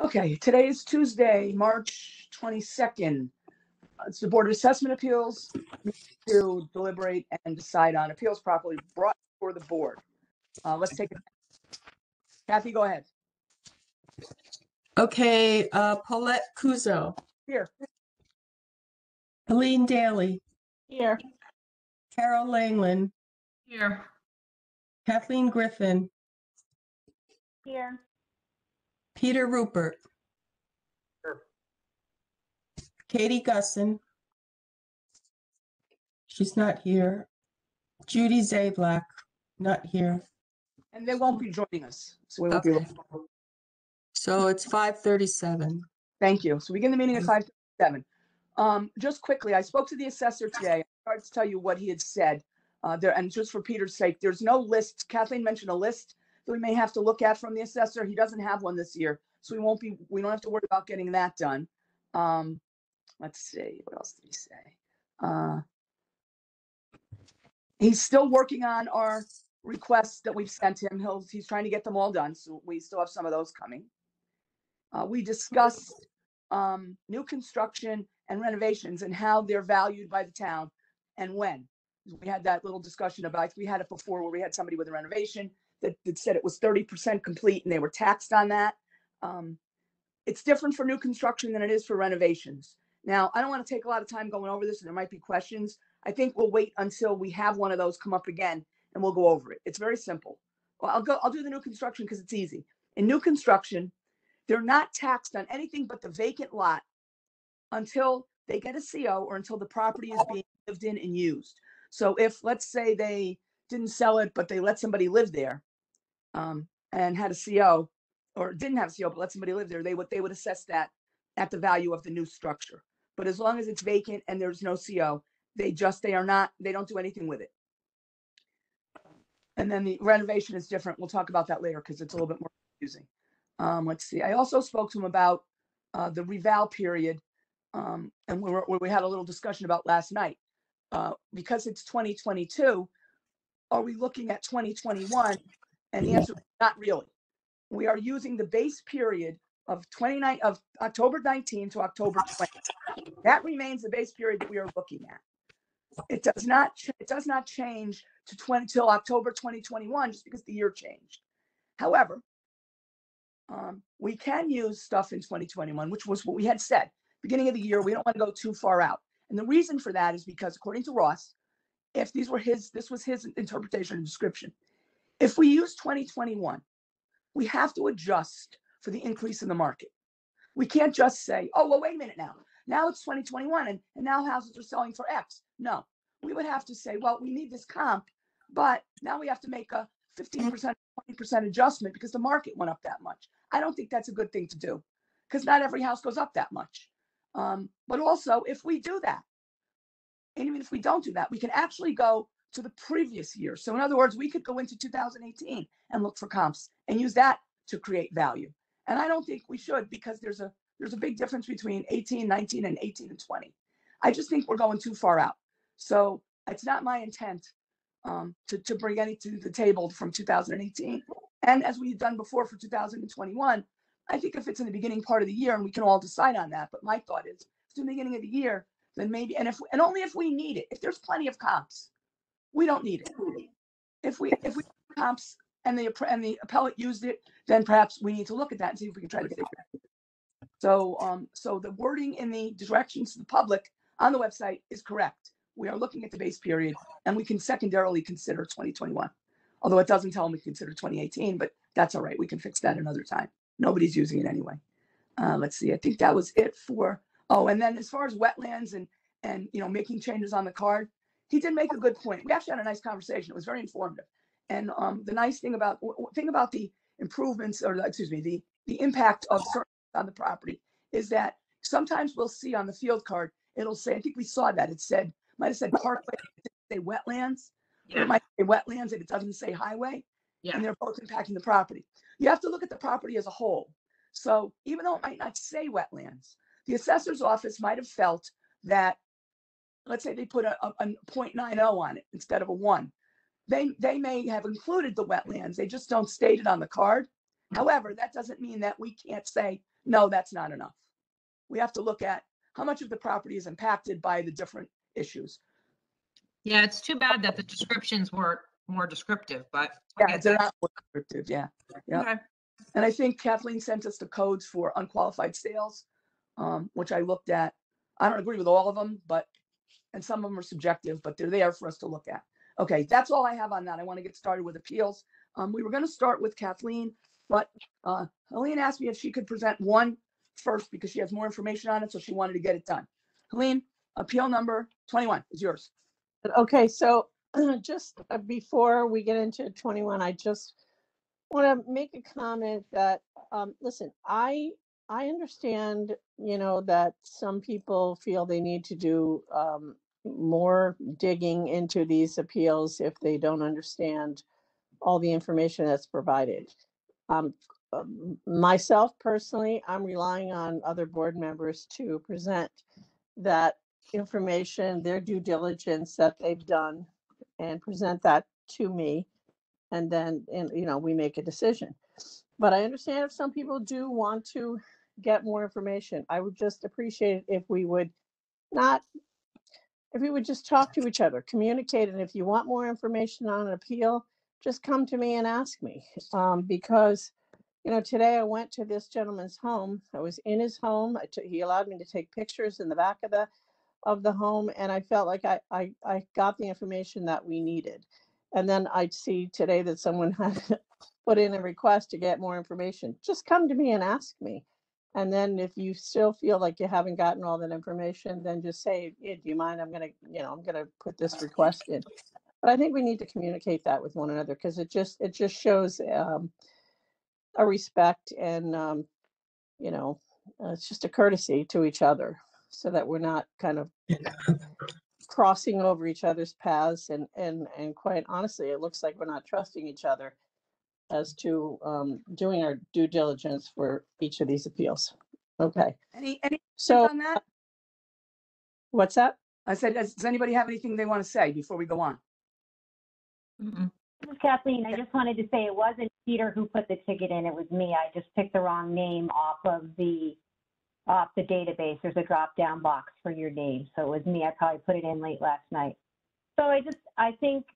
Okay, today is Tuesday, March 22nd. It's the Board of Assessment Appeals to deliberate and decide on appeals properly brought before the board. Let's take it. Kathy, go ahead. Okay, Paulette Kuzo. Here. Helene Daly. Here. Carol Langland. Here. Kathleen Griffin. Here. Peter Rupert. Here. Katie Gusson. She's not here. Judy Zablack, not here. And they won't be joining us, so we won't be. So it's 5:37. Thank you. So we begin the meeting at 5:37. Just quickly, I spoke to the assessor today. I started to tell you what he had said there, and just for Peter's sake, there's no list. Kathleen mentioned a list that we may have to look at from the assessor. He doesn't have one this year, so we don't have to worry about getting that done. Let's see, what else did he say? He's still working on our requests that we've sent him. He's trying to get them all done, so we still have some of those coming. We discussed new construction and renovations and how they're valued by the town and when. We had that little discussion about, we had it before where we had somebody with a renovation that said it was 30% complete and they were taxed on that. It's different for new construction than it is for renovations. Now, I don't want to take a lot of time going over this, and there might be questions. I think we'll wait until we have one of those come up again and we'll go over it. It's very simple. Well, I'll do the new construction because it's easy. In new construction, they're not taxed on anything but the vacant lot until they get a CO or until the property is being lived in and used. So if, let's say, they didn't sell it, but they let somebody live there and had a CO, or didn't have a CO, but let somebody live there, they would assess that at the value of the new structure. But as long as it's vacant and there's no CO, they don't do anything with it. And then the renovation is different. We'll talk about that later because it's a little bit more confusing. Let's see. I also spoke to him about the Reval Period, and where we had a little discussion about last night. Because it's 2022, are we looking at 2021? And the answer is not really. We are using the base period of October 19 to October 20. That remains the base period that we are looking at. It does not change to till October 2021 just because the year changed. However, we can use stuff in 2021, which was what we had said. Beginning of the year, we don't want to go too far out. And the reason for that is because, according to Ross, if this was his interpretation and description, if we use 2021, we have to adjust for the increase in the market. We can't just say, oh, well, wait a minute now. Now it's 2021 and now houses are selling for X. No, we would have to say, well, we need this comp, but now we have to make a 15%, 20% adjustment because the market went up that much. I don't think that's a good thing to do because not every house goes up that much. But also, if we do that, and even if we don't do that, we can actually go to the previous year. So in other words, we could go into 2018 and look for comps and use that to create value. And I don't think we should because there's a big difference between 18, 19, and 18 and 20. I just think we're going too far out. So it's not my intent to bring any to the table from 2018. And as we've done before for 2021, I think if it's in the beginning part of the year and we can all decide on that, but my thought is if it's in the beginning of the year, then maybe, and only if we need it. If there's plenty of comps, we don't need it. If we comps and the appellate used it, then perhaps we need to look at that and see if we can try to figure it out. So the wording in the directions to the public on the website is correct. We are looking at the base period and we can secondarily consider 2021. Although it doesn't tell them we consider 2018, but that's all right. We can fix that another time. Nobody's using it anyway. Let's see. I think that was it for, and then as far as wetlands and making changes on the card, he did make a good point. We actually had a nice conversation. It was very informative. And the nice thing about the improvements, or excuse me, the impact of certain on the property is that sometimes we'll see on the field card, it'll say, I think we saw that, might have said parkway, it say wetlands. Yeah. It might say wetlands and it doesn't say highway. Yeah. And they're both impacting the property. You have to look at the property as a whole. So even though it might not say wetlands, the assessor's office might have felt that, let's say they put a 0.90 on it instead of a 1. They may have included the wetlands. They just don't state it on the card. However, that doesn't mean that we can't say No, that's not enough. We have to look at how much of the property is impacted by the different issues. Yeah, it's too bad that the descriptions weren't more descriptive, but I Yeah, get they're that. not descriptive, yeah. Yeah. Okay. And I think Kathleen sent us the codes for unqualified sales, which I looked at. I don't agree with all of them, and some of them are subjective, but they're there for us to look at. Okay, that's all I have on that. I want to get started with appeals. We were going to start with Kathleen, but Helene asked me if she could present one first because she has more information on it, so she wanted to get it done. Helene, appeal number 21 is yours. Okay, so just before we get into 21, I just want to make a comment that, listen, I understand, that some people feel they need to do more digging into these appeals if they don't understand all the information that's provided. Myself personally, I'm relying on other board members to present that information, their due diligence that they've done, and present that to me. And then, we make a decision. But I understand if some people do want to get more information. I would just appreciate it if we would just talk to each other, communicate. And if you want more information on an appeal, just come to me and ask me. Because, today I went to this gentleman's home. I was in his home. He allowed me to take pictures in the back of the home, and I felt like I got the information that we needed. And then I see today that someone had put in a request to get more information. Just come to me and ask me. And then if you still feel like you haven't gotten all that information, then just say, do you mind? I'm gonna put this request in. But I think we need to communicate that with one another, because it just shows a respect, and it's just a courtesy to each other, so that we're not kind of crossing over each other's paths, and quite honestly, it looks like we're not trusting each other as to doing our due diligence for each of these appeals. Okay. Any So on that? What's that? I said, does anybody have anything they want to say before we go on? Mm-mm. This is Kathleen. I just wanted to say it wasn't Peter who put the ticket in. It was me. I just picked the wrong name off the database. There's a drop-down box for your name. So it was me. I probably put it in late last night. So I think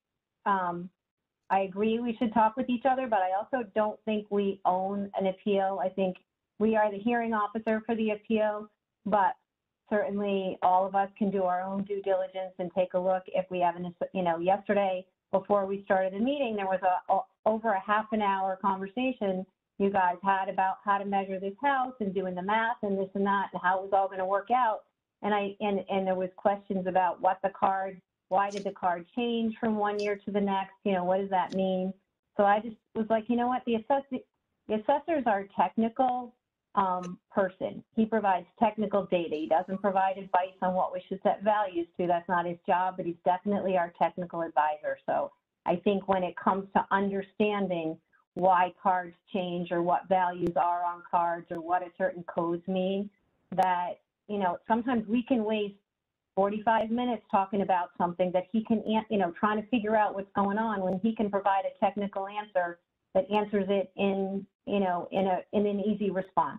I agree we should talk with each other, but I also don't think we own an appeal. I think we are the hearing officer for the appeal, but certainly all of us can do our own due diligence and take a look. If we have yesterday before we started the meeting, there was over a half an hour conversation you guys had about how to measure this house and doing the math and this and that and how it was all going to work out. And there was questions about why did the card change from one year to the next? What does that mean? So I just was like, you know what? The assessor's our technical person. He provides technical data. He doesn't provide advice on what we should set values to. That's not his job, but he's definitely our technical advisor. So I think when it comes to understanding why cards change or what values are on cards or what a certain codes mean, that, sometimes we can waste 45 minutes talking about something that he can, trying to figure out what's going on, when he can provide a technical answer that answers it in an easy response.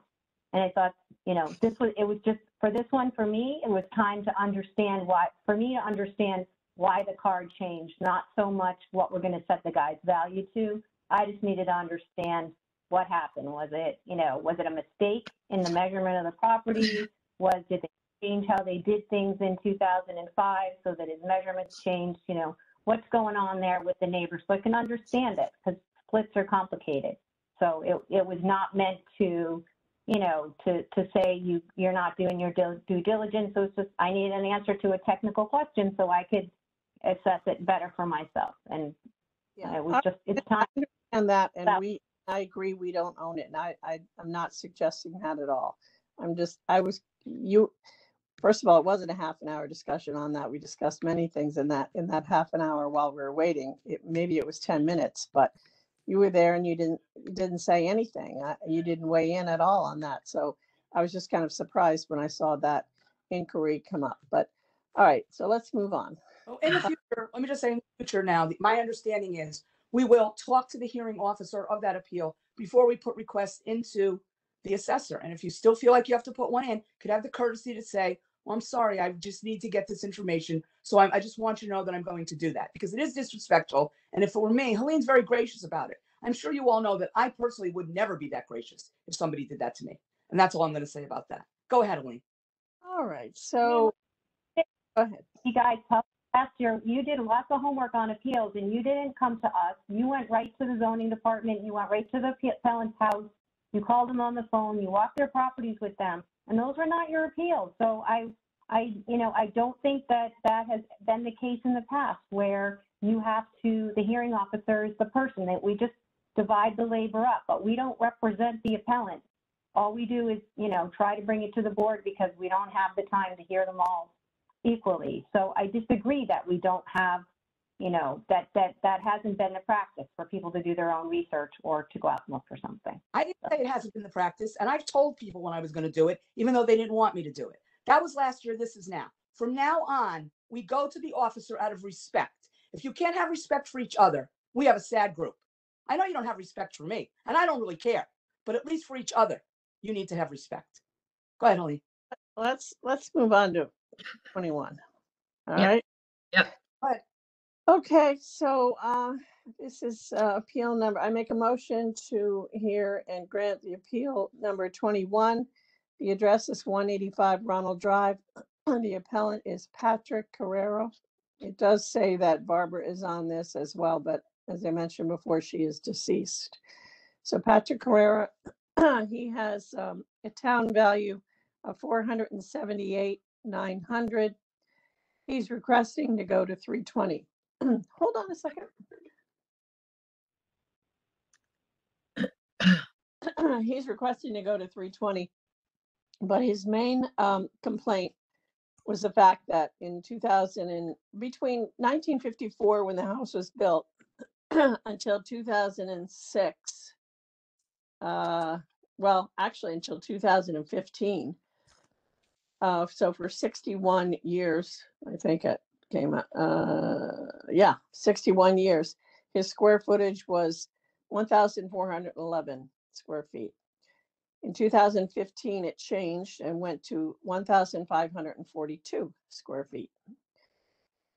And I thought, it was just for this one, for me, it was time to understand why the card changed, not so much what we're going to set the guy's value to. I just needed to understand what happened. Was it a mistake in the measurement of the property? Did they change how they did things in 2005 so that his measurements changed? What's going on there with the neighbors? So I can understand it, because splits are complicated. So it was not meant to, to say you're not doing your due diligence. So it's just, I need an answer to a technical question so I could assess it better for myself. And it was just, it's time. And that, and I agree, we don't own it. And I'm not suggesting that at all. First of all, it wasn't a half an hour discussion on that. We discussed many things in that half an hour while we were waiting. Maybe it was 10 minutes, but you were there and you didn't say anything. You didn't weigh in at all on that. So I was just kind of surprised when I saw that inquiry come up. But all right, so let's move on. Oh, in the future, let me just say, in the future now, my understanding is we will talk to the hearing officer of that appeal before we put requests into the assessor. And if you still feel like you have to put one in, could have the courtesy to say, well, I'm sorry, I just need to get this information. So I just want you to know that I'm going to do that, because it is disrespectful. And if it were me, Helene's very gracious about it. I'm sure you all know that I personally would never be that gracious if somebody did that to me. And that's all I'm going to say about that. Go ahead, Helene. All right, so go ahead. You guys, last year, you did lots of homework on appeals and you didn't come to us. You went right to the zoning department. You went right to the appellant's house. You called them on the phone. You walked their properties with them, and those were not your appeals. So I don't think that has been the case in the past, where you have to, the hearing officer is the person that we just divide the labor up, but we don't represent the appellant. All we do is, try to bring it to the board because we don't have the time to hear them all equally. So I disagree that we don't have, that hasn't been the practice for people to do their own research or to go out and look for something. I didn't say it hasn't been the practice. And I've told people when I was going to do it, even though they didn't want me to do it. That was last year. This is now. From now on, we go to the officer out of respect. If you can't have respect for each other, we have a sad group. I know you don't have respect for me, and I don't really care, but at least for each other, you need to have respect. Go ahead, Holly. Let's move on to 21. All Yep. right. Yep. Go ahead. Okay, so this is appeal number. I make a motion to hear and grant the appeal number 21. The address is 185 Ronald Drive. The appellant is Patrick Carrero. It does say that Barbara is on this as well, but as I mentioned before, she is deceased. So Patrick Carrera, he has a town value of $478,900. He's requesting to go to 320. Hold on a second. He's requesting to go to 320, but his main complaint was the fact that in between 1954, when the house was built, until 2006, well, actually until 2015. So for 61 years, I think it came out, 61 years, his square footage was 1,411 square feet. In 2015, it changed and went to 1,542 square feet.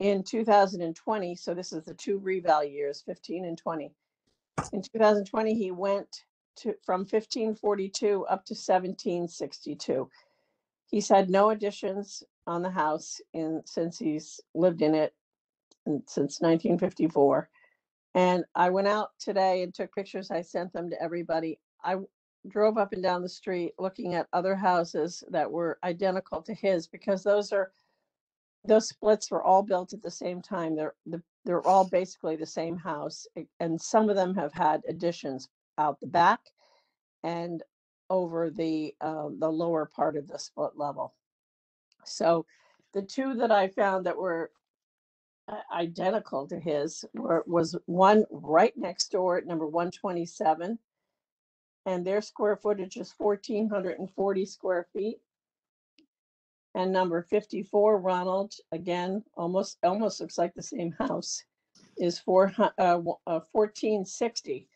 In 2020, so this is the two reval years, 15 and 20. In 2020, he went from 1542 up to 1762. He's had no additions on the house since he's lived in it since 1954. And I went out today and took pictures. I sent them to everybody. I drove up and down the street looking at other houses that were identical to his, because those splits were all built at the same time. They're all basically the same house, and some of them have had additions out the back and over the lower part of the split level. So the two that I found that were identical to his was one right next door at number 127, and their square footage is 1,440 square feet. And number 54, Ronald, again, almost looks like the same house, is 1,460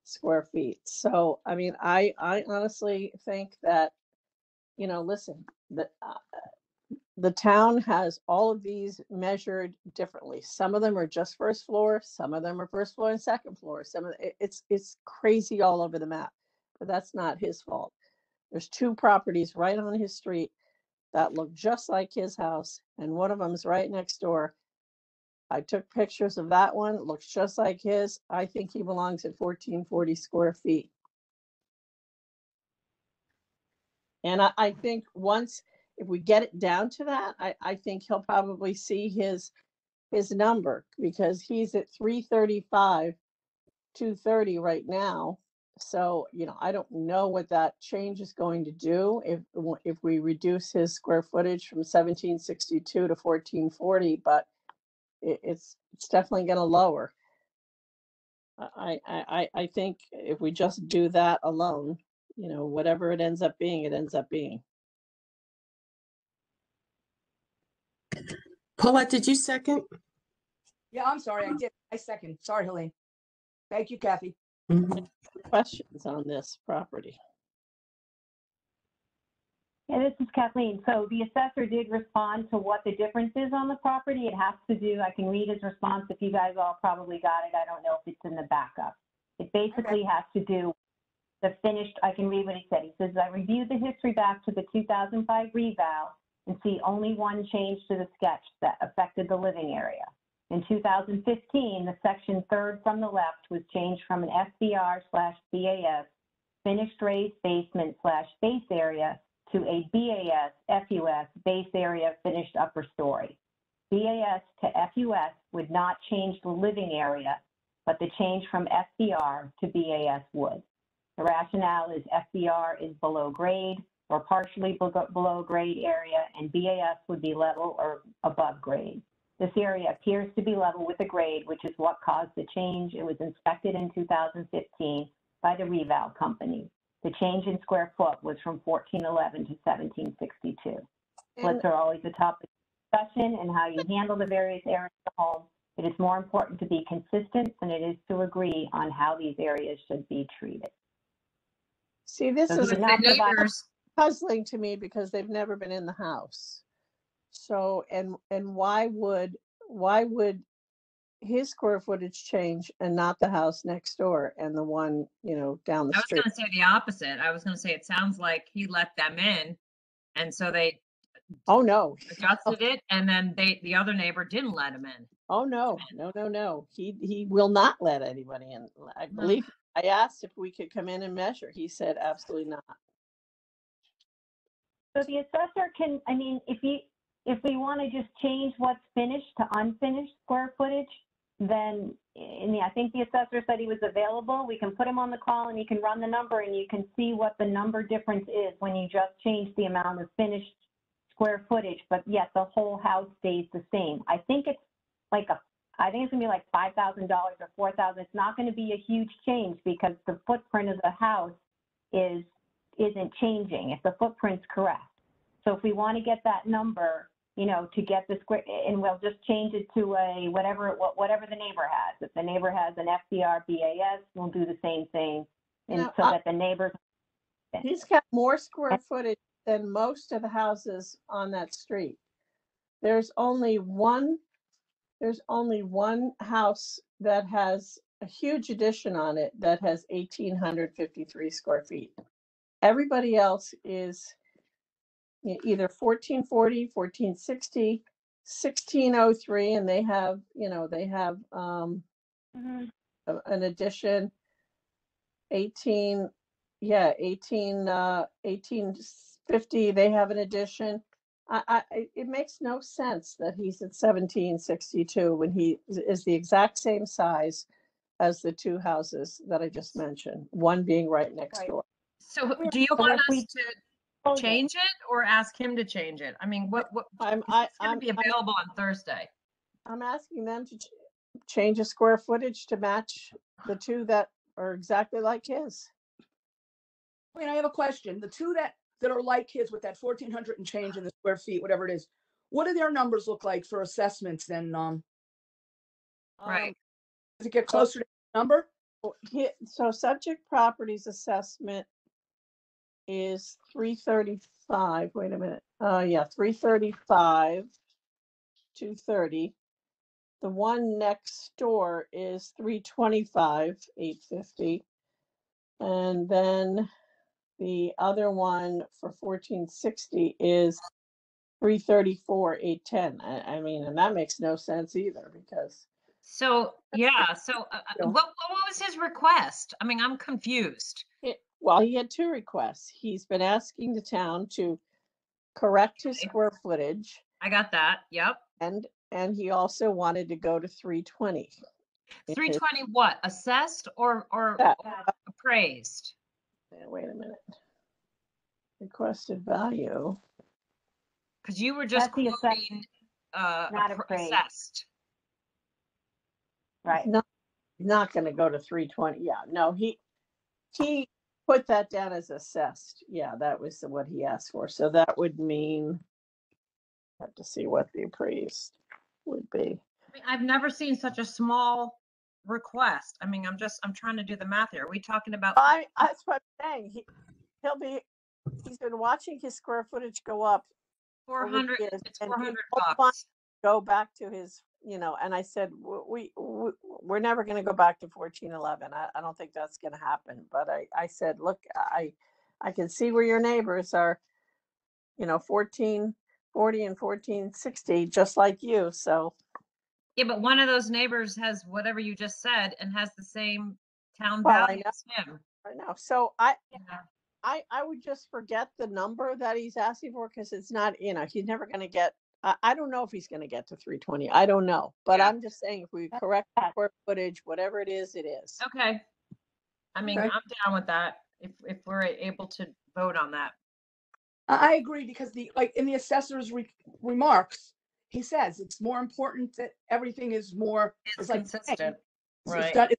square feet. So, I mean, I honestly think that, listen, the town has all of these measured differently. Some of them are just first floor, some of them are first floor and second floor. It's crazy all over the map, but that's not his fault. There's two properties right on his street that look just like his house, and one of them is right next door. I took pictures of that one. It looks just like his. I think he belongs at 1,440 square feet. And I think if we get it down to that, I think he'll probably see his number, because he's at 335, 230 right now. So, I don't know what that change is going to do if we reduce his square footage from 1762 to 1440, but it's definitely going to lower. I think if we just do that alone, whatever it ends up being, it ends up being. Paulette, did you second? Yeah, I'm sorry. I did. I second. Sorry, Helene. Thank you, Kathy. Mhm. Questions on this property? Yeah, this is Kathleen. So the assessor did respond to what the difference is on the property. It has to do, I can read his response if you guys all probably got it. I don't know if it's in the backup. It basically has to do the finished, I can read what he said. He says, I reviewed the history back to the 2005 reval and see only one change to the sketch that affected the living area. In 2015, the section third from the left was changed from an FBR/BAS, finished raised basement / base area, to a BAS FUS base area finished upper story. BAS to FUS would not change the living area, but the change from FBR to BAS would. The rationale is FBR is below grade or partially below grade area, and BAS would be level or above grade. This area appears to be level with the grade, which is what caused the change. It was inspected in 2015 by the Reval company. The change in square foot was from 1411 to 1762. Splits are always a topic of discussion and how you handle the various areas of the home. It is more important to be consistent than it is to agree on how these areas should be treated. See, this So is he did not provide- Neighbors, puzzling to me because they've never been in the house. So, and why would his square footage change and not the house next door and the one, down the I was street? gonna say the opposite. I was gonna say, it sounds like he let them in, and so they Oh, no. adjusted it, and then the other neighbor didn't let him in. Oh, no, no. He will not let anybody in. I believe, I asked if we could come in and measure. He said absolutely not. So the assessor can, I mean, if we want to just change what's finished to unfinished square footage, then, I think the assessor said he was available. We can put him on the call and he can run the number and you can see what the number difference is when you just change the amount of finished square footage, but yet the whole house stays the same. I think it's gonna be like $5,000 or $4,000. It's not gonna be a huge change because the footprint of the house isn't changing if the footprint's correct. So if we want to get that number, to get the square, and we'll just change it to a whatever the neighbor has. If the neighbor has an FBR BAS, we'll do the same thing, and so that the neighbors. He's got more square footage than most of the houses on that street. There's only one house that has a huge addition on it that has 1,853 square feet. Everybody else is either 1440, 1460, 1603, and they have an addition 1850, they have an addition. It makes no sense that he's at 1762 when he is the exact same size as the two houses that I just mentioned, one being right next door. So do you want us to change it or ask him to change it? I mean, what it's going to be available on Thursday? I'm asking them to change a square footage to match the two that are exactly like his. Wait, I have a question. The two that are like his with that 1,400 and change in the square feet, whatever it is, what do their numbers look like for assessments then? Right. Does it get closer to the number? So subject properties assessment is 335. Wait a minute. 335, 230. The one next door is 325, 850. And then the other one for 1460 is 334, 810. I mean, and that makes no sense either because. So, yeah. So what was his request? I mean, I'm confused. Well, he had two requests. He's been asking the town to correct his square footage. I got that. Yep. And he also wanted to go to 320. 320 what? Assessed or appraised? Wait a minute. Requested value. Because you were just That's the quoting not appraised. assessed. Right. Not going to go to 320. Yeah, no, he put that down as assessed. Yeah, that was what he asked for. So that would mean, I have to see what the appraised would be. I mean, I've never seen such a small request. I mean, I'm trying to do the math here. Are we talking about? That's what I'm saying. He'll be he's been watching his square footage go up over the 400, years, it's and he 400 won't want bucks. to go back to his, and I said, we're never going to go back to 1411. I don't think that's going to happen. But I said, look, I can see where your neighbors are, 1440 and 1460, just like you. So Yeah, but one of those neighbors has whatever you just said and has the same town Well, I value know. as him. I know. So I Yeah. would just forget the number that he's asking for, because it's not, he's never going to get. I don't know if he's going to get to 320. I don't know, but Yeah. I'm just saying, if we correct the square footage, whatever it is, it is. Okay. I mean, Okay. I'm down with that if we're able to vote on that. I agree, because in the assessor's remarks, he says it's more important that everything is more. It's like consistent, it's right? done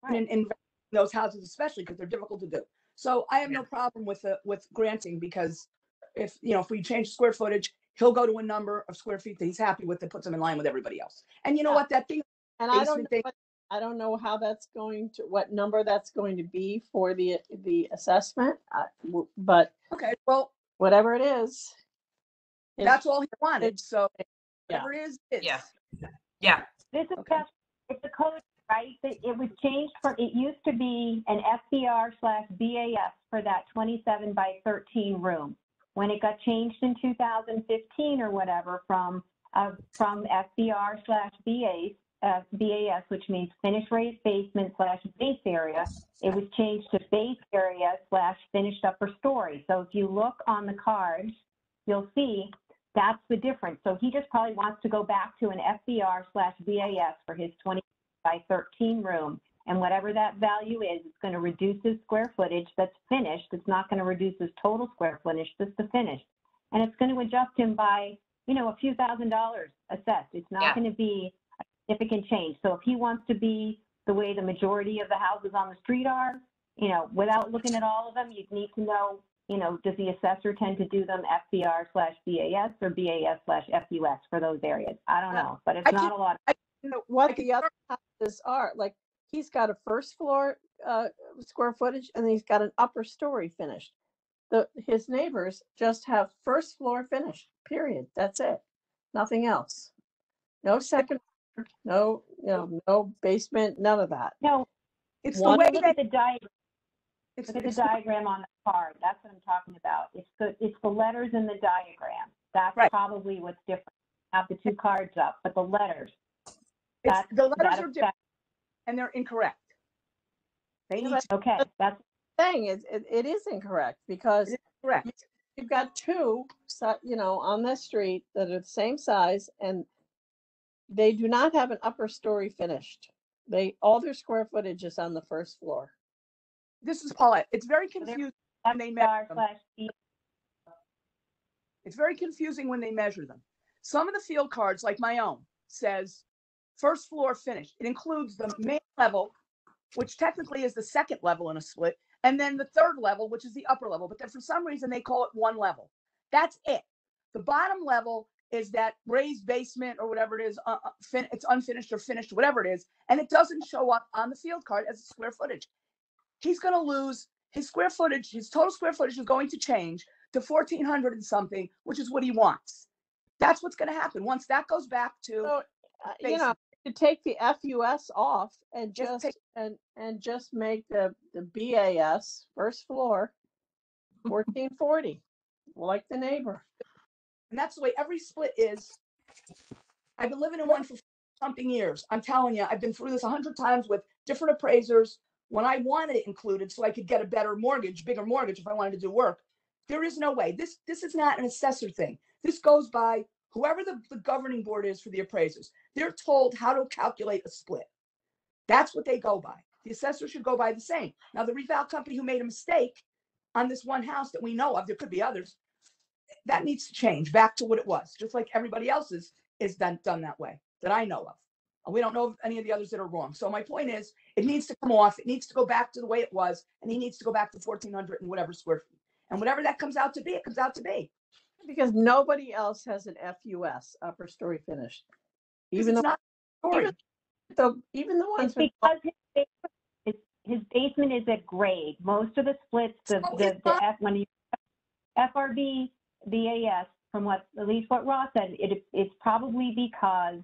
Right. in those houses, especially because they're difficult to do. So I have Yeah. no problem with granting, because if we change square footage, he'll go to a number of square feet that he's happy with, that puts him in line with everybody else. And you know Yeah. what, that thing, And I don't basement thing, know, I don't know what number that's going to be for the assessment, but okay, well, whatever it is, that's all he wanted. it's- So yeah. whatever it is. Yeah. Yeah. This is Okay. just, it's a code, right? It was changed from, it used to be an FBR/BAS for that 27 by 13 room. When it got changed in 2015 or whatever from FBR/BAS, which means finished raised basement/base area, it was changed to base area/finished upper story. So if you look on the cards, you'll see that's the difference. So he just probably wants to go back to an FBR/BAS for his 20 by 13 room. And whatever that value is, it's going to reduce his square footage that's finished. It's not going to reduce his total square footage, just the finished. And it's going to adjust him by, a few $1,000s assessed. It's not Yeah. going to be a significant change. So if he wants to be the way the majority of the houses on the street are, without looking at all of them, you'd need to know, does the assessor tend to do them FBR/BAS or BAS/FUS for those areas? I don't know, but it's not a lot. What the other houses are, like, he's got a first floor square footage, and he's got an upper story finished. His neighbors just have first floor finished, period. That's it. Nothing else. No second, no basement, none of that. No, It's One- the way look that at the diagram. it's, Look at the it's diagram on the card. That's what I'm talking about. It's the letters in the diagram. That's Right. probably what's different. Have the two cards up, but the letters. the letters that are different, affects- and they're incorrect. They Yeah, need to Okay, that's Thing is, it is incorrect, because be correct. you've got two, on this street that are the same size, and they do not have an upper story finished. All their square footage is on the first floor. This is Paulette. It's very confusing when they measure them. FBR/B. It's very confusing when they measure them. Some of the field cards, like my own, says first floor finished. It includes the main level, which technically is the second level in a split, and then the third level, which is the upper level. But then for some reason they call it one level. That's it. The bottom level is that raised basement or whatever it is. It's unfinished or finished, whatever it is, and it doesn't show up on the field card as a square footage. He's going to lose his square footage. His total square footage is going to change to 1,400 and something, which is what he wants. That's what's going to happen once that goes back to. So, basement. to take the FUS off and Just just and just make the BAS first floor 1440, like the neighbor. And that's the way every split is. I've been living in one for something years. I'm telling you, I've been through this 100 times with different appraisers when I wanted it included so I could get a better mortgage, bigger mortgage if I wanted to do work. There is no way. This is not an assessor thing. This goes by whoever the governing board is for the appraisers. They're told how to calculate a split. That's what they go by. The assessor should go by the same. Now, the Reval company who made a mistake on this one house that we know of, there could be others, that needs to change back to what it was, just like everybody else's is done that way that I know of. And we don't know of any of the others that are wrong. So my point is, it needs to come off. It needs to go back to the way it was, and he needs to go back to 1,400 and whatever square feet. And whatever that comes out to be, it comes out to be. Because nobody else has an FUS, upper story finished. Even Even it's though, not story. even the ones It's with because his basement is at grade. Most of the splits, So it's not- when you FRB, BAS, from what, at least what Ross said, it's probably because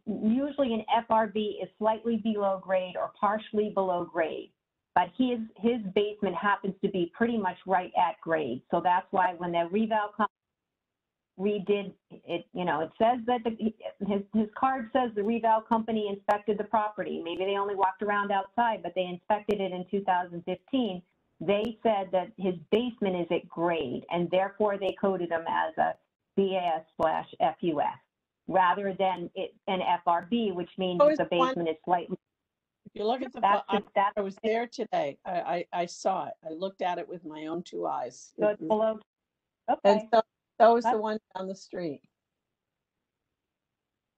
usually an FRB is slightly below grade or partially below grade, but his basement happens to be pretty much right at grade. So that's why when the reval redid it, you know, it says that his card says the reval company inspected the property. Maybe they only walked around outside, but they inspected it in 2015. They said that his basement is at grade, and therefore they coded him as a BAS/FUS rather than an FRB, which means the basement is slightly. If you look at the, I was there today. I saw it. I looked at it with my own two eyes. So it's below. Okay. And so that was the one down the street.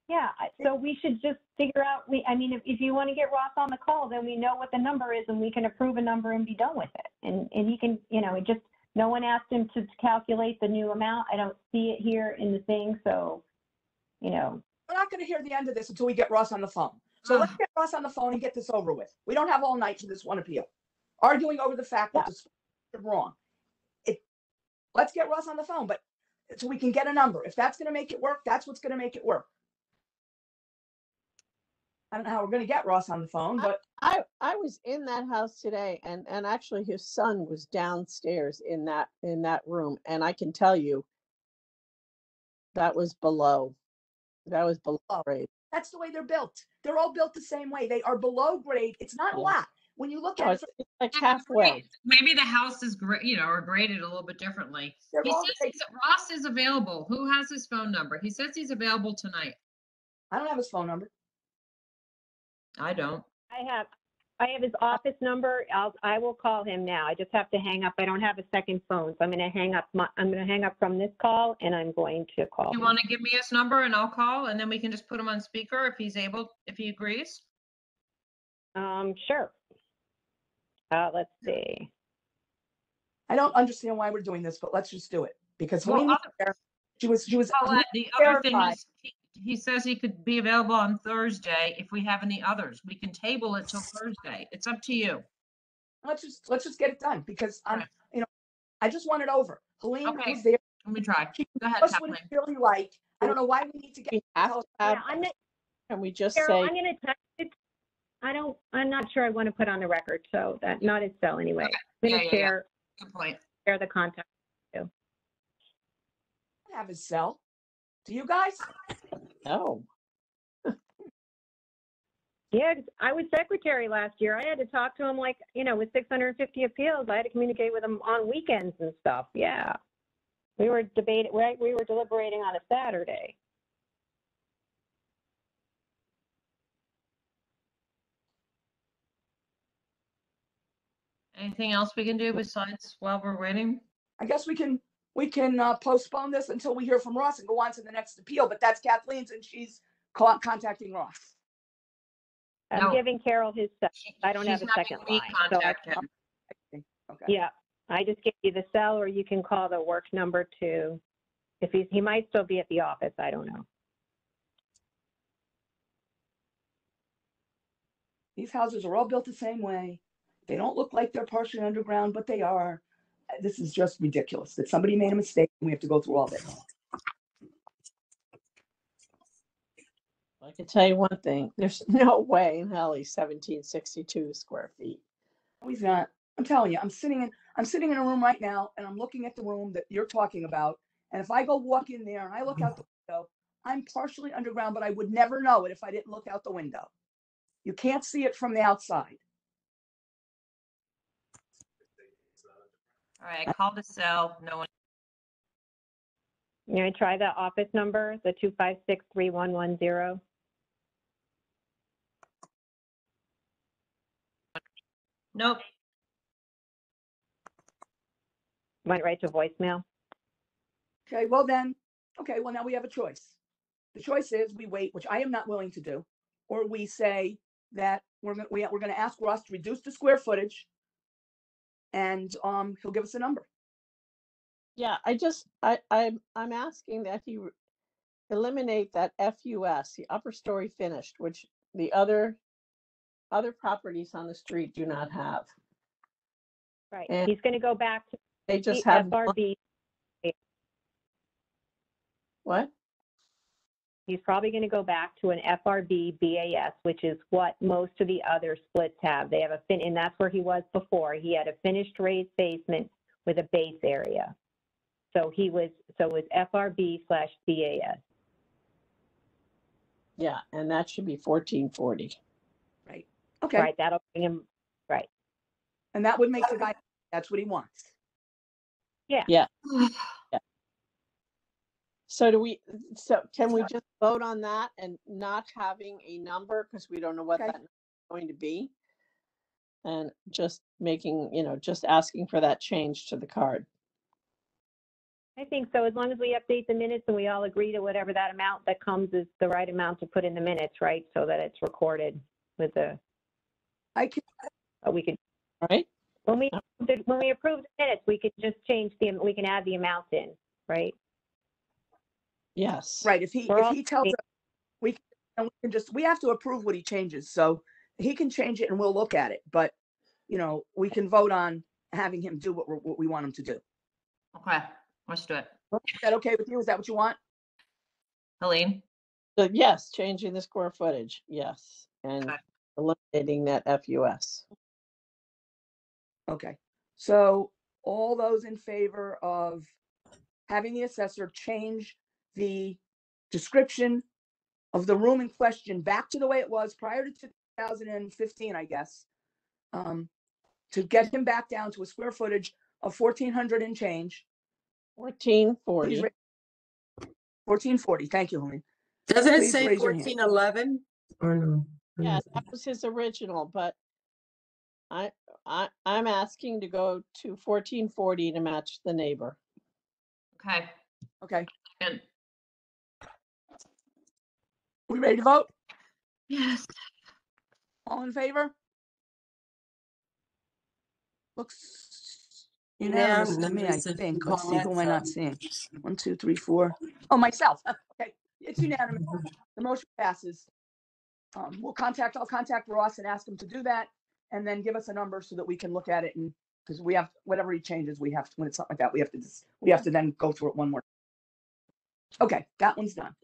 Yeah, so we should just figure out, I mean, if you want to get Ross on the call, then we know what the number is and we can approve a number and be done with it. And he can, you know, no one asked him to calculate the new amount. I don't see it here in the thing, so, you know. We're not going to hear the end of this until we get Ross on the phone. So let's get Ross on the phone and get this over with. We don't have all night for this one appeal. Arguing over the fact that this is wrong. Let's get Ross on the phone, but so we can get a number. If that's going to make it work, that's what's going to make it work. I don't know how we're going to get Ross on the phone, but I was in that house today, and actually his son was downstairs in that room, and I can tell you that was below grade. That's the way they're built. They're all built the same way. They are below grade. It's not a lot. When you look at it, it's like halfway. Maybe the house is or graded a little bit differently. He says Ross is available. Who has his phone number? He says he's available tonight. I don't have his phone number. I don't. I have his office number. I will call him now. I just have to hang up. I don't have a second phone, so I'm going to hang up. I'm going to hang up from this call, and I'm going to call. You want to give me his number, and I'll call, and then we can just put him on speaker if he's able, if he agrees. Sure. Let's see. I don't understand why we're doing this, but let's just do it because she was the other thing is he says he could be available on Thursday if we have any others. We can table it till Thursday. It's up to you. Let's just get it done because I just want it over. Helene was there. Let me try. Go ahead, Kathleen. Really like. I don't know why we need to get. We have to have, can we just Carol, say? I'm going to text it. I'm not sure I want to put on the record, so that not his cell anyway. Okay. I'm going to share. Good point. Share the contact too. I have his cell. Do you guys? No. Yeah, I was secretary last year. I had to talk to him with 650 appeals. I had to communicate with him on weekends and stuff. Yeah. We were deliberating on a Saturday. Anything else we can do besides while we're waiting? I guess we can postpone this until we hear from Ross and go on to the next appeal. But that's Kathleen's, and she's contacting Ross. I'm giving Carol his cell. I don't have a second line. Okay. Yeah, I just gave you the cell, or you can call the work number too. If he might still be at the office. I don't know. These houses are all built the same way. They don't look like they're partially underground, but they are. This is just ridiculous that somebody made a mistake and we have to go through all this. I can tell you one thing. There's no way in hell he's 1762 square feet. No, he's not. I'm telling you, I'm sitting in a room right now and I'm looking at the room that you're talking about. And if I go walk in there and I look out the window, I'm partially underground, but I would never know it if I didn't look out the window. You can't see it from the outside. All right, I called the cell. No one. You know, try the office number, the 256-3110. Nope. Went right to voicemail. Okay, well now we have a choice. The choice is we wait, which I am not willing to do, or we say that we're going to ask Ross to reduce the square footage, and he'll give us a number. Yeah, I'm asking that he eliminate that FUS, the upper story finished, which the other properties on the street do not have. Right. And he's going to go back to They just have, FRB, what? he's probably going to go back to an FRB BAS, which is what most of the other splits have. They have and that's where he was before. He had a finished raised basement with a base area. So it was FRB/BAS. Yeah, and that should be 1440. Right. Okay. Right, that'll bring him, right. And that would make the guy, that's what he wants. Yeah. So can we just vote on that and not having a number because we don't know what Okay. that number is going to be? And just making, just asking for that change to the card. I think so, as long as we update the minutes and we all agree to whatever that amount that comes is the right amount to put in the minutes, right? So that it's recorded with I can, we could, Right? when we approve the minutes, we could just we can add the amount in, right? Yes. right, if he tells us, we have to approve what he changes, so he can change it and we'll look at it, but, we can vote on having him do what we want him to do. Okay, let's do it. Is that okay with you? Is that what you want? Helene? So yes, changing the square footage. Yes. And Okay. eliminating that FUS. Okay, so all those in favor of having the assessor change the description of the room in question back to the way it was prior to 2015, I guess, to get him back down to a square footage of 1,400 and change. 1440. 1440. Thank you, Helene. Doesn't it Please say raise your hand. 1411? Or no? Yeah, that was his original, but I'm asking to go to 1440 to match the neighbor. Okay. Okay, And we ready to vote? yes. All in favor? Looks unanimous to me, I think. Let's see, who am I not seeing? 1, 2, 3, 4. Oh, myself. Okay, it's unanimous. The motion passes. I'll contact Ross and ask him to do that and then give us a number so that we can look at it, and because we have, whatever he changes, we have to, when it's something like that, we have to then go through it one more. Okay, that one's done.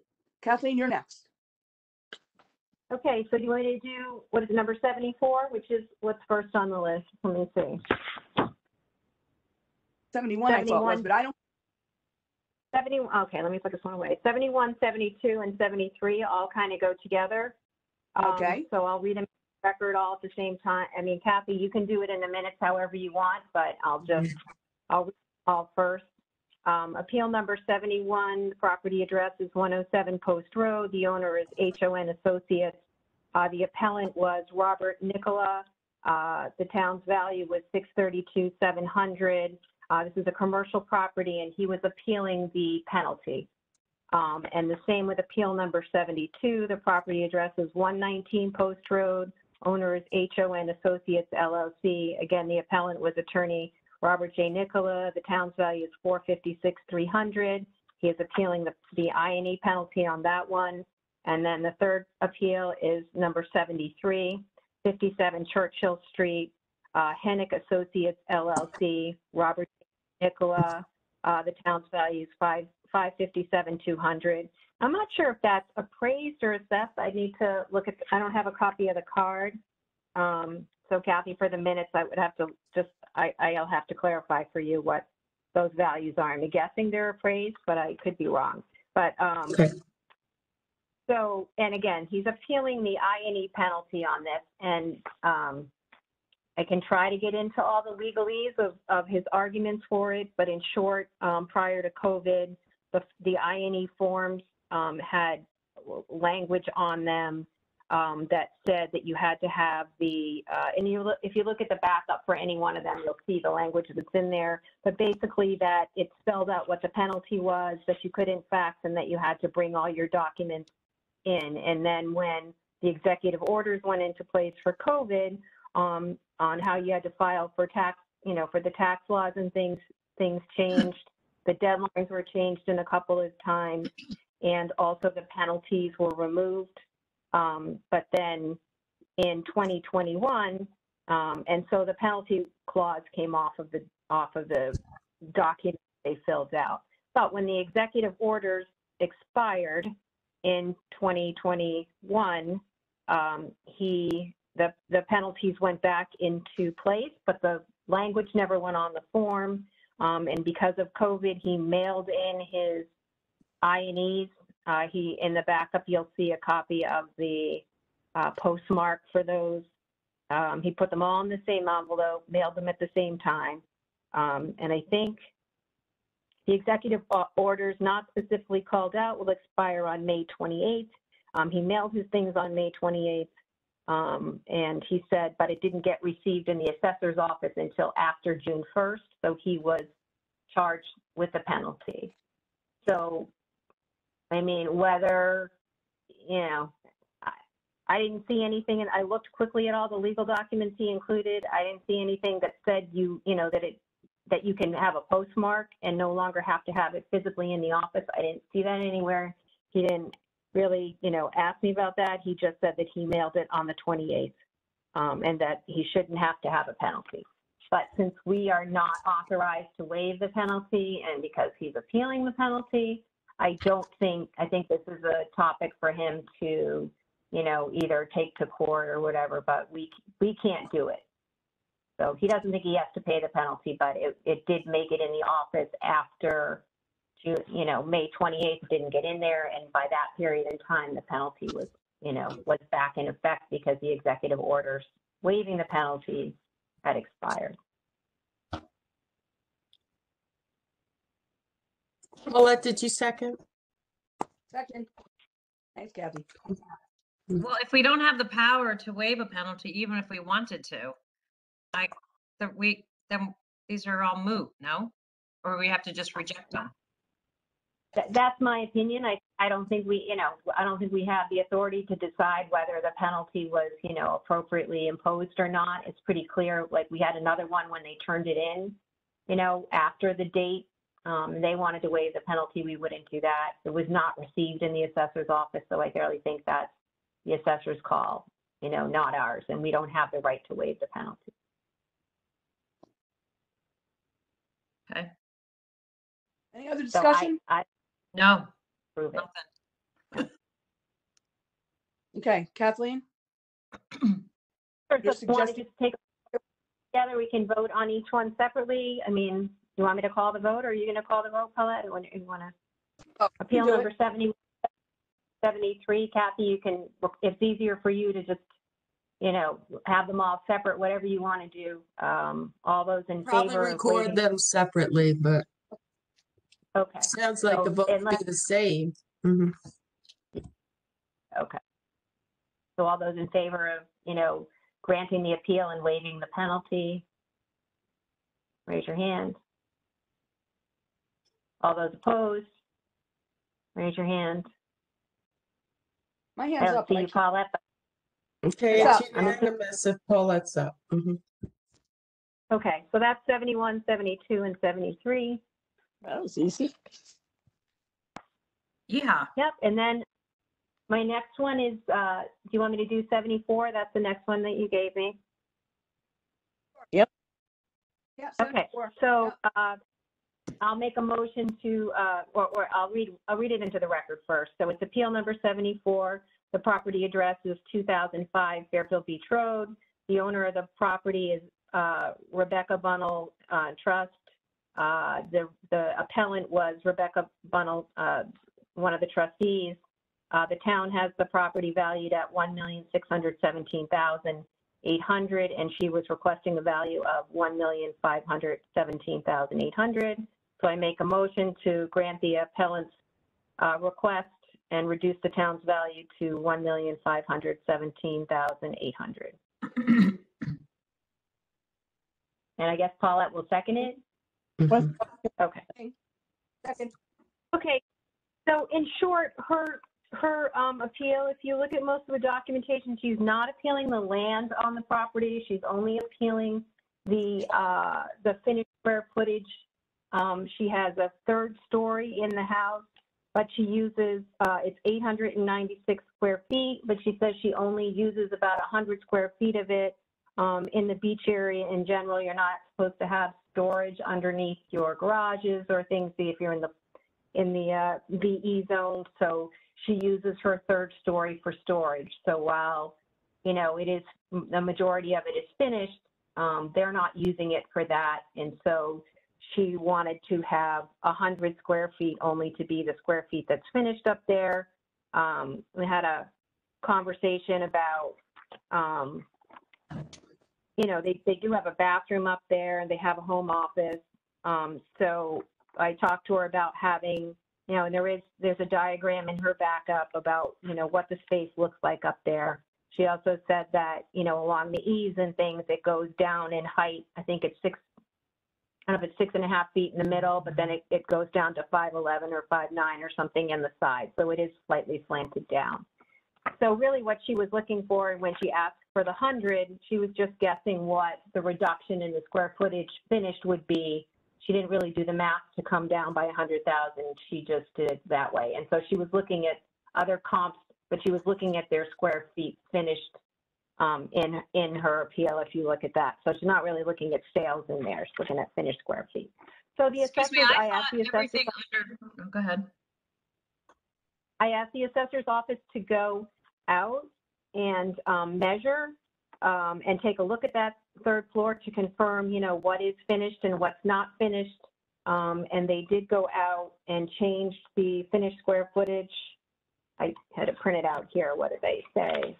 Kathleen, you're next. Okay, so do you want to do, what is it, number 74, which is what's first on the list? Let me see. 71 I thought was, 71. but I don't, 70, okay, let me put this one away. 71, 72, and 73 all kind of go together. Okay. So I'll read them record all at the same time. I mean, Kathy, you can do it in the minutes however you want, but I'll read all first. Appeal number 71, property address is 107 Post Road. The owner is HON Associates. The appellant was Robert Nicola. The town's value was $632,700. This is a commercial property, and he was appealing the penalty. And the same with appeal number 72. The property address is 119 Post Road. Owner is HON Associates LLC. Again, the appellant was attorney Robert J. Nicola. The town's value is $456,300. He is appealing the I&E penalty on that one. And then the third appeal is number 73, 57 Churchill Street, Hennick Associates LLC, Robert J. Nicola. The town's value is $557,200. I'm not sure if that's appraised or assessed. I need to look at, I don't have a copy of the card. So Kathy, for the minutes, I would have to I'll have to clarify for you what those values are. I'm guessing they're appraised, but I could be wrong. But Okay. so, and again, he's appealing the I&E penalty on this, and I can try to get into all the legalese of his arguments for it, but in short, prior to COVID, the I&E forms had language on them that said that you had to have the, if you look at the backup for any one of them, you'll see the language that's in there, but basically that it spelled out what the penalty was, that you couldn't fax, and that you had to bring all your documents in. And then when the executive orders went into place for COVID, on how you had to file for tax, for the tax laws and things changed. The deadlines were changed in a couple of times, and also the penalties were removed. But then in 2021, and so the penalty clause came off of the documents they filled out. But when the executive orders expired in 2021, the penalties went back into place, but the language never went on the form. And because of COVID, he mailed in his I&Es. In the backup, you'll see a copy of the postmark for those. He put them all in the same envelope, mailed them at the same time. And I think the executive orders not specifically called out will expire on May 28th. He mailed his things on May 28th. And he said, but it didn't get received in the assessor's office until after June 1st. So he was charged with the penalty. So, I mean, whether, you know, I didn't see anything, and I looked quickly at all the legal documents he included. I didn't see anything that said that you can have a postmark and no longer have to have it physically in the office. I didn't see that anywhere. He didn't really, ask me about that. He just said that he mailed it on the 28th, and that he shouldn't have to have a penalty. But since we are not authorized to waive the penalty, and because he's appealing the penalty, I think this is a topic for him to, either take to court or whatever, but we can't do it. So he doesn't think he has to pay the penalty, but it did make it in the office after, May 28th, didn't get in there. And by that period in time, the penalty was, was back in effect because the executive orders waiving the penalty had expired. Paulette, did you second? Second. Thanks, Kathy. Well, if we don't have the power to waive a penalty, even if we wanted to, then these are all moot, no? Or we have to just reject them? That's my opinion. I don't think we have the authority to decide whether the penalty was, appropriately imposed or not. It's pretty clear. Like, we had another one when they turned it in, after the date. They wanted to waive the penalty. We wouldn't do that. It was not received in the assessor's office, so I barely think that's the assessor's call, not ours, and we don't have the right to waive the penalty. Okay. Any other So discussion? No, Prove it. nothing. Okay, Kathleen? Or You're just want to suggesting- just take it together, we can vote on each one separately. I mean, you want me to call the vote, or are you going to call the vote, Paulette? Or you want to appeal do number it. 73? Kathy, you can. It's easier for you to just, have them all separate. Whatever you want to do. All those in Probably favor of record waiving. them separately, but Okay. sounds like So the vote would be the same. Mhm. Okay. So all those in favor of, granting the appeal and waiving the penalty, raise your hand. All those opposed, raise your hand. My I hand's don't up. see but I you, can't- Paulette. Okay, It's it's up. unanimous if Paulette's up. Mhm. Okay, so that's 71, 72, and 73. That was easy. Yeah. Yep, and then my next one is, do you want me to do 74? That's the next one that you gave me. Yeah, Okay, 74. so I'll make a motion to, or I'll read it into the record first. So it's appeal number 74. The property address is 2005 Fairfield Beach Road. The owner of the property is Rebecca Bunnell Trust. The appellant was Rebecca Bunnell, one of the trustees. The town has the property valued at $1,617,800, and she was requesting a value of $1,517,800. So I make a motion to grant the appellant's request and reduce the town's value to $1,517,800. And I guess Paulette will second it? Mhm. Okay. Second. Okay, so in short, her appeal, if you look at most of the documentation, she's not appealing the land on the property. She's only appealing the finished square footage. She has a third story in the house, but she uses, it's 896 square feet, but she says she only uses about 100 square feet of it. In the beach area in general, you're not supposed to have storage underneath your garages or things, see if you're in the VE zone. So she uses her third story for storage. So while, you know, it is, the majority of it is finished, they're not using it for that. And so she wanted to have 100 square feet only to be the square feet that's finished up there. We had a conversation about, you know, they do have a bathroom up there and they have a home office. So I talked to her about having, you know, and there's a diagram in her backup about, you know, what the space looks like up there. She also said that, you know, along the eaves and things, it goes down in height. I think it's I don't know if it's 6.5 feet in the middle, but then it goes down to 5'11" or 5'9" or something in the side. So it is slightly slanted down. So really what she was looking for, when she asked for the 100, she was just guessing what the reduction in the square footage finished would be. She didn't really do the math to come down by 100,000. She just did it that way. And so she was looking at other comps, but she was looking at their square feet finished in her appeal, if you look at that. So she's not really looking at sales in there. She's looking at finished square feet. So the Excuse me, assessors, I asked thought the assessors, everything under, oh, go ahead. I asked the assessor's office to go out and measure and take a look at that third floor to confirm, you know, what is finished and what's not finished. And they did go out and change the finished square footage. I had it printed out here. What did they say?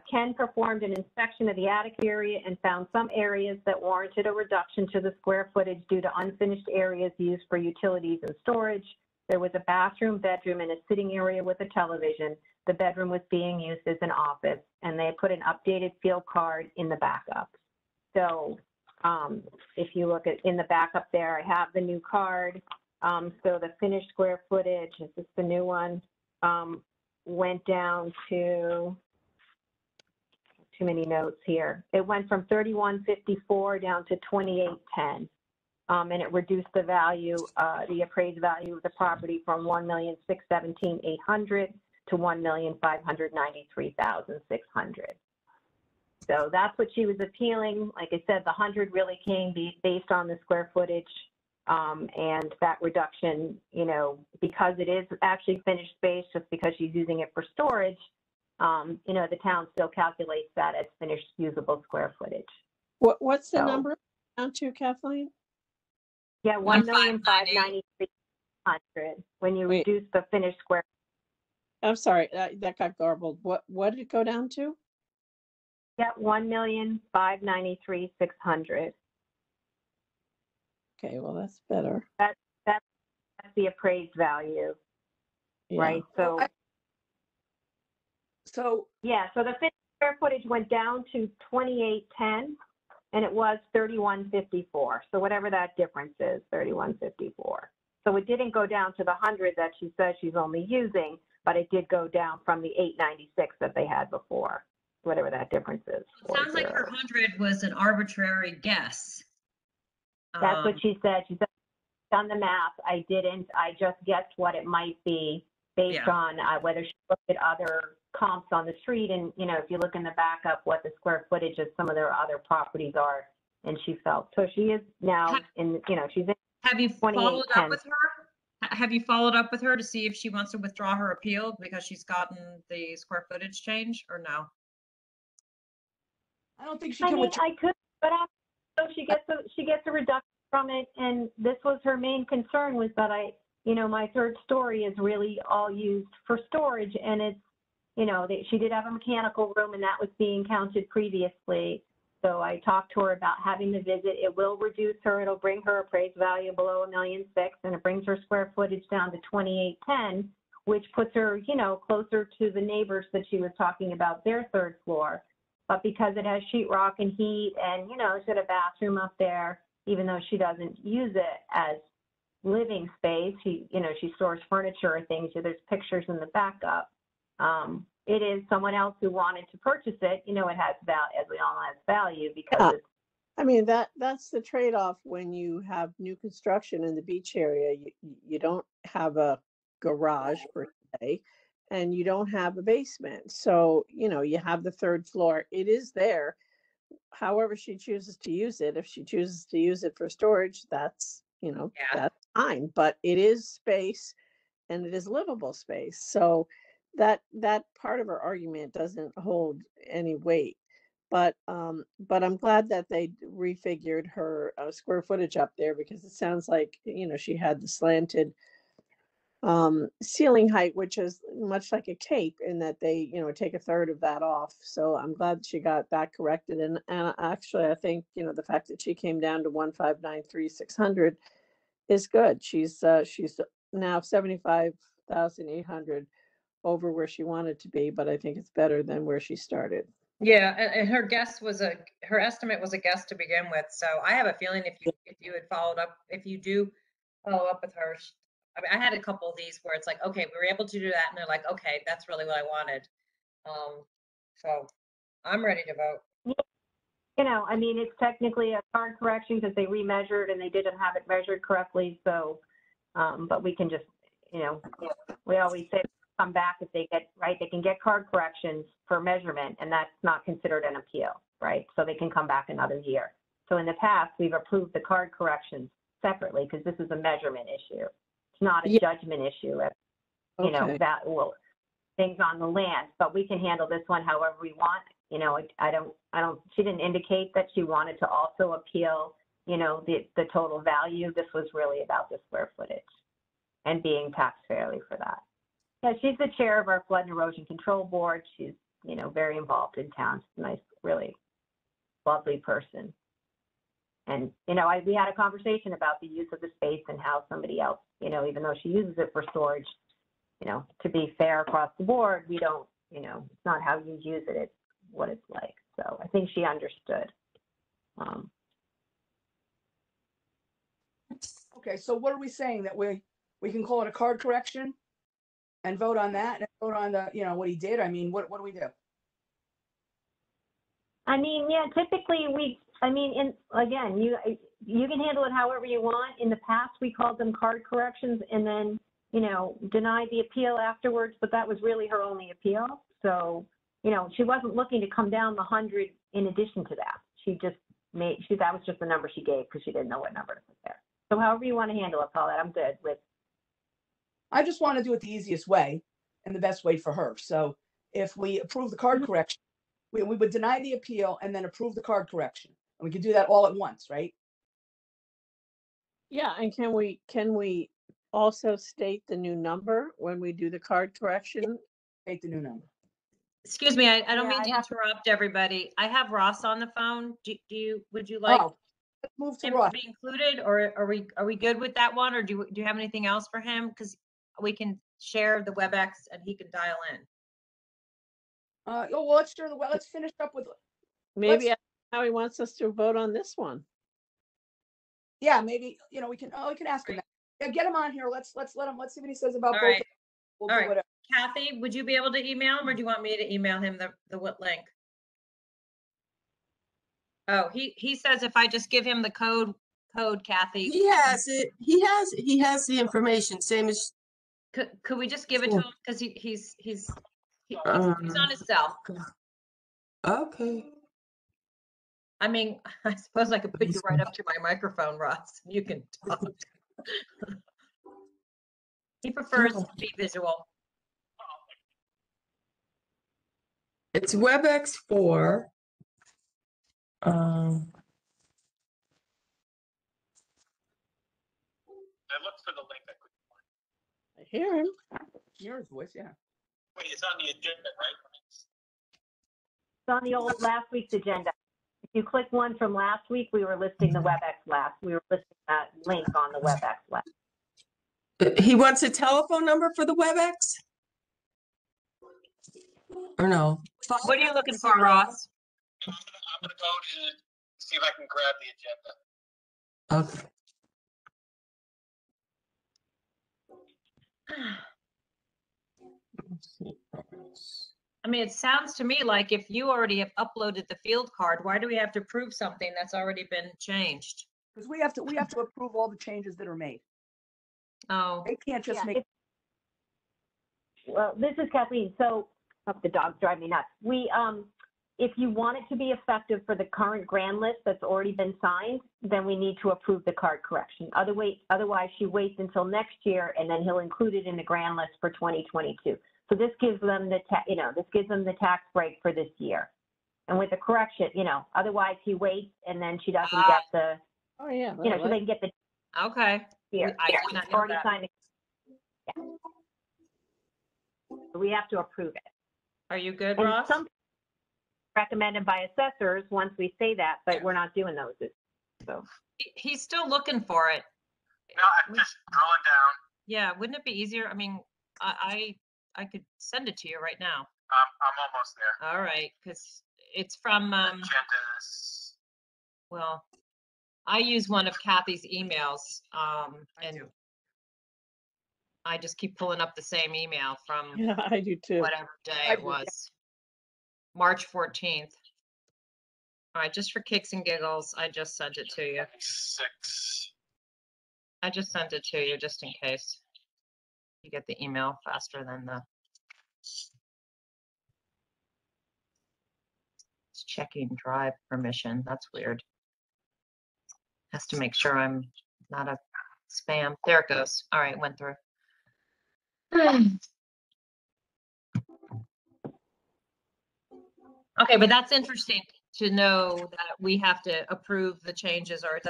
Ken performed an inspection of the attic area and found some areas that warranted a reduction to the square footage due to unfinished areas used for utilities and storage. There was a bathroom, bedroom, and a sitting area with a television. The bedroom was being used as an office, and they put an updated field card in the backup. So if you look at in the backup there, I have the new card. So the finished square footage, is this the new one, went down to, too many notes here. It went from 3154 down to 2810. And it reduced the value, the appraised value of the property from $1,617,800 to $1,593,600. So that's what she was appealing. Like I said, the 100 really came based on the square footage, and that reduction, you know, because it is actually finished space, just because she's using it for storage, you know, the town still calculates that as finished usable square footage. What's the So- number down to, Kathleen? Yeah, 1,593,600 when you Wait. reduce the finished square. I'm sorry, that got garbled. What did it go down to? Yeah, 1,593,600. Okay, well, that's better. That's the appraised value, Yeah. right? So So, yeah, so the finished square footage went down to 2810, and it was 3154. So whatever that difference is, 3154. So it didn't go down to the 100 that she says she's only using, but it did go down from the 896 that they had before, whatever that difference is. It sounds like her 100 was an arbitrary guess. That's what she said. She said, done the math. I didn't. I just guessed what it might be based Yeah. on whether she looked at other comps on the street. And, you know, if you look in the backup, what the square footage of some of their other properties are. And she felt, so she is now in, you know, she's in. Have you followed 2810. up with her? Have you followed up with her to see if she wants to withdraw her appeal because she's gotten the square footage change, or no? I don't think she I can mean, withdraw. I could, but so she gets a reduction from it. And this was her main concern, was that you know, my third story is really all used for storage, and it's, you know, she did have a mechanical room, and that was being counted previously. So I talked to her about having the visit. It will reduce her. It'll bring her appraised value below $1.6 million, and it brings her square footage down to 2810, which puts her, you know, closer to the neighbors that she was talking about, their third floor. But because it has sheetrock and heat, and, you know, it's got a bathroom up there, even though she doesn't use it as living space, you know, she stores furniture or things. So there's pictures in the backup. It is someone else who wanted to purchase it. You know, it has value, as we all know, it has value because it's. I mean, that's the trade-off when you have new construction in the beach area. You don't have a garage per se, and you don't have a basement. So, you know, you have the third floor. It is there, however she chooses to use it. If she chooses to use it for storage, that's, Yeah. that's fine, but it is space and it is livable space. So that part of her argument doesn't hold any weight. But I'm glad that they refigured her square footage up there, because it sounds like, she had the slanted ceiling height, which is much like a cape, in that they, take a third of that off. So I'm glad she got that corrected. And actually, I think, the fact that she came down to 1593600 is good. She's now 75,800 over where she wanted to be, but I think it's better than where she started. Yeah, and her her estimate was a guess to begin with. So I have a feeling if you had followed up, if you do follow up with her, I mean, I had a couple of these where it's like, okay, we were able to do that, and they're like, okay, that's really what I wanted. So I'm ready to vote. I mean, it's technically a card correction because they remeasured and they didn't have it measured correctly. So, but we can just, we always say come back if they get, right, they can get card corrections for measurement, and that's not considered an appeal, right? So they can come back another year. So in the past, we've approved the card corrections separately because this is a measurement issue. It's not a judgment issue. Okay. That will things on the land, but we can handle this one however we want. She didn't indicate that she wanted to also appeal, the total value. This was really about the square footage and being taxed fairly for that. Yeah, she's the chair of our flood and erosion control board. She's, very involved in town. She's a nice, really lovely person. And, we had a conversation about the use of the space and how somebody else, even though she uses it for storage, to be fair across the board, we don't, it's not how you use it, it's what it's like. So I think she understood. Okay, so what are we saying? That we can call it a card correction and vote on that and vote on the, what he did? I mean, what do we do? I mean, yeah, typically again, you can handle it however you want. In the past, we called them card corrections and then, denied the appeal afterwards, but that was really her only appeal. So, she wasn't looking to come down the 100 in addition to that. She just that was just the number she gave because she didn't know what number to put there. So however you want to handle it, Paulette, I'm good with. I just want to do it the easiest way and the best way for her. So if we approve the card correction, we would deny the appeal and then approve the card correction. And we could do that all at once, right? Yeah, and can we also state the new number when we do the card correction? State the new number. Excuse me, I don't Yeah, mean I to have to- interrupt everybody. I have Ross on the phone. Would you like Let's move to him Ross. to be included, or are we good with that one, or do you have anything else for him? Because we can share the WebEx and he can dial in. Well, let's finish up with. Maybe how he wants us to vote on this one. Yeah, maybe we can ask him that. Yeah, get him on here. Let's let him. Let's see what he says about All both. right. We'll All do right. whatever. Kathy, would you be able to email him, or do you want me to email him the link? Oh, he says if I just give him the code, Kathy. He has it. He has the information, same as. Could we just give it to him because he's on his cell. Okay. I mean, I suppose I could put you right up to my microphone, Ross. You can talk. He prefers to be visual. It's WebEx 4. I looked for the link. I couldn't find I hear him. Hear his voice, yeah. it. Wait, it's on the agenda, right? It's on the old last week's agenda. If you click one from last week, we were listing the WebEx we were listing that link on the WebEx last. He wants a telephone number for the WebEx? Or no? What are you looking for, Ross? I'm gonna go to see if I can grab the agenda. Okay. I mean, it sounds to me like if you already have uploaded the field card, why do we have to prove something that's already been changed? Because we have to approve all the changes that are made. Oh, They can't just make. Well, this is Kathleen. So, the dog's driving me nuts. if you want it to be effective for the current grand list that's already been signed, then we need to approve the card correction. Otherwise, she waits until next year, and then he'll include it in the grand list for 2022. So this gives them this gives them the tax break for this year. And with the correction, otherwise he waits, and then she doesn't get the, Oh, yeah. so they can get the Okay. year. I did not know Already that. signed. Yeah. So we have to approve it. Are you good, And Ross? some recommended by assessors once we say that, but we're not doing those. So He's still looking for it. No, I'm just drilling down. Yeah, wouldn't it be easier? I mean, I could send it to you right now. I'm almost there. All right, because it's from, Agendas. well, I use one of Kathy's emails, and do. I just keep pulling up the same email from Yeah, I do too. whatever day I it do, was. March 14th. All right, just for kicks and giggles, I just sent it to you. 6. I just sent it to you just in case you get the email faster than the. It's checking drive permission. That's weird. Has to make sure I'm not a spam. There it goes. All right, went through. Okay, but that's interesting to know that we have to approve the changes or it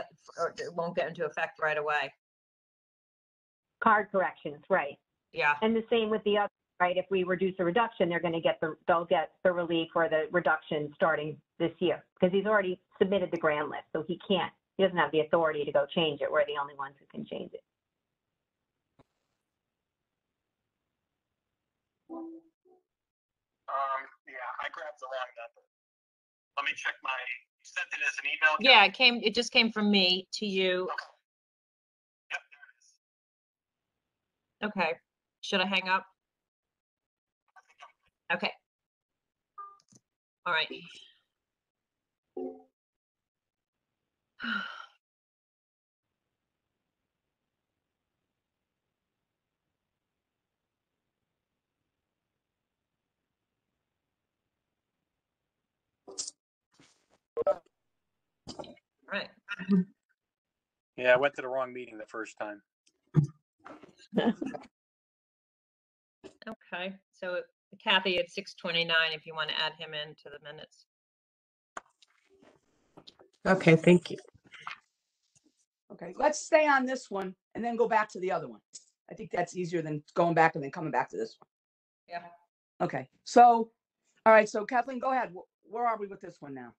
won't get into effect right away. card corrections, right? Yeah, And the same with the other, right? If we reduce a reduction, they'll get the relief or the reduction starting this year because he's already submitted the grand list, so he doesn't have the authority to go change it. We're the only ones who can change it. Yeah, I grabbed the wrong number. Let me check you sent it as an email? yeah, it just came from me to you. Yep, there it is. Okay, should I hang up? Okay. All right. Right. Yeah, I went to the wrong meeting the first time. Okay, so Kathy at 6:29, if you want to add him into the minutes. Okay, thank you. Okay, let's stay on this one and then go back to the other one. I think that's easier than going back and then coming back to this one. Yeah. Okay, so, all right, so Kathleen, go ahead. Where are we with this one now?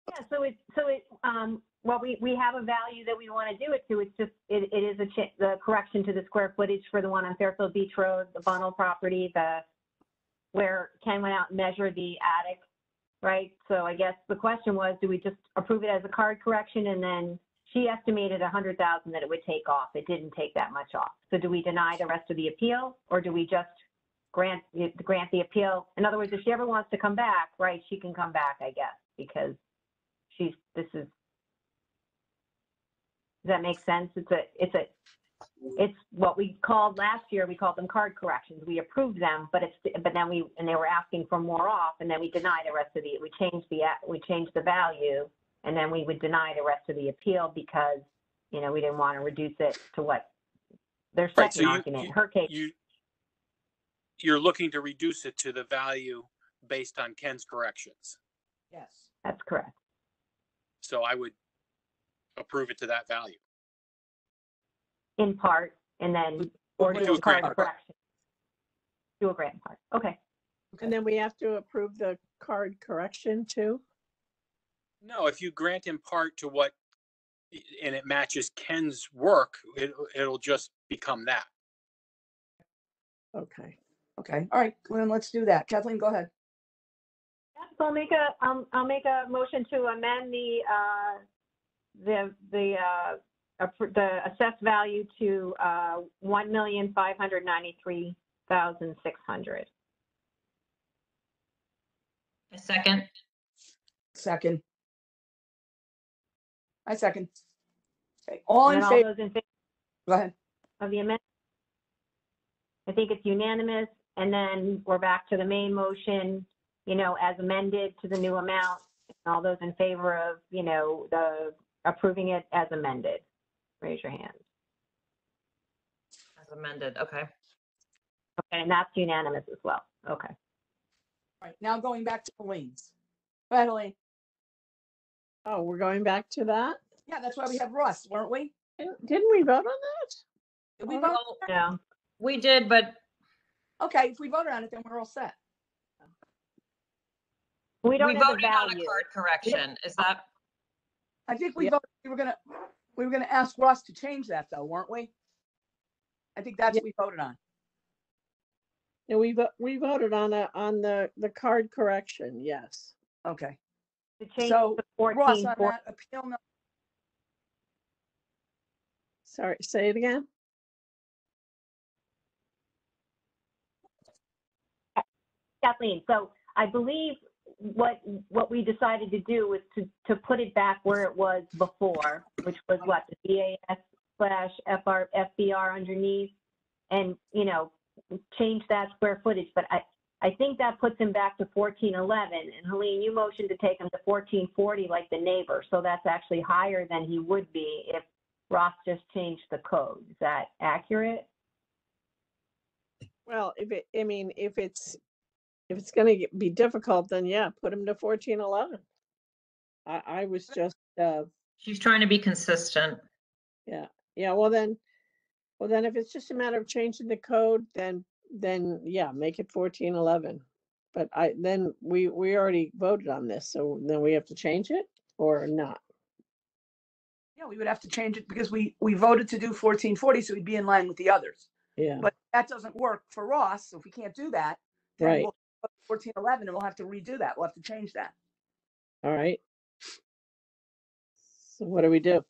Yeah, well, we have a value that we want to do it to. It's just, it is the correction to the square footage for the one on Fairfield Beach Road, the Bunnell property, where Ken went out and measured the attic, right? So I guess the question was, do we just approve it as a card correction? And then she estimated 100,000 that it would take off. It didn't take that much off. So do we deny the rest of the appeal, or do we just grant the appeal? In other words, if she ever wants to come back, right, she can come back, I guess, because does that make sense? It's what we called last year. We called them card corrections. We approved them, but they were asking for more off, and then we denied the rest of we changed the value, and then we would deny the rest of the appeal because, we didn't want to reduce it to what their Right, second so argument. In her case, you're looking to reduce it to the value based on Ken's corrections. Yes. that's correct. So I would approve it to that value. In part, and then, or Do do a a card grant. correction. Do a grant part. Okay. And then we have to approve the card correction too? No, if you grant in part to what, and it matches Ken's work, it'll just become that. Okay. Okay, all right, well, then let's do that. Kathleen, go ahead. So I'll make a motion to amend the assessed value to $1,593,600. A second. Second. I second. Okay, all in And all favor, those in favor go ahead. of the amendment? I think it's unanimous, and then we're back to the main motion, you know, as amended to the new amount. All those in favor of, you know, the approving it as amended, raise your hand. As amended, okay. Okay, and that's unanimous as well. Okay. All right, now going back to Elaine's. Go ahead, Elaine. Oh, we're going back to that? Yeah, that's why we have Russ, weren't we? Didn't we vote on that? Did we Oh, vote? Yeah. We did, but Okay, if we voted on it, then we're all set. We we don't have the voted on a value. card correction. Is that, I think we Yeah. voted, we were gonna ask Russ to change that though, weren't we? I think that's Yeah. what we voted on. Yeah, we voted on the card correction, yes. Okay, To change so the Russ, 14, on that appeal, Sorry, say it again? Kathleen, so I believe what we decided to do was to put it back where it was before, which was what, the BAS/FBR underneath, and, you know, change that square footage. But I think that puts him back to 1411. And Helene, you motioned to take him to 1440 like the neighbor. So that's actually higher than he would be if Ross just changed the code. Is that accurate? Well, if it's gonna be difficult, then yeah, put him to 1411. I was just, she's trying to be consistent. yeah, well then, if it's just a matter of changing the code, then yeah, make it 1411. But then we already voted on this, so then we have to change it or not? yeah, we would have to change it because we voted to do 1440, so we'd be in line with the others. Yeah, But that doesn't work for Ross, so if we can't do that, then right, we'll 1411 and we'll have to redo that. We'll have to change that. all right. So what do we do?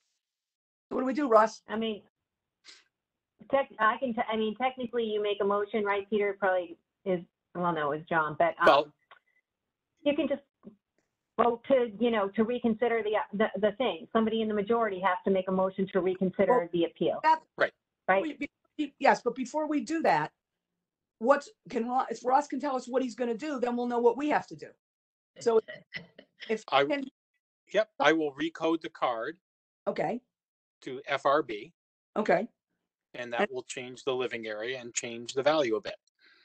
So what do we do, Russ? I mean, technically you make a motion, right, Peter? Probably is, well, no, it's John, but Well, you can just vote to, you know, to reconsider the thing. Somebody in the majority has to make a motion to reconsider Well, the appeal. Right. Right? Yes, but before we do that, if Ross can tell us what he's going to do, then we'll know what we have to do. So if Yep, I will recode the card okay, to FRB, okay, and that will change the living area and change the value a bit.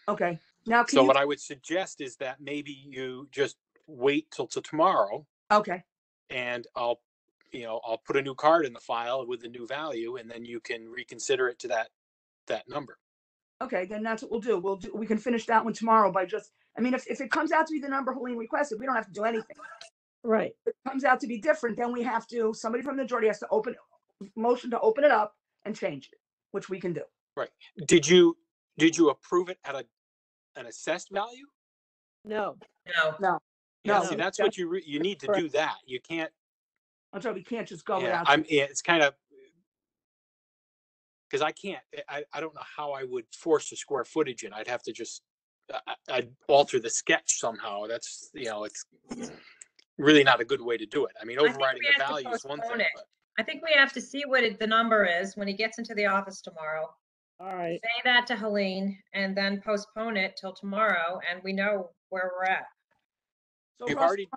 okay. Now can So you? what I would suggest is that maybe you just wait till tomorrow, Okay, and I'll put a new card in the file with the new value, and then you can reconsider it to that number. okay, then that's what we'll do. We can finish that one tomorrow by just. I mean, if it comes out to be the number Helene requested, we don't have to do anything. Right, If it comes out to be different, then somebody from the majority has to motion to open it up and change it, which we can do. Right. Did you approve it at an assessed value? no, No, No, Yeah. no, See, that's what you need to do. That you can't. I'm sorry, we can't just go Yeah. without. It's kind of because I can't. I don't know how I would force the square footage in. I'd have to just. I'd alter the sketch somehow. That's it's really not a good way to do it. I mean, I think overriding we the have to value is one postpone thing. it. But I think we have to see what the number is when he gets into the office tomorrow. all right, Say that to Helene and then postpone it till tomorrow, and we know where we're at. So you've Ross, already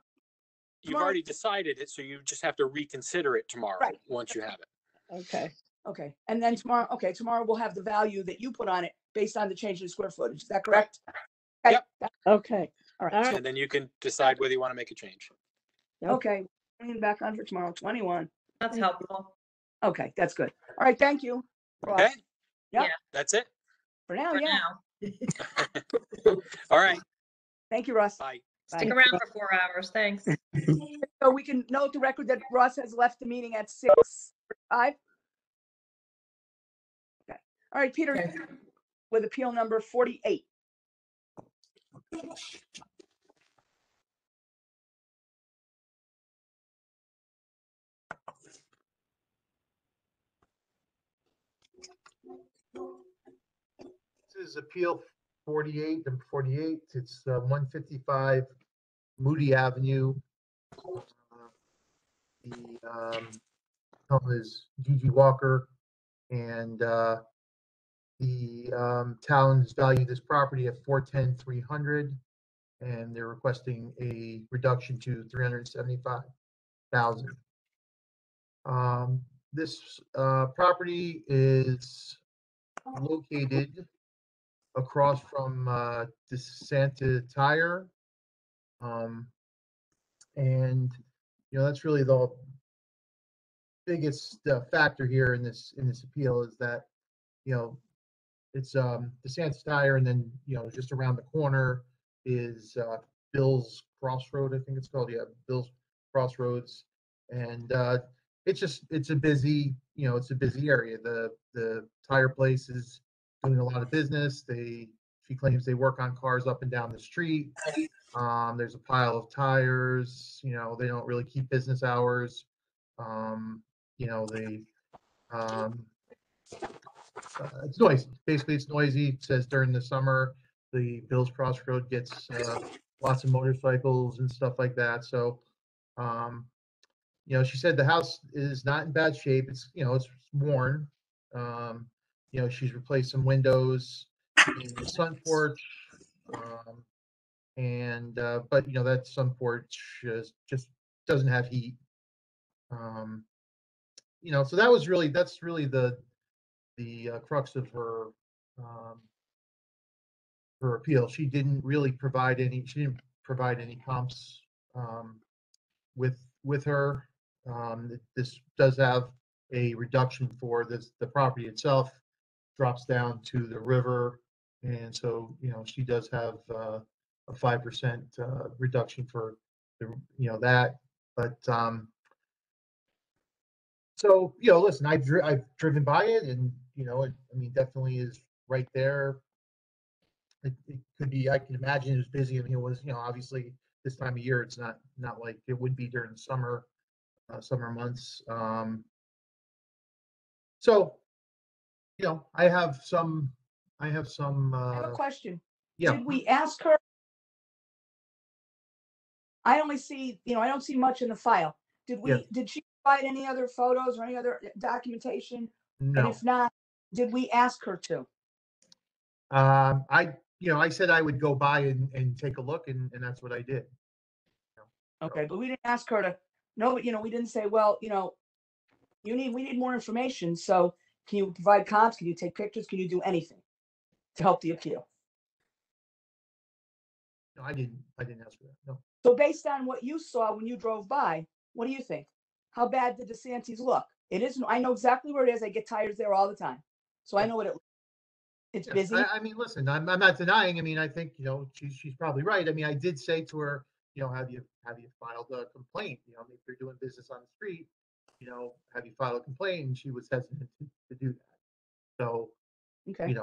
tomorrow- decided it, so you just have to reconsider it tomorrow Right. once you have it. okay, okay, and then tomorrow we'll have the value that you put on it based on the change in square footage. Is that correct? Okay, Yep. okay, All right. all so- right, And then you can decide whether you want to make a change. Okay, bring it back on for tomorrow, 21. That's helpful. Okay, that's good. All right, thank you. Ross. Okay. Yeah. That's it. For now, For yeah. now. All right. Thank you, Russ. Bye. Stick Bye. around for 4 hours. Thanks. So we can note the record that Russ has left the meeting at 6:05. Okay. All right, Peter, with appeal number 48. This is appeal 48, number 48. It's 155 Moody Avenue. The home is Gigi Walker, and The town's valued this property at 410,300, and they're requesting a reduction to 375,000. This property is located across from DeSanta Tire. And that's really the biggest factor here in this appeal, is that it's DeSanta Tire, and then just around the corner is Bill's Crossroad, I think it's called. Yeah, Bill's Crossroads. And it's a busy area. The tire place is doing a lot of business. She claims they work on cars up and down the street. There's a pile of tires. They don't really keep business hours. They it's noisy. Basically, it's noisy. It says during the summer, the Bill's Crossroad gets lots of motorcycles and stuff like that. So, she said the house is not in bad shape. It's worn. She's replaced some windows in the sun porch. But that sun porch just doesn't have heat. So that's really the crux of her appeal. She didn't provide any comps with her. This does have a reduction for the property itself, drops down to the river, and so she does have a 5% reduction for that. But so listen, I've driven by it, and definitely is right there. It could be. I can imagine it was busy. It was obviously this time of year. It's not like it would be during the summer months. So I have some. I have a question. Yeah. Did we ask her? I only see, I don't see much in the file. Did she provide any other photos or any other documentation? No. And if not, did we ask her to? I said I would go by and take a look, and that's what I did. Okay, but we didn't ask her to. No, we didn't say, well, we need more information. So can you provide comps? Can you take pictures? Can you do anything to help the appeal? No, I didn't ask for that. No. So based on what you saw when you drove by, what do you think? How bad did DeSantis look? It is. I know exactly where it is. I get tires there all the time, so I know what it. It's busy. I mean, listen, I'm not denying. I mean, I think she's probably right. I mean, I did say to her, have you filed a complaint? If you're doing business on the street, have you filed a complaint? And she was hesitant to do that. So, okay.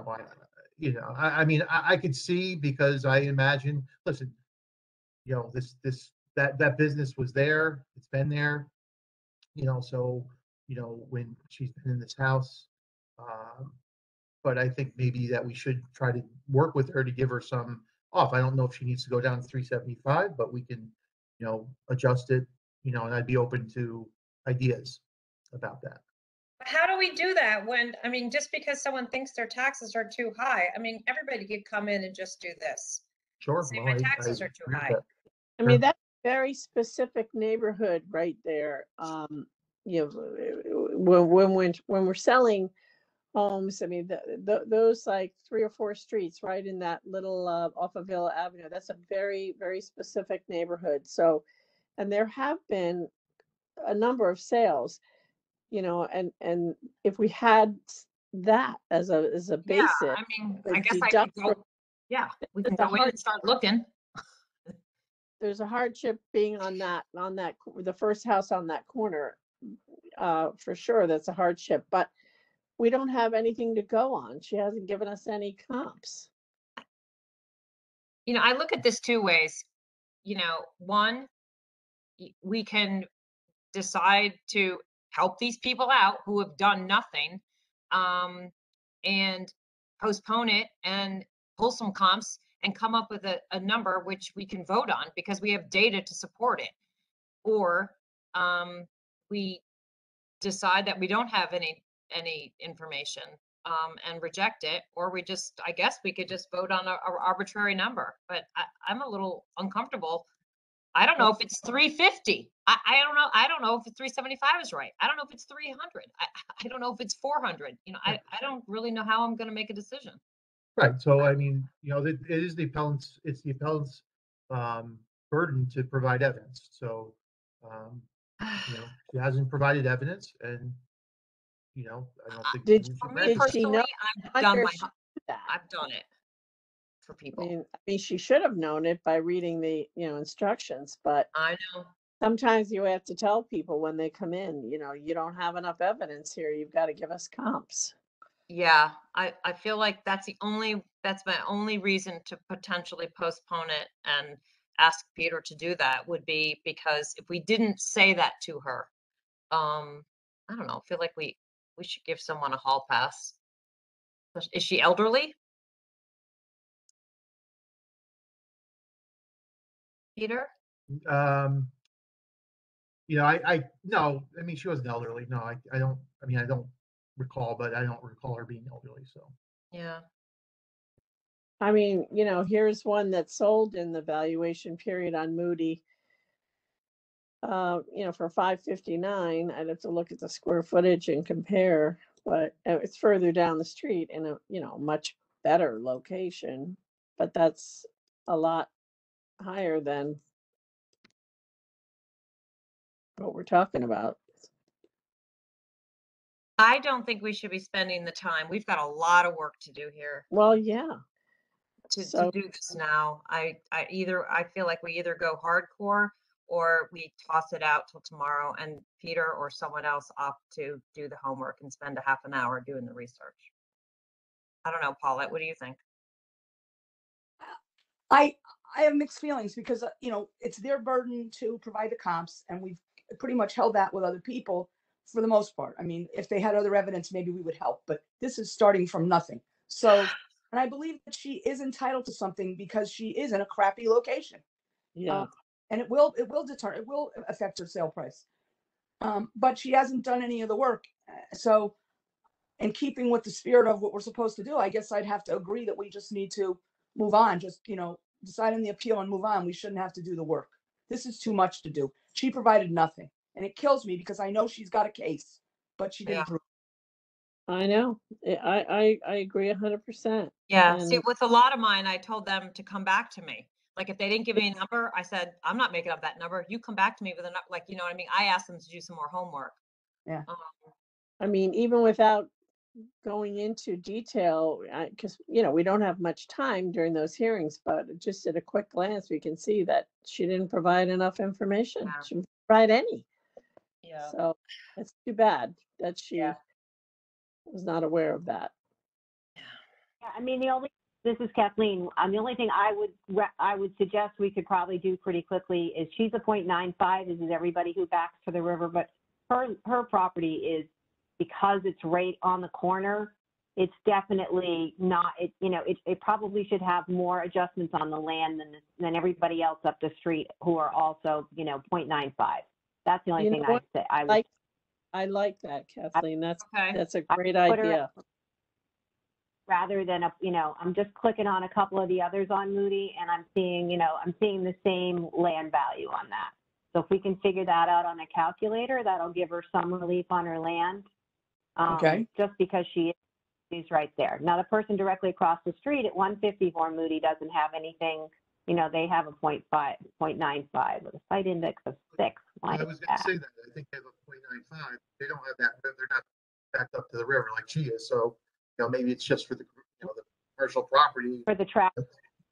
I mean, I could see, because I imagine. Listen, that business was there. It's been there. So when she's been in this house. But I think maybe that we should try to work with her to give her some off. I don't know if she needs to go down to 375, but we can, adjust it, and I'd be open to ideas about that. How do we do that when, just because someone thinks their taxes are too high? Everybody could come in and just do this. Sure. Say my taxes are too high. I mean, that's a very specific neighborhood right there. When we're selling homes, those like 3 or 4 streets right in that little off of Villa Avenue, that's a very, very specific neighborhood. So, and there have been a number of sales, and if we had that as a basic, I guess I could go. Yeah, we can go in and start looking. There's a hardship being on that the first house on that corner, for sure. That's a hardship, but we don't have anything to go on. She hasn't given us any comps. I look at this 2 ways. One, we can decide to help these people out who have done nothing, and postpone it and pull some comps and come up with a number which we can vote on because we have data to support it. Or we decide that we don't have any information and reject it, or I guess we could just vote on a arbitrary number, but I'm a little uncomfortable. I don't know if it's 350. I don't know. I don't know if it's 375 is right. I don't know if it's 300. I don't know if it's 400. I don't really know how I'm going to make a decision. Right, so I mean, it is it's the appellant's burden to provide evidence, so, she hasn't provided evidence, and, I don't think. Did- we should For me grant it. Did she know? personally, I've done Wonder my, if she knew that. I've done it for I people. mean, she should have known it by reading the, instructions, but I know. sometimes you have to tell people when they come in, you don't have enough evidence here. You've got to give us comps. Yeah, I feel like that's my only reason to potentially postpone it and ask Peter to do that would be because if we didn't say that to her, I don't know, I feel like we should give someone a hall pass. Is she elderly? Peter? Um, no, I mean, she wasn't elderly, no, I don't, I don't recall, but I don't recall her being elderly, so. Yeah. I mean, here's one that sold in the valuation period on Moody. For 559, I'd have to look at the square footage and compare, but it's further down the street in a, much better location, but that's a lot higher than what we're talking about. I don't think we should be spending the time. We've got a lot of work to do here Well, yeah. to So do this now. I feel like we either go hardcore or we toss it out till tomorrow and Peter or someone else opt to do the homework and spend a half an hour doing the research. I don't know, Paulette, what do you think? I have mixed feelings because it's their burden to provide the comps, and we've pretty much held that with other people for the most part. I mean, if they had other evidence, maybe we would help, but this is starting from nothing. So, and I believe that she is entitled to something because she is in a crappy location. yeah, And it will affect her sale price. But she hasn't done any of the work. So, in keeping with the spirit of what we're supposed to do, I guess I'd have to agree that we just need to move on. Just, decide on the appeal and move on. We shouldn't have to do the work. This is too much to do. She provided nothing. And it kills me because I know she's got a case, but she didn't Yeah. prove I know. I agree 100%. Yeah, see, And with a lot of mine, I told them to come back to me. Like if they didn't give me a number, I said, I'm not making up that number. You come back to me with a number, like, you know what I mean? I asked them to do some more homework. Yeah. I mean, even without going into detail, because, we don't have much time during those hearings, but just at a quick glance, we can see that she didn't provide enough information. Yeah. She didn't provide any. Yeah. So it's too bad that she Yeah. was not aware of that. Yeah, I mean, this is Kathleen. The only thing I would suggest we could probably do pretty quickly is she's a 0.95. This is everybody who backs to the river, but her property is, because it's right on the corner, it's definitely not, it probably should have more adjustments on the land than everybody else up the street who are also, 0.95. That's the only thing I'd say. I like that, Kathleen. That's a I great put her idea. rather than I'm just clicking on a couple of the others on Moody and I'm seeing the same land value on that. So if we can figure that out on a calculator, that'll give her some relief on her land. Okay. Just because she's right there. Now the person directly across the street at 154 Moody doesn't have anything. They have a 0.95 with a site index of 6. I was going to say that. I think they have a 0.95. They don't have that. They're not backed up to the river like she is. So, maybe it's just for the commercial property. For the track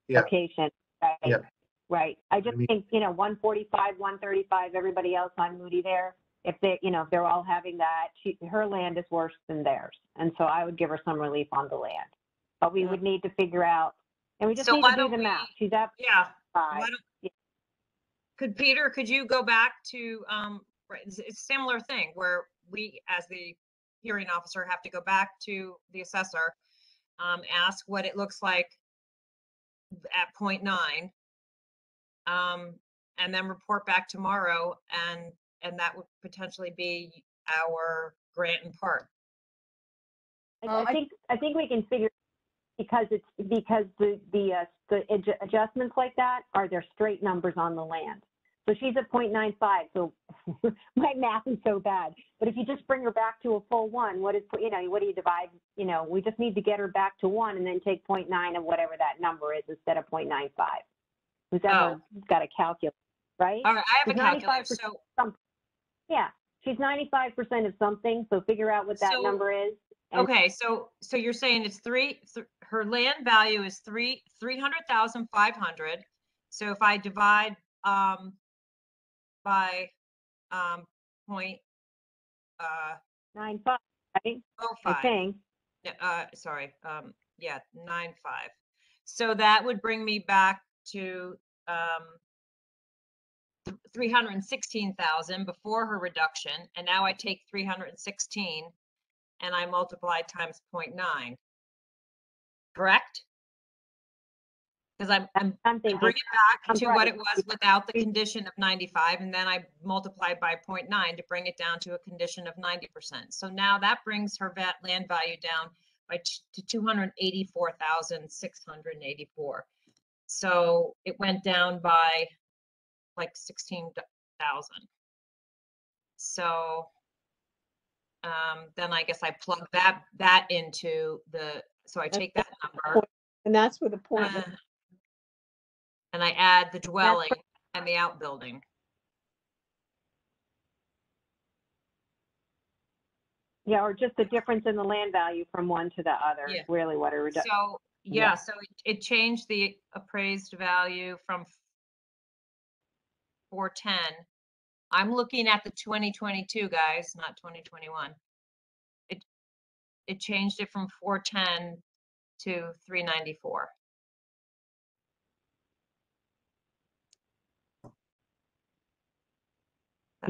location. Right. Yeah. Right. I just think, 145, 135, everybody else on Moody there, if they're all having that, her land is worse than theirs. And so I would give her some relief on the land. But we would need to figure out, and we just need to do the math. She's at 5. Could you go back to, it's a similar thing where we, as the hearing officer, have to go back to the assessor, ask what it looks like at 0.9, and then report back tomorrow, and that would potentially be our grant in part. I think we can figure, because the adjustments like that are their straight numbers on the land. So she's at 0.95. So my math is so bad. But if you just bring her back to a full 1, what do you divide? We just need to get her back to 1 and then take 0.9 of whatever that number is instead of 0.95. Who's ever got a calculator, right? All right, I have a She's calculator. 95% So, Yeah, she's 95% of something. So figure out what that So- number is. And- okay, so you're saying it's her land value is 300,500. So if I divide by point 9.5, right? I 05. think. Sorry, 9.5. So that would bring me back to 316,000 before her reduction, and now I take 316 and I multiply times 0.9. Correct? Because I thinking. bring it back I'm to what right. it was without the condition of 95, and then I multiply by 0.9 to bring it down to a condition of 90%. So now that brings her land value down to 284,684. So it went down by like 16,000. So then I guess I plug that into so I take that number. And that's where the point. And I add the dwelling and the outbuilding. Yeah, or just the difference in the land value from one to the other is Yeah. really what a reduction. So, yeah, so it changed the appraised value from 410. I'm looking at the 2022, guys, not 2021. It changed it from 410 to 394.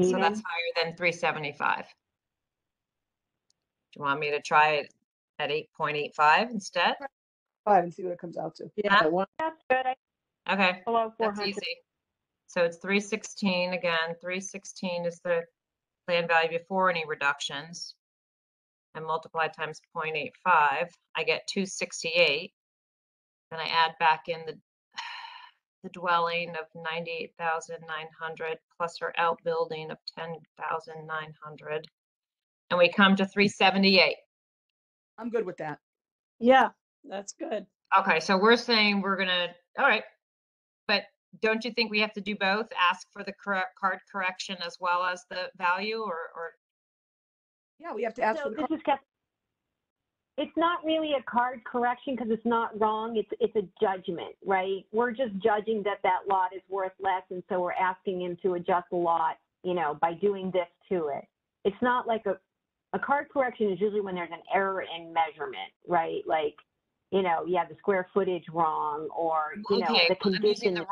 So that's Even? higher than 375. Do you want me to try it at 8.85 instead? 5 and see what it comes out to. Yeah, Huh? one, That's good. Okay, Below that's 400. easy. So it's 316 again. 316 is the land value before any reductions. And multiply times 0.85, I get 268. Then I add back in the dwelling of 98,900 plus her outbuilding of 10,900. And we come to 378. I'm good with that. yeah, that's good. Okay, so we're saying we're gonna, all right. But don't you think we have to do both? Ask for the card correction as well as the value, or Yeah, we have to ask So for the. this is it's not really a card correction because it's not wrong. It's a judgment, right? We're just judging that lot is worth less, and so we're asking him to adjust the lot, by doing this to it. It's not like a card correction is usually when there's an error in measurement, right? Like, you have the square footage wrong, or okay, the condition.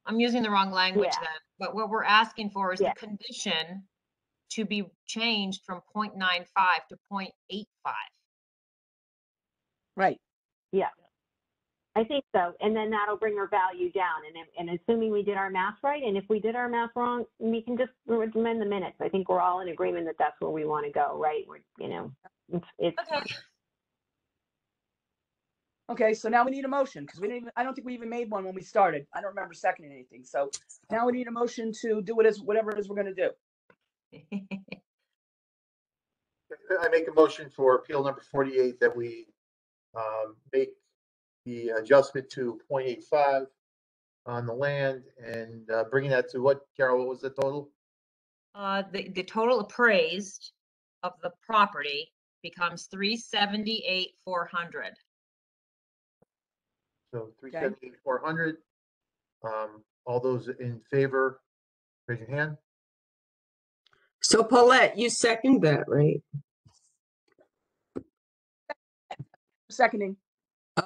I'm using the wrong language Yeah. then. But what we're asking for is Yeah. the condition to be changed from 0.95 to 0.85. Right. Yeah, I think so. And then that'll bring her value down. And assuming we did our math right, and if we did our math wrong, we can just amend the minutes. I think we're all in agreement that that's where we want to go, right? It's Okay. Okay, so now we need a motion because I don't think we even made one when we started. I don't remember seconding anything. So now we need a motion to do whatever it is we're going to do. I make a motion for appeal number 48 that we make the adjustment to 0.85 on the land and bringing that to what, Carol, what was the total? The total appraised of the property becomes 378,400. So 378,400. All those in favor, raise your hand. So Paulette, you second that, right? Seconding.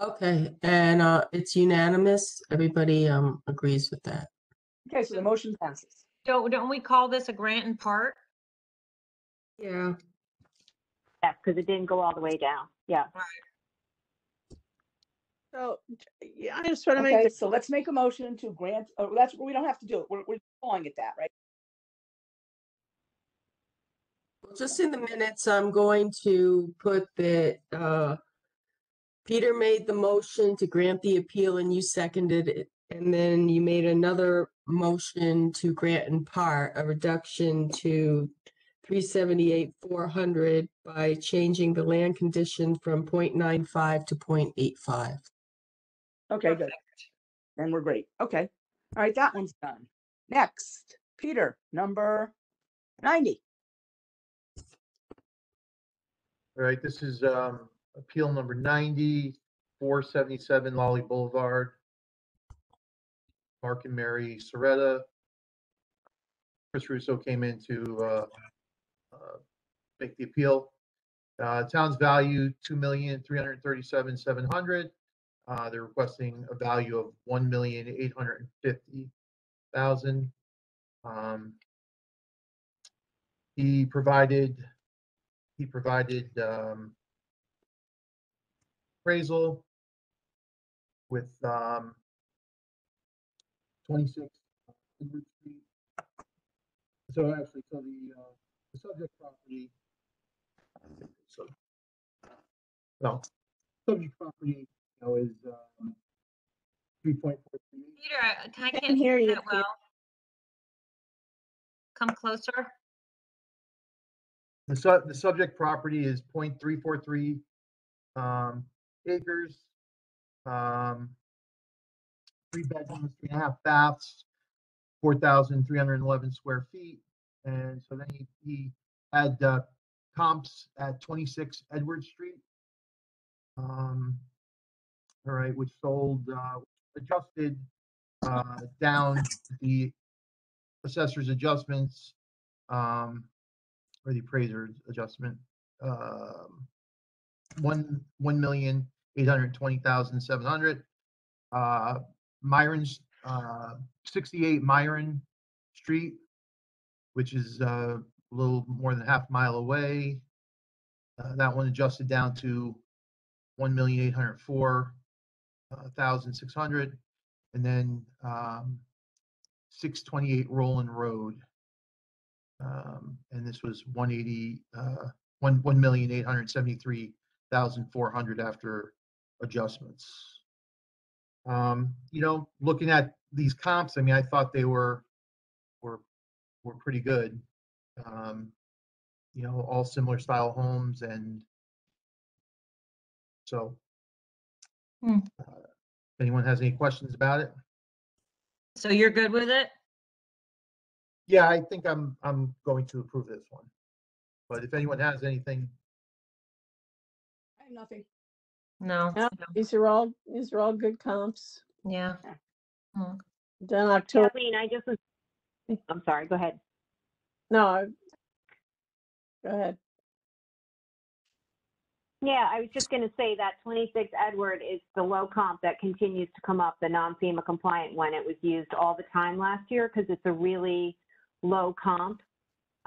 Okay, and it's unanimous. Everybody agrees with that. Okay, so the motion passes. Don't we call this a grant in part? Yeah. because it didn't go all the way down. Yeah. So, yeah, I just want to Okay, make, so let's make a motion to grant, we don't have to do it. We're calling it that, right? Just in the minutes, I'm going to put that Peter made the motion to grant the appeal and you seconded it. And then you made another motion to grant in part a reduction to 378,400 by changing the land condition from 0.95 to 0.85. Okay, good. Perfect. Then we're great. Okay. All right, that one's done. Next, Peter, number 90. All right, this is appeal number 90, 477 Lolly Boulevard. Mark and Mary Soretta. Chris Russo came in to make the appeal. Town's value $2,337,700. They're requesting a value of $1,850,000. He provided appraisal with 26 Edward Street. So actually, the subject property. So, no, subject property, is 3.43. Peter, I Can't can't hear hear you, that well. Come closer. The subject property is 0.343 acres, 3 bedrooms, 3.5 baths, 4,311 square feet. And so then he had comps at 26 Edward Street. All right, which sold, adjusted down the assessor's adjustments, or the appraiser's adjustment, $1,820,700. Myron's 68 Myron Street, which is a little more than half a mile away. That one adjusted down to $1,804,600, and then 628 Roland Road, and this was 1,873,400 after adjustments. Looking at these comps, I mean, I thought they were pretty good. All similar style homes, and so if anyone has any questions about it. So you're good with it? Yeah, I think I'm going to approve this one. But if anyone has anything, I have nothing. No. Yeah, these are all good comps. Yeah. Then October. Kathleen, I'm sorry, go ahead. No, go ahead. Yeah, I was just going to say that 26 Edward is the low comp that continues to come up, the non-FEMA compliant one. It was used all the time last year because it's a really low comp.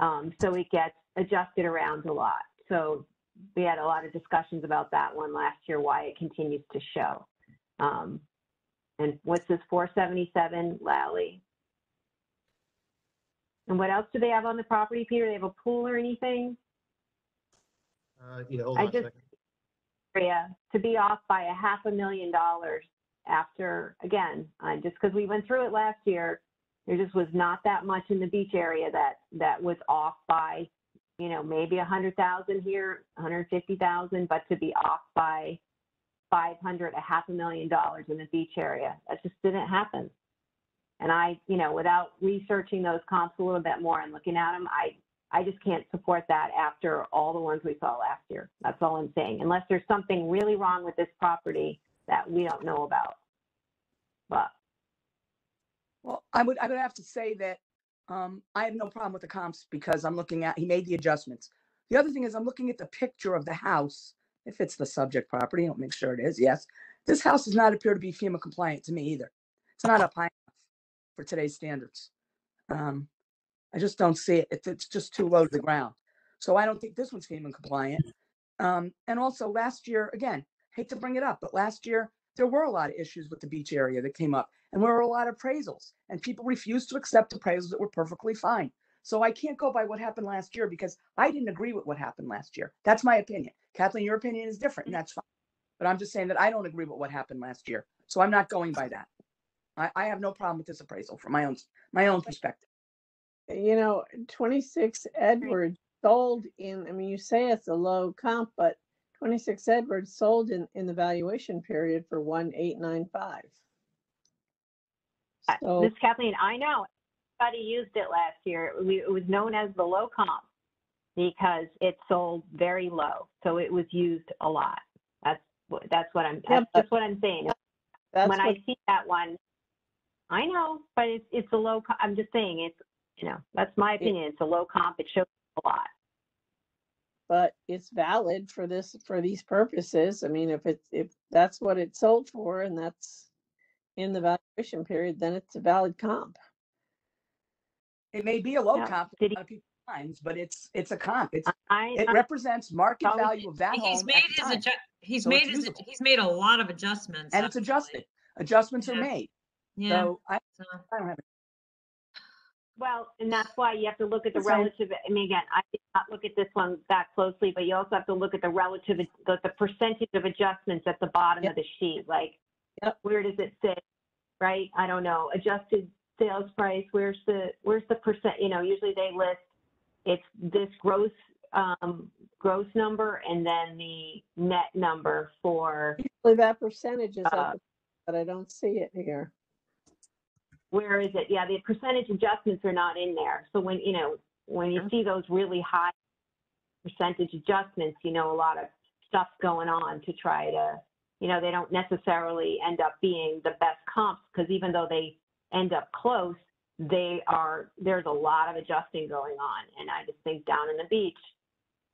So it gets adjusted around a lot. So we had a lot of discussions about that one last year, why it continues to show. And what's this 477 Lally? And what else do they have on the property, Peter? They have a pool or anything? yeah, hold on a second. To be off by $500,000 after, again, just because we went through it last year, there just was not that much in the beach area that was off by, maybe 100,000 here, 150,000, but to be off by $500,000 in the beach area, that just didn't happen. And I, without researching those comps a little bit more and looking at them, I just can't support that after all the ones we saw last year. That's all I'm saying. Unless there's something really wrong with this property that we don't know about. But Well, I would have to say that I have no problem with the comps because he made the adjustments. The other thing is I'm looking at the picture of the house. If it's the subject property, I'll make sure it is. Yes. This house does not appear to be FEMA compliant to me either. It's not up high enough for today's standards. I just don't see it. It's just too low to the ground. So I don't think this one's FEMA compliant. And also last year, again, hate to bring it up, but last year there were a lot of issues with the beach area that came up, and there were a lot of appraisals, and people refused to accept appraisals that were perfectly fine. So I can't go by what happened last year because I didn't agree with what happened last year. That's my opinion. Kathleen, your opinion is different, and that's fine. But I'm just saying that I don't agree with what happened last year. So I'm not going by that. I have no problem with this appraisal from my own perspective. 26 Edwards sold in, I mean, you say it's a low comp, but 26 Edwards sold in the valuation period for 1,895. So This Kathleen, I know. Everybody used it last year. It was known as the low comp because it sold very low. So it was used a lot. That's what I'm saying. that's When what, I see that one, I know, but it's a low, I'm just saying that's my opinion. It's a low comp. It shows a lot. but it's valid for these purposes. I mean, if that's what it sold for and that's in the valuation period, then it's a valid comp. It may be a low Yeah. comp Did in a lot of people's minds, but it's a comp. It I represents market Always- value of that He's home made at the his time, he's So it's made his usable. he's made a lot of adjustments. and it's actually. adjusted. Adjustments are Yeah. made. Yeah. So I So, don't have it. Well, and that's why you have to look at the That's right. relative. I mean, again, I did not look at this one that closely, but you also have to look at the relative, the percentage of adjustments at the bottom Yep. of the sheet. Like, Yep. where does it sit? Right? I don't know. Adjusted sales price. Where's the percent? Usually they list it's this gross number and then the net number for. Usually that percentage is at Uh, the, but I don't see it here. Where is it? Yeah, the percentage adjustments are not in there. So when you see those really high percentage adjustments, a lot of stuff's going on to try to, they don't necessarily end up being the best comps because even though they end up close, there's a lot of adjusting going on. And I just think down in the beach,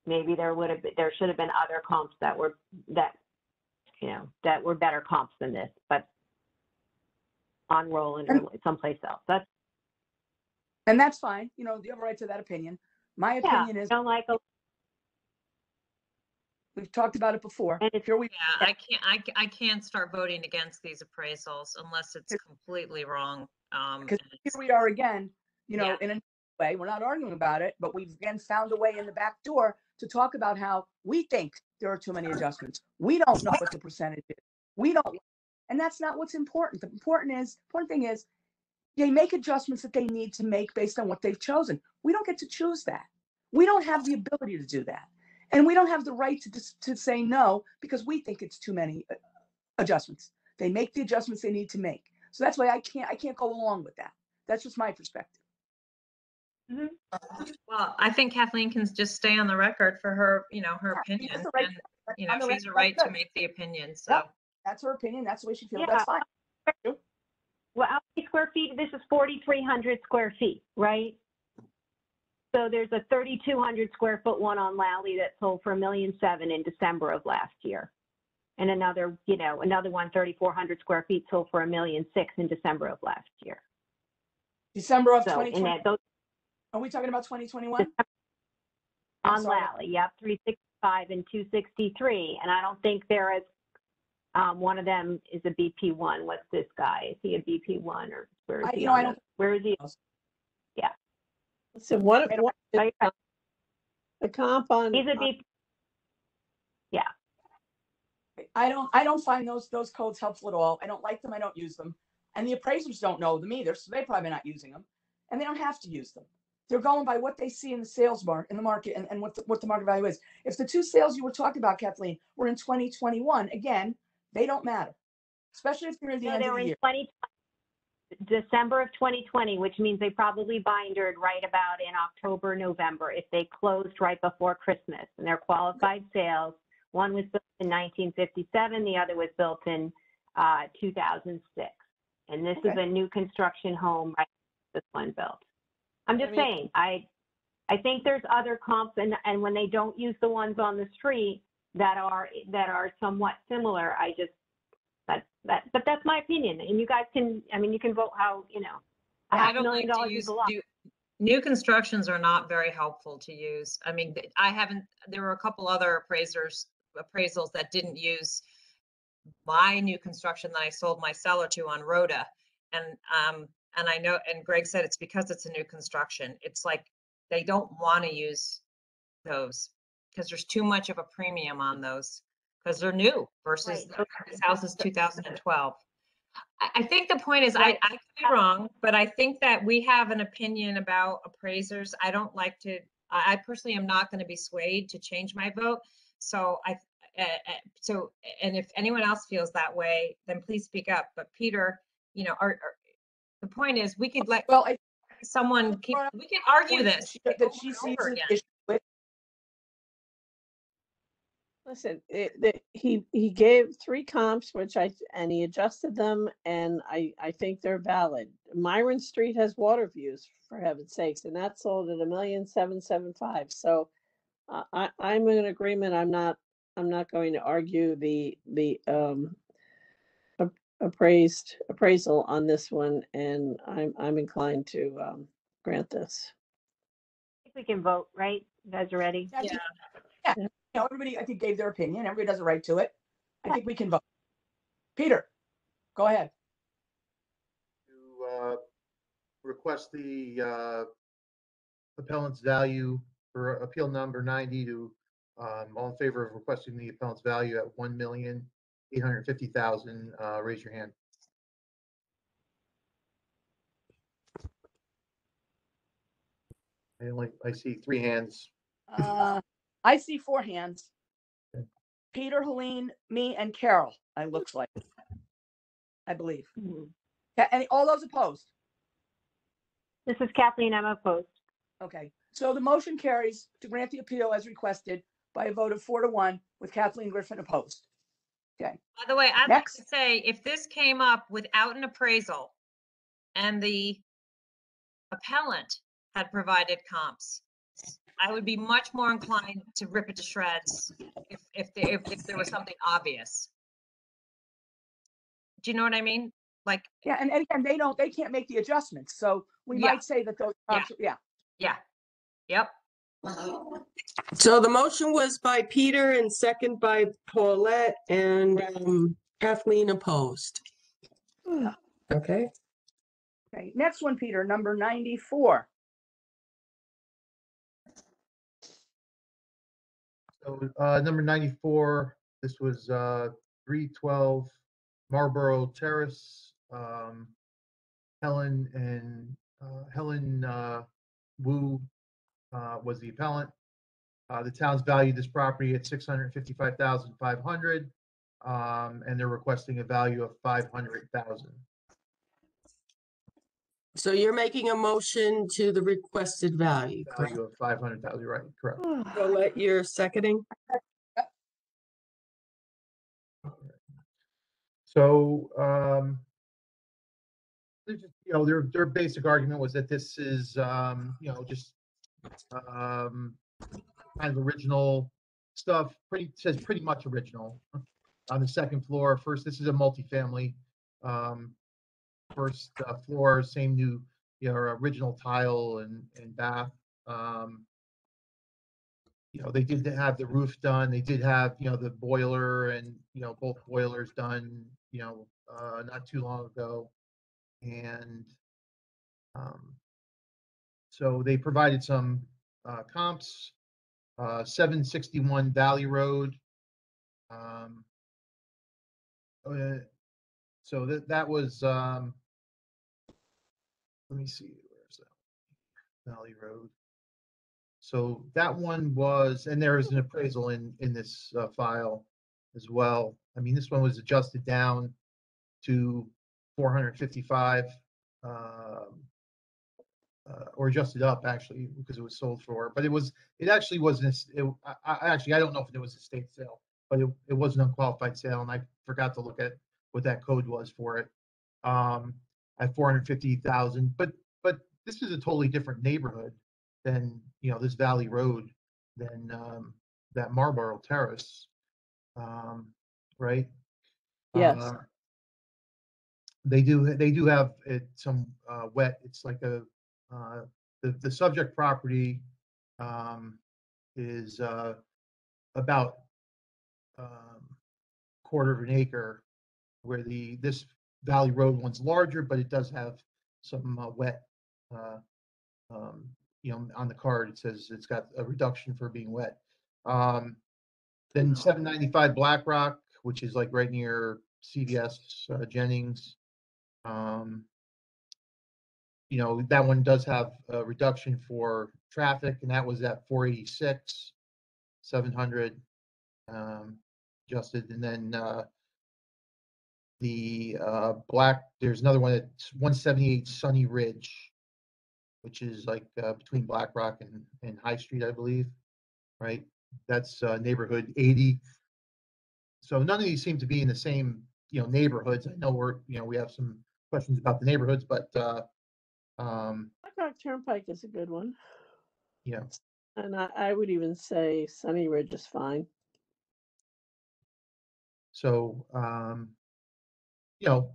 maybe there should have been other comps that were better comps than this, but on Roland or someplace else. And that's fine. You have a right to that opinion. My opinion is, I don't like we've talked about it before. And it's- Here we yeah, I can't start voting against these appraisals unless it's completely wrong. because and here it's- we are again, Yeah. in a way, we're not arguing about it, but we've again found a way in the back door to talk about how we think there are too many adjustments. We don't know what the percentage is. We don't, and that's not what's important. The important thing is they make adjustments that they need to make based on what they've chosen. We don't get to choose that. We don't have the ability to do that. And we don't have the right to say no because we think it's too many adjustments. They make the adjustments they need to make. So that's why I can't go along with that. That's just my perspective. Well, I think Kathleen can just stay on the record for her, her opinion. That's the right- And, on the she has a record, right that's to good. make the opinion. So, Yep. That's her opinion. That's the way she feels. Yeah. That's fine. Well, how many square feet? This is 4,300 square feet, right? So there's a 3,200 square foot one on Lally that sold for $1.7 million in December of last year. And another one, 3,400 square feet sold for $1.6 million in December of last year. December of So, 2020. and those Are we talking about 2021? I'm on sorry. Lally, yep, 365 and 263. And I don't think there is, one of them is a BP1. What's this guy? Is he a BP1 or where is he? I don't. Where is he? So what I- the comp on? He's a BP. Yeah. I don't find those codes helpful at all. I don't like them. I don't use them. And the appraisers don't know them either, so they're probably not using them. And they don't have to use them. They're going by what they see in the market and what the market value is. If the two sales you were talking about, Kathleen, were in 2021, again, they don't matter, especially if they're at the No, end they of were the in year. December of 2020, which means they probably bindered right about in October, November, if they closed right before Christmas. And they're qualified sales. One was built in 1957, the other was built in 2006. And this is Okay. a new construction home, right? This one built. I'm just saying, I think there's other comps, and when they don't use the ones on the street that are somewhat similar, but that's my opinion. And you guys can, you can vote how, I $500,000 don't like to is use a lot. new constructions are not very helpful to use. I mean, there were a couple other appraisals that didn't use my new construction that I sold my seller to on Rhoda. And I know, and Greg said it's because it's a new construction. It's like they don't want to use those because there's too much of a premium on those because they're new versus Right. this house is 2012. I think the point is, Right. I could be wrong, but I think that we have an opinion about appraisers. I don't like to, I personally am not going to be swayed to change my vote. So and if anyone else feels that way, then please speak up. But Peter, you know, the point is we could let Well, I someone keep, brought up we can argue points this that she sees over an again. issue with. Listen, he gave 3 comps, which and he adjusted them, and I think they're valid. Myron Street has water views, for heaven's sakes, and that sold at $1,775,000. So I'm in agreement. I'm not going to argue the appraisal on this one, and I'm inclined to grant this. I think we can vote, right? You guys are ready? Yeah. Yeah, you know, everybody, I think, gave their opinion. Everybody has a right to it. I think we can vote. Peter, go ahead. To request the appellant's value for appeal number 90 to all in favor of requesting the appellant's value at $1,850,000. Raise your hand. I see 3 hands. I see 4 hands. Okay. Peter, Helene, me, and Carol, it looks like. I believe. Mhm. And all those opposed? This is Kathleen. I'm opposed. Okay. So the motion carries to grant the appeal as requested by a vote of 4-1 with Kathleen Griffin opposed. Okay. By the way, I'd Next. like to say, if this came up without an appraisal and the appellant had provided comps, I would be much more inclined to rip it to shreds if there was something obvious. Do you know what I mean? Like, Yeah, and again, they can't make the adjustments. So we Yeah. might say that those comps, yeah. yeah, yep. So the motion was by Peter and second by Paulette, and Kathleen opposed. Okay. Okay. Next one, Peter, number 94. So number 94, this was 312 Marlborough Terrace. Helen Wu was the appellant. The town's valued this property at $655,500, and they're requesting a value of $500,000. So you're making a motion to the requested value, correct? Value of $500,000, right? Correct. Paulette, you're seconding? So, their basic argument was that this is, just kind of original stuff. Says pretty much original. On the second floor, first, this is a multifamily. First floor, same new, original tile and bath. They did have the roof done. They did have, the boiler and, both boilers done, not too long ago. And so they provided some comps, 761 Valley Road. So that was, let me see, where's that? Valley Road. So that one was, and there is an appraisal in this file as well. I mean, this one was adjusted down to 455, or adjusted up actually because it was sold for. But it actually wasn't. I don't know if it was a state sale, but it was an unqualified sale, and I forgot to look at what that code was for it. At 450,000, but this is a totally different neighborhood than this Valley Road, than that Marlborough Terrace, right? Yes. They do have some wet. It's like the subject property is about quarter of an acre, where this Valley Road one's larger, but it does have some wet on the card, it says it's got a reduction for being wet. Then 795 Blackrock, which is like right near CVS Jennings. That one does have a reduction for traffic, and that was at 486, 700 adjusted. And then there's another one at 178 Sunny Ridge, which is like between Blackrock and High Street, I believe, right? That's neighborhood 80. So none of these seem to be in the same, neighborhoods. I know we have some questions about the neighborhoods, but Blackrock Turnpike is a good one. yeah. And I would even say Sunny Ridge is fine. So,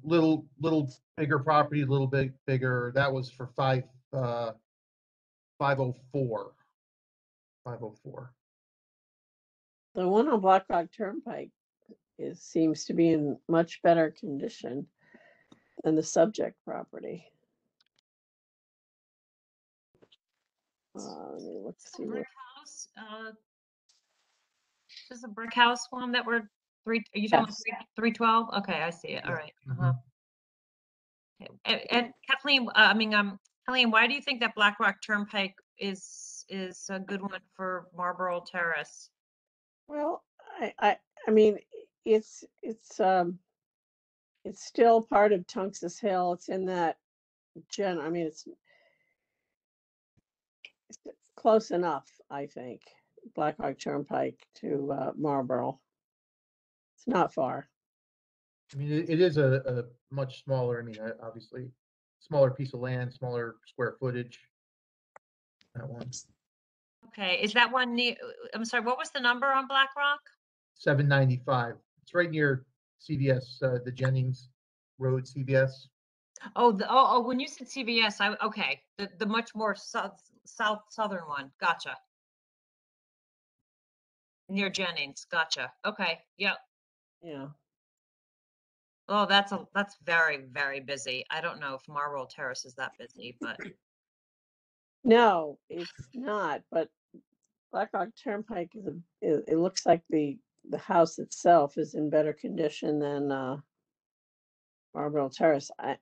little bigger property, a little bit bigger. That was for 504. 504. The one on Blackrock Turnpike seems to be in much better condition than the subject property. Let me look, see Brick what. house, this is a brick house one that we're are you talking about Yes. 312? Okay, I see it. All Yeah. right. Okay. And Kathleen, Helene, why do you think that Blackrock Turnpike is a good one for Marlborough Terrace? Well, I mean, it's still part of Tunxus Hill. It's in that I mean, it's close enough, I think. Blackrock Turnpike to Marlborough. It's not far. I mean, it is a much smaller, obviously, smaller piece of land, smaller square footage. That one. Okay, is that one near, I'm sorry, what was the number on Blackrock? 795. It's right near CVS, the Jennings Road CVS. Oh, when you said CVS, okay, the much more southern one. Gotcha. Near Jennings. Gotcha. Okay. Yep. Yeah. Oh, that's very, very busy. I don't know if Marlborough Terrace is that busy, but No, it's not. But Blackrock Turnpike it looks like the house itself is in better condition than Marlborough Terrace. I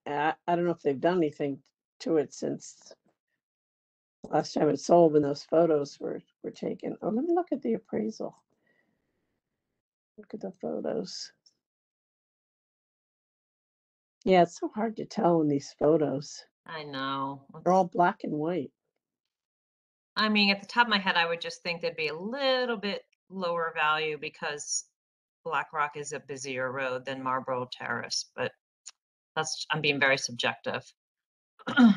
don't know if they've done anything to it since last time it sold when those photos were taken. Oh, let me look at the appraisal. Look at the photos. Yeah, it's so hard to tell in these photos. I know. They're all black and white. I mean, at the top of my head, I would just think there'd be a little bit lower value because Blackrock is a busier road than Marlborough Terrace, but I'm being very subjective. Yeah.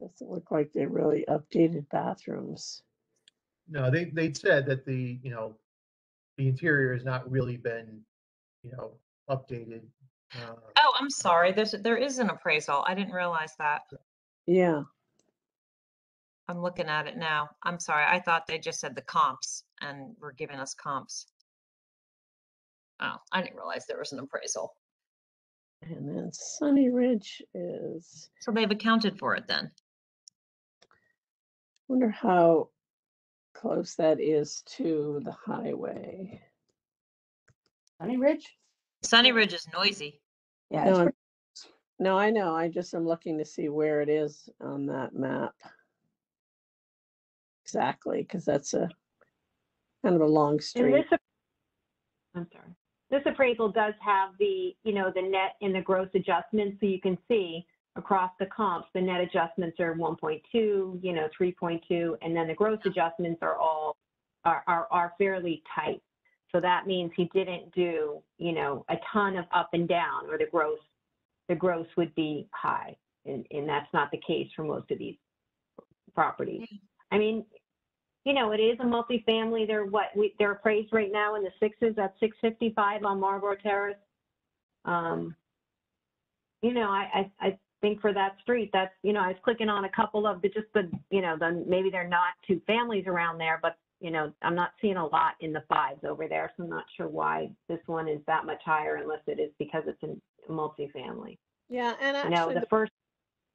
Doesn't look like they really updated bathrooms. No, they said that the interior has not really been, updated. Oh, I'm sorry. There is an appraisal. I didn't realize that. Yeah. I'm looking at it now. I'm sorry. I thought they just said the comps and were giving us comps. Oh, I didn't realize there was an appraisal. And then Sunny Ridge is. So they've accounted for it then. Wonder how close that is to the highway. Sunny Ridge? Sunny Ridge is noisy. Yeah. No, It's no, I know. I just am looking to see where it is on that map. Exactly, because that's a kind of a long And street. I'm sorry. This appraisal does have the net and the gross adjustments, so you can see across the comps, the net adjustments are 1.2, 3.2, and then the gross adjustments are fairly tight. So that means he didn't do, a ton of up and down, or the gross would be high, and that's not the case for most of these properties. I mean, it is a multifamily. They're appraised right now in the sixes at 655 on Marlborough Terrace. I think for that street, that's, I was clicking on a couple of maybe they're not two families around there, but, I'm not seeing a lot in the fives over there. So I'm not sure why this one is that much higher unless it is because it's a multifamily. Yeah, and You know, actually, the first,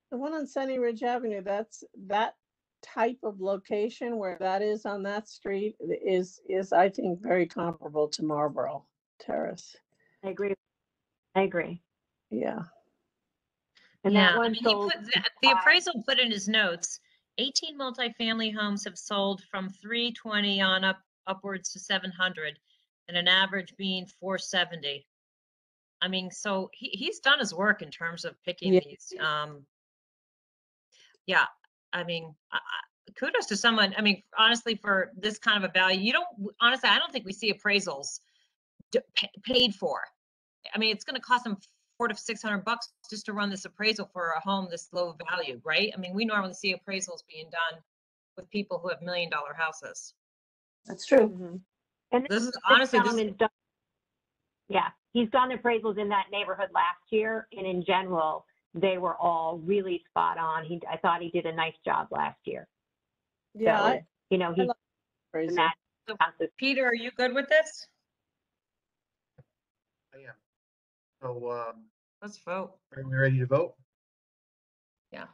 the one on Sunny Ridge Avenue, that's that type of location where that is on that street is I think very comparable to Marlborough Terrace. I agree. I agree. Yeah. And Yeah, that I one mean, sold. the appraisal put in his notes, 18 multifamily homes have sold from 320 on upwards to 700, and an average being 470. I mean, so he's done his work in terms of picking Yeah. these. Yeah, I mean, kudos to someone. I mean, honestly, for this kind of a value, honestly, I don't think we see appraisals paid for. I mean, it's going to cost them $400 to $600 just to run this appraisal for a home this low value, right? I mean, we normally see appraisals being done with people who have $1 million houses. That's true. Mhm. And This is this honestly, gentleman's done, yeah, he's done appraisals in that neighborhood last year, and in general, they were all really spot on. I thought he did a nice job last year. Yeah, So, you know, I he's love appraisal. that houses. Peter, are you good with this? I am. So, Let's vote. are we ready to vote? Yeah.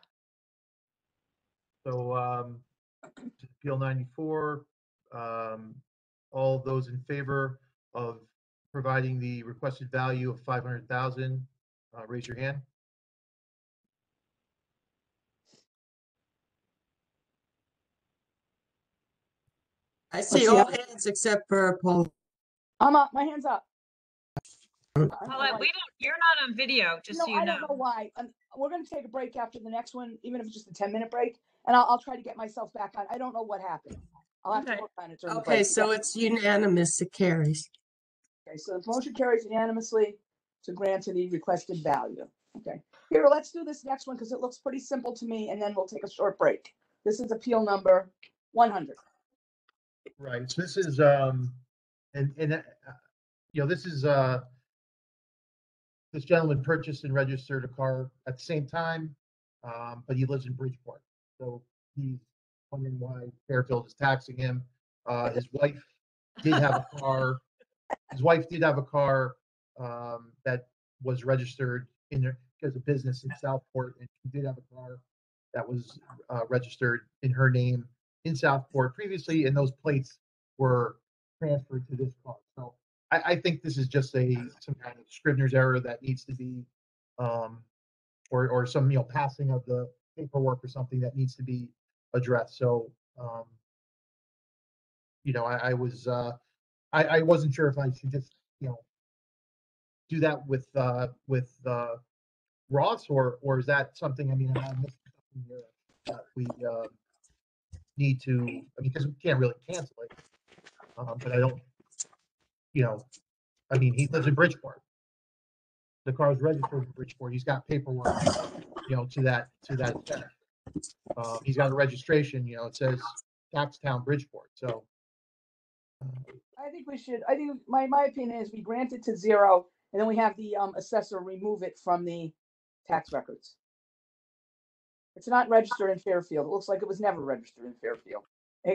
So, Appeal 94, all those in favor of providing the requested value of 500,000, raise your hand. I see see all how- hands except for Paul. I'm up. My hand's up. I don't know Paulette, why. you're not on video, just so you I don't know why. We're going to take a break after the next one, even if it's just a 10-minute break, and I'll try to get myself back on. I don't know what happened. I'll have to Okay. work on it during the Okay, break. so it's unanimous, it carries. Okay, so the motion carries unanimously to grant to the requested value. Okay, here, let's do this next one because it looks pretty simple to me, and then we'll take a short break. This is appeal number 100. Right, so this is, this is, this gentleman purchased and registered a car at the same time, but he lives in Bridgeport. So he's wondering why Fairfield is taxing him. His wife did have a car. His wife did have a car that was registered in there as a business in Southport, and she did have a car that was registered in her name in Southport previously, and those plates were transferred to this car. So I think this is just some kind of Scrivener's error that needs to be, or some passing of the paperwork or something that needs to be addressed. So I wasn't sure if I should just do that with Ross, or is that something? I mean, I'm missing something here that we need to. Because we can't really cancel it, but I don't. I mean, he lives in Bridgeport. The car is registered in Bridgeport. He's got paperwork, to that effect. He's got a registration. It says Taxtown, Bridgeport. So. I think we should. I think my opinion is we grant it to 0, and then we have the assessor remove it from the tax records. It's not registered in Fairfield. It looks like it was never registered in Fairfield,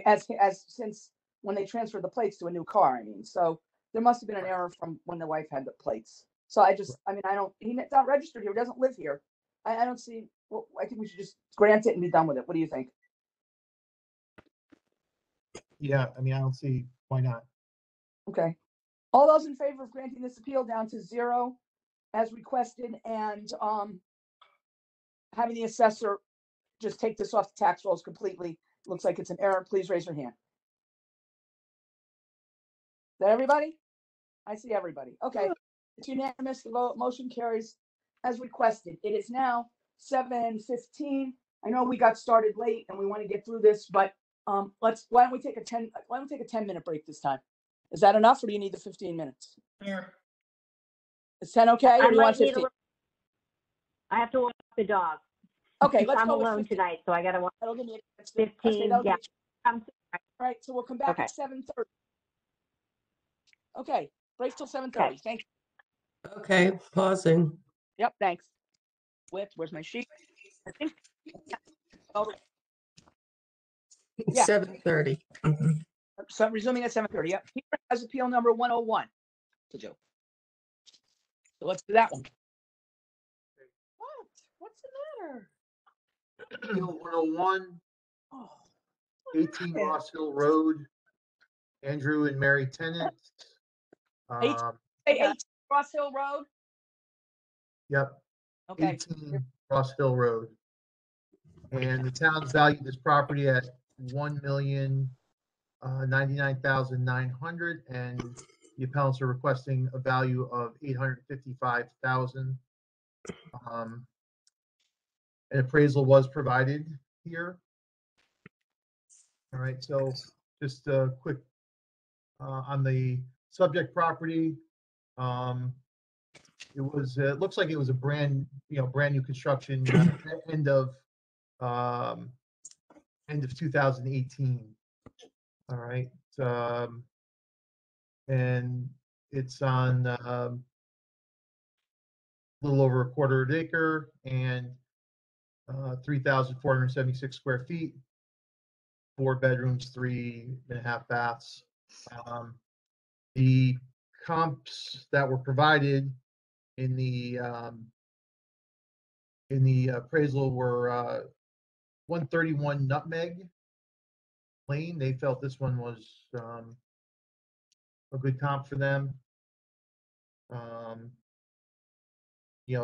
as since when they transferred the plates to a new car. I mean, so there must have been an error from when the wife had the plates. So he's not registered here. He doesn't live here. I don't see. Well, I think we should just grant it and be done with it. What do you think? Yeah, I mean, I don't see why not. Okay. All those in favor of granting this appeal down to 0 as requested, and having the assessor just take this off the tax rolls completely. Looks like it's an error. Please raise your hand. Is that everybody? I see everybody. Okay. It's unanimous. The vote motion carries as requested. It is now 7:15. I know we got started late and we want to get through this, but why don't we take a 10-minute break this time? Is that enough, or do you need the 15 minutes? Sure. Is 10 okay, or I do you want might need 15? I have to walk the dog. Okay, let's I'm go with alone 15. tonight, so I got to walk That'll give me a chance to- 15. that'll give Yeah. me a chance. All right, so we'll come back Okay. at 7:30. Okay, break till 7:30. Okay. Thank you. Okay, pausing. Yep, thanks. Where's my sheet? I think. Oh, Yeah. 7:30. Mhm. so I'm resuming at 7:30. Yep. Peter has appeal number 101 to do. So let's do that one. Appeal 101, Oh, 18 yeah. Ross Hill Road, Andrew and Mary Tennant. Hey, Yeah. 18 Ross Hill Road. Yep, Okay. 18 Ross Hill Road. And the town's valued this property at 1,099,900, and the appellants are requesting a value of 855,000. An appraisal was provided here. All right, so just a quick on the subject property. It looks like it was a brand new construction, end of 2018. All right. And it's on a little over a quarter of an acre and 3,476 square feet, 4 bedrooms, 3.5 baths. The comps that were provided in the appraisal were 131 Nutmeg Lane. They felt this one was a good comp for them.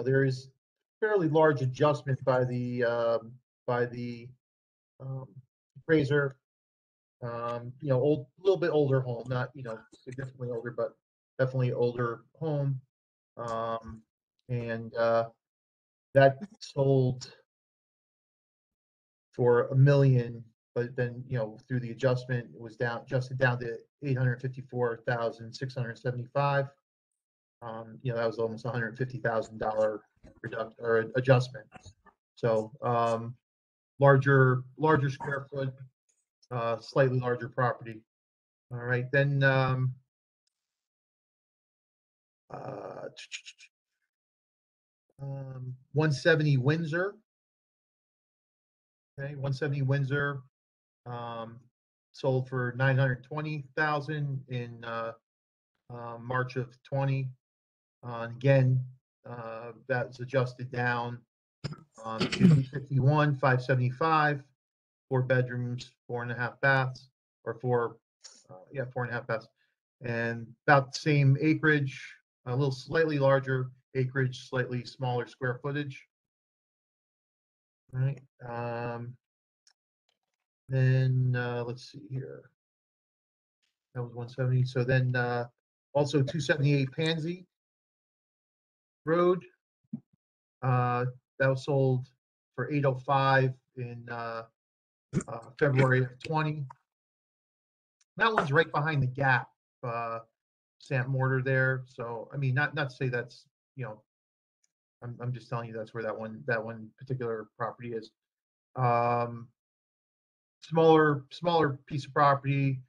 There is fairly large adjustment by the appraiser. A little bit older home, not significantly older, but definitely older home. And that sold for $1 million, but then through the adjustment it was adjusted down to 854,675. That was almost $150,000 reduction or adjustment. So larger square foot, slightly larger property. All right, then 170 Windsor. Okay, 170 Windsor sold for 920,000 in March of 20. Again, that's adjusted down to 51, 575, 4 bedrooms, 4.5 baths, or 4.5 baths, and about the same acreage, a little slightly larger acreage, slightly smaller square footage. All right. Then let's see here. That was 170. So then also 278 Pansy Road. That was sold for 805 in February of 20. That one's right behind the Gap, Sand Mortar there. So I mean, not to say that's I'm just telling you that's where that one particular property is. Smaller piece of property,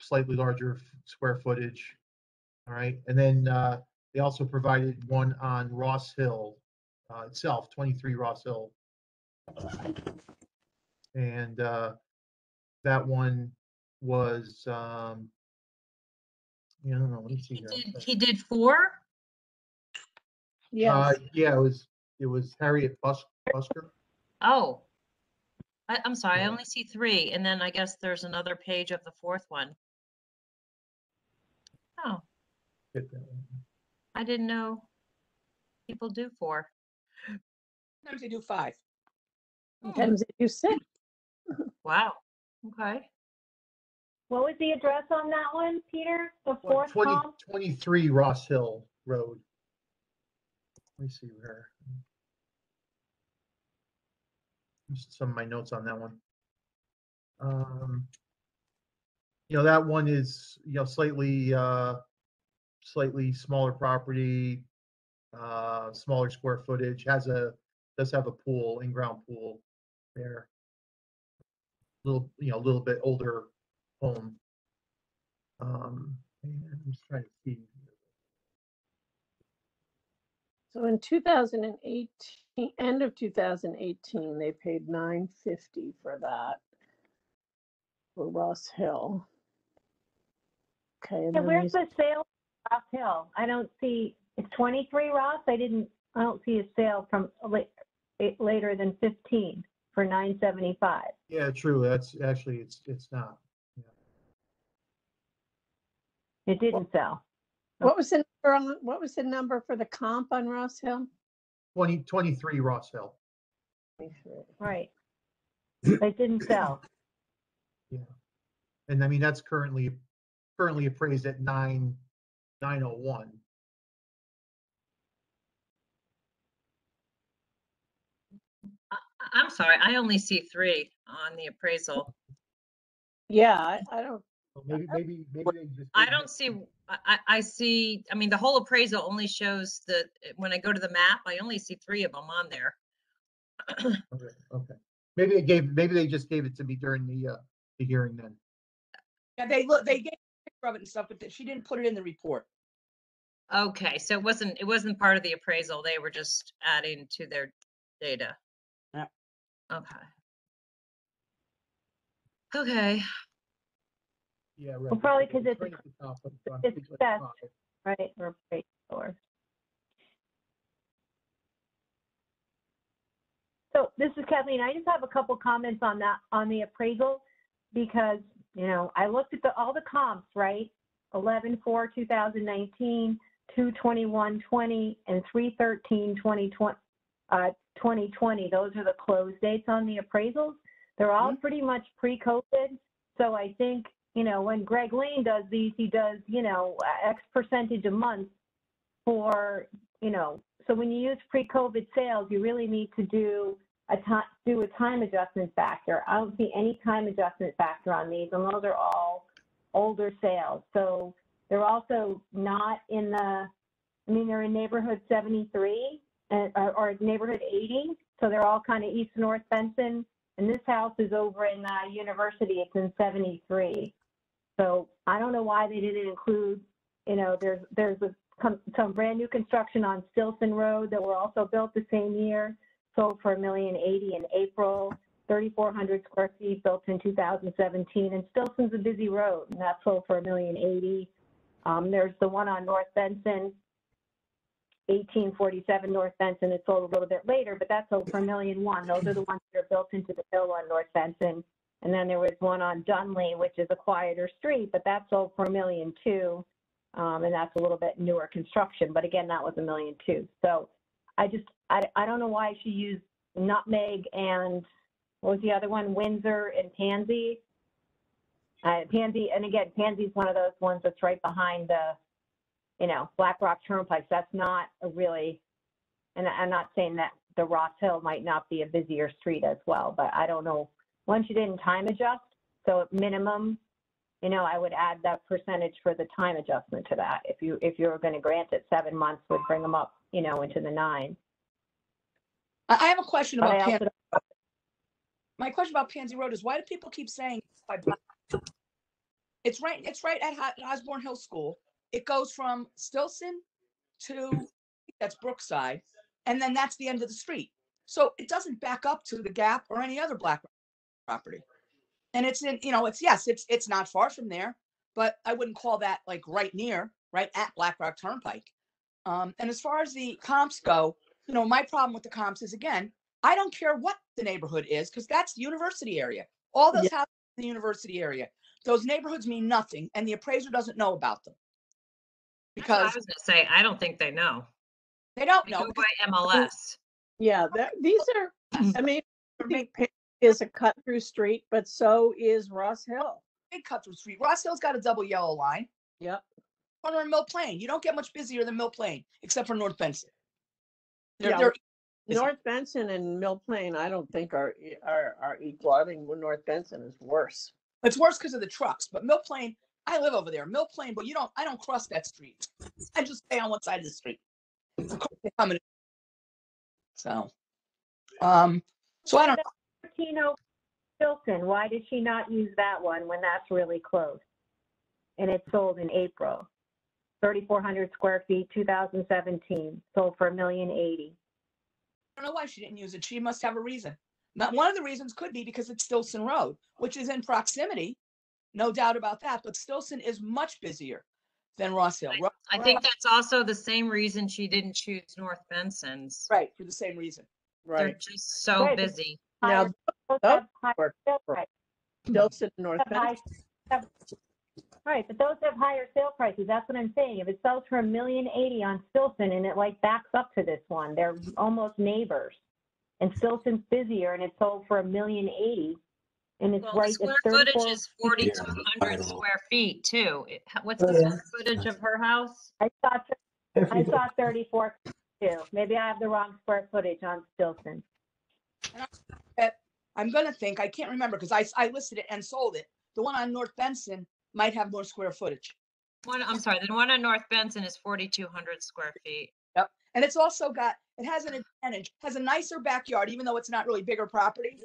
slightly larger square footage. All right, and then they also provided one on Ross Hill itself, 23 Ross Hill, and that one was I don't know. Let me see here. He did 4? Yes. Yeah, it was Harriet Busker. Oh, I'm sorry, I Yeah. only see 3, and then I guess there's another page of the 4th one. Oh, I didn't know people do 4. Sometimes they do 5. Sometimes they do 6. Wow, okay. What was the address on that one, Peter? The fourth comp? 23 Ross Hill Road. Let me see where. Just some of my notes on that one. That one is slightly smaller property, smaller square footage. Does have a pool, in-ground pool there. A little bit older home. And I'm just trying to see. So in 2018, end of 2018, they paid $950 for that for Ross Hill. Okay, and Yeah, then where's the sale Ross Hill? I don't see, it's 23 Ross? I don't see a sale from, later than 15 for 975. Yeah, true. That's actually, it's not. It didn't sell. What was the number what was the number for the comp on Ross Hill? 23 Ross Hill. Right. It didn't sell. Yeah. And I mean, that's currently appraised at 901. I'm sorry, I only see 3 on the appraisal. Yeah, I don't, So maybe they just. I don't see, I see, I mean, the whole appraisal only shows that when I go to the map, I only see 3 of them on there. Okay. Maybe they just gave it to me during the hearing then. Yeah, they gave a picture of it and stuff, but she didn't put it in the report. Okay, so it wasn't part of the appraisal. They were just adding to their data. Yeah. Okay. Okay. Yeah, right. Well, probably 'cause it's right at the top of the front, it's page like best. 5. Right, or appraisal or. So this is Kathleen. I just have a couple comments on that, on the appraisal, because, you know, I looked at all the comps, right? 11/4/2019, 2/21/20, and 3/13/2020. 2020. Those are the close dates on the appraisals. They're all pretty much pre-COVID. So I think, you know, when Greg Lane does these, he does, you know, X percentage a month for, you know, so when you use pre-COVID sales, you really need to do a time adjustment factor. I don't see any time adjustment factor on these, and those are all older sales. So they're also not in the, I mean, they're in neighborhood 73 or neighborhood 80. So they're all kind of east north Benson. And this house is over in University. It's in 73. So I don't know why they didn't include, you know, there's some brand new construction on Stilson Road that were also built the same year, sold for $1,080,000 in April, 3,400 square feet, built in 2017. And Stilson's a busy road, and that sold for $1,080,000. There's the one on North Benson, 1847 North Benson. It sold a little bit later, but that sold for $1,001,000. Those are the ones that are built into the hill on North Benson. And then there was one on Dunley, which is a quieter street, but that sold for $1,200,000. And that's a little bit newer construction, but again, that was $1,200,000. So I don't know why she used Nutmeg and what was the other one? Windsor and Pansy. Pansy, and again, Pansy's one of those ones that's right behind the, you know, Blackrock Turnpike. That's not a really, and I'm not saying that the Ross Hill might not be a busier street as well, but I don't know. Once you didn't time adjust, so at minimum, you know, I would add that percentage for the time adjustment to that. If you were going to grant it 7 months, would bring them up, you know, into the 9. I have a question about But I Pansy. My question about Pansy Road is, why do people keep saying it's right at Osborne Hill School? It goes from Stilson to, that's Brookside, and then that's the end of the street. So it doesn't back up to the Gap or any other Blackrock property. And it's in, you know, it's not far from there, but I wouldn't call that like right at Blackrock Turnpike. And as far as the comps go, you know, my problem with the comps is, again, I don't care what the neighborhood is, because that's the university area. All those houses in the university area. Those neighborhoods mean nothing, and the appraiser doesn't know about them. That's what I Because was going to say, I don't think they know. they don't They know. go by MLS. yeah, these are, I mean, is a cut through street, but so is Ross Hill. Big cut through street. Ross Hill's got a double yellow line. Yep. Corner of Mill Plain. You don't get much busier than Mill Plain, except for North Benson. Yeah, North Benson and Mill Plain, I don't think are equal. I think North Benson is worse. It's worse because of the trucks, but Mill Plain, I live over there. Mill Plain, but I don't cross that street. I just stay on one side of the street. So I don't know. Stilson, why did she not use that one when that's really close? And it sold in April. 3,400 square feet, 2017, sold for $1,080,000. I don't know why she didn't use it. She must have a reason. One of the reasons could be because it's Stilson Road, which is in proximity, no doubt about that. But Stilson is much busier than Ross Hill. I think that's also the same reason she didn't choose North Benson's. Right, for the same reason. They're Right. just so Right. busy. Now, Those those have higher work sale for prices. Stilson and North Have high- Bend. have- Right, but those have higher sale prices. That's what I'm saying. If it sells for $1,080,000 on Stilson and it like backs up to this one, they're almost neighbors. And Stilson's busier and it sold for $1,080,000 and it's Well, right the at square 34. footage is 4,200 square feet too. What's Oh, the yeah. square footage of her house? I saw 34 too. Maybe I have the wrong square footage on Stilson. I'm gonna think, I can't remember because I listed it and sold it. The one on North Benson might have more square footage. I'm sorry, the one on North Benson is 4,200 square feet. Yep. And it's also got, it has an advantage, has a nicer backyard, even though it's not really bigger property.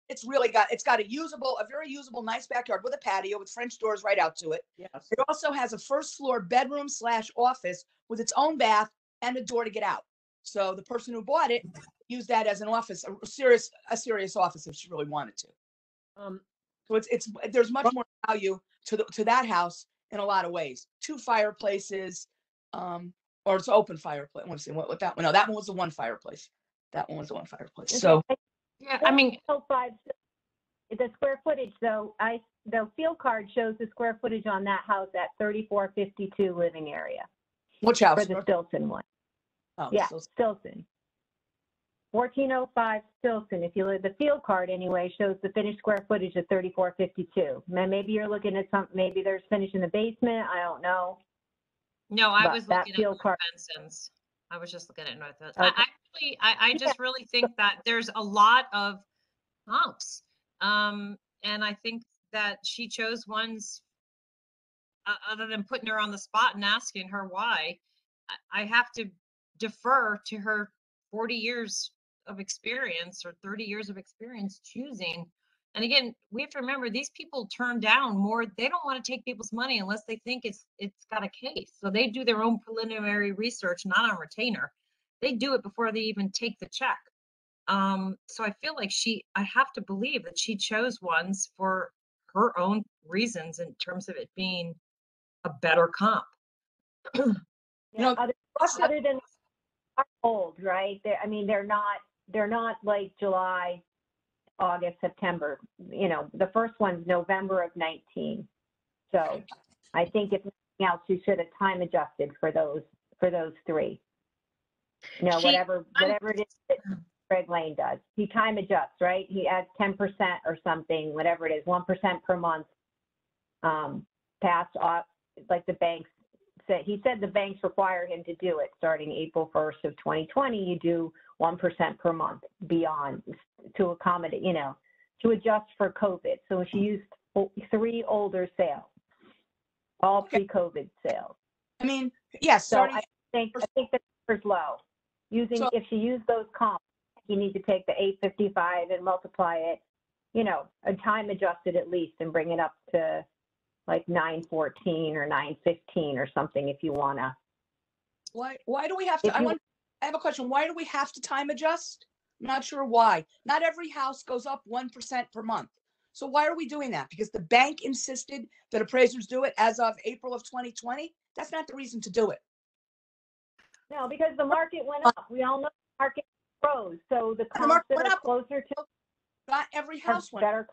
It's got a very usable, nice backyard with a patio with French doors right out to it. Yes. It also has a first floor bedroom / office with its own bath and a door to get out. So the person who bought it used that as an office, a serious office if she really wanted to. So there's much more value to that house in a lot of ways. 2 fireplaces, or it's open fireplace. Let's see what that one. No, that one was the one fireplace. That one was the one fireplace. So Yeah, I mean, The square footage though, the field card shows the square footage on that house at 3452 living area which house? for the Stilson one. Oh, Yeah, so- Stilson. 1405 Stilson, if you look at the field card anyway, shows the finished square footage of 3452. Maybe you're looking at maybe there's finish in the basement, I don't know. no, I But was that looking at field North card- Benson's. I was just looking at North Benson. Okay. I just really think that there's a lot of comps. And I think that she chose ones, other than putting her on the spot and asking her why, I have to defer to her 40 years of experience or 30 years of experience choosing. And again, we have to remember these people turn down more. They don't want to take people's money unless they think it's got a case. So they do their own preliminary research, not on retainer. They do it before they even take the check. So I feel like I have to believe that she chose ones for her own reasons in terms of it being a better comp. You know, Other than are old, right? They're not like July, August, September. The first one's November of 19. So I think if nothing else, you should have time adjusted for those 3. Whatever it is that Greg Lane does. He time adjusts, right? He adds 10% or something, whatever it is, 1% per month. Passed off, like the banks said. He said the banks require him to do it starting April 1st of 2020. You do 1% per month beyond to accommodate, to adjust for COVID. So she used 3 older sales, all pre-COVID sales. I mean, yes. So I think the number's low. If she used those comps, you need to take the 855 and multiply it, a time adjusted at least, and bring it up to like 914 or 915 or something if you want to. Why do we have to? I have a question. Why do we have to time adjust? I'm not sure why. Not every house goes up 1% per month. So why are we doing that? Because the bank insisted that appraisers do it as of April of 2020? That's not the reason to do it. No, because the market went up. We all know the market rose. So the comps that are closer to not every house went better.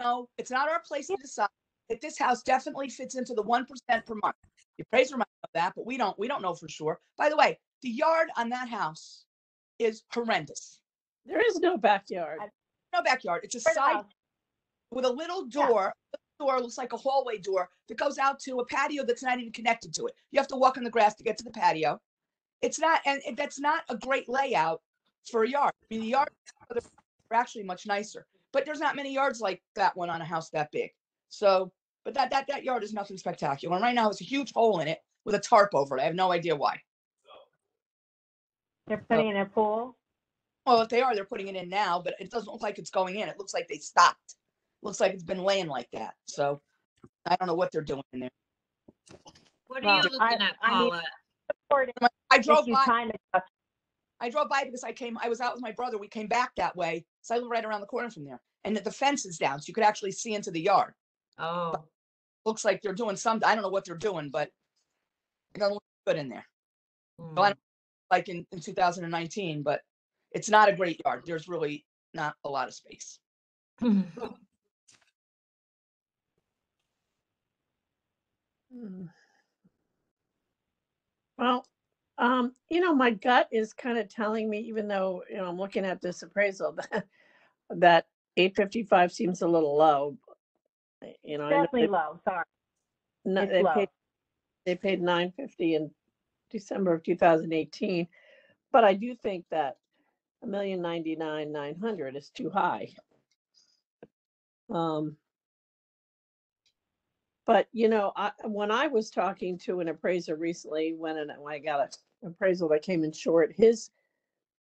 No, it's not our place to decide that this house definitely fits into the 1% per month. The appraiser might know that, but we don't know for sure. By the way, the yard on that house is horrendous. There is no backyard. No backyard. It's a side with a little door. The door looks like a hallway door that goes out to a patio that's not even connected to it. You have to walk on the grass to get to the patio. It's not, and that's not a great layout for a yard. I mean, the yards are actually much nicer, but there's not many yards like that one on a house that big. So, but that yard is nothing spectacular. And right now, it's a huge hole in it with a tarp over it. I have no idea why. They're putting in a pool? Well, if they are, they're putting it in now, but it doesn't look like it's going in. It looks like they stopped. It looks like it's been laying like that. So I don't know what they're doing in there. What are you looking at, Paula? I drove by. I drove by because I was out with my brother. We came back that way. So I live right around the corner from there. And the fence is down, so you could actually see into the yard. Oh. But looks like they're doing something. I don't know what they're doing, but it doesn't look good in there. So I don't like in 2019, but it's not a great yard. There's really not a lot of space. Hmm. Well, my gut is kind of telling me, even though, I'm looking at this appraisal, that 855 seems a little low. I know Definitely low, sorry. It's low. they paid 950 in December of 2018, but I do think that $1,099,900 is too high. But when I was talking to an appraiser recently, when I got an appraisal that came in short, his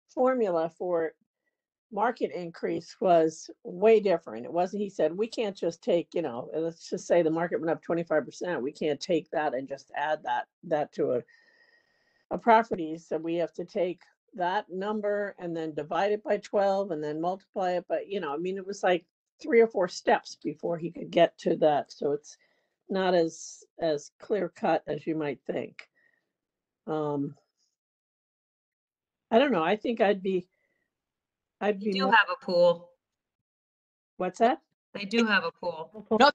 formula for market increase was way different. It wasn't, he said, we can't just take, let's just say the market went up 25%. We can't take that and just add that to a property. So we have to take that number and then divide it by 12 and then multiply it. But, it was like 3 or 4 steps before he could get to that. So it's not as clear cut as you might think. I don't know. I think I'd be They do more, have a pool. what's that? They do have a pool. No,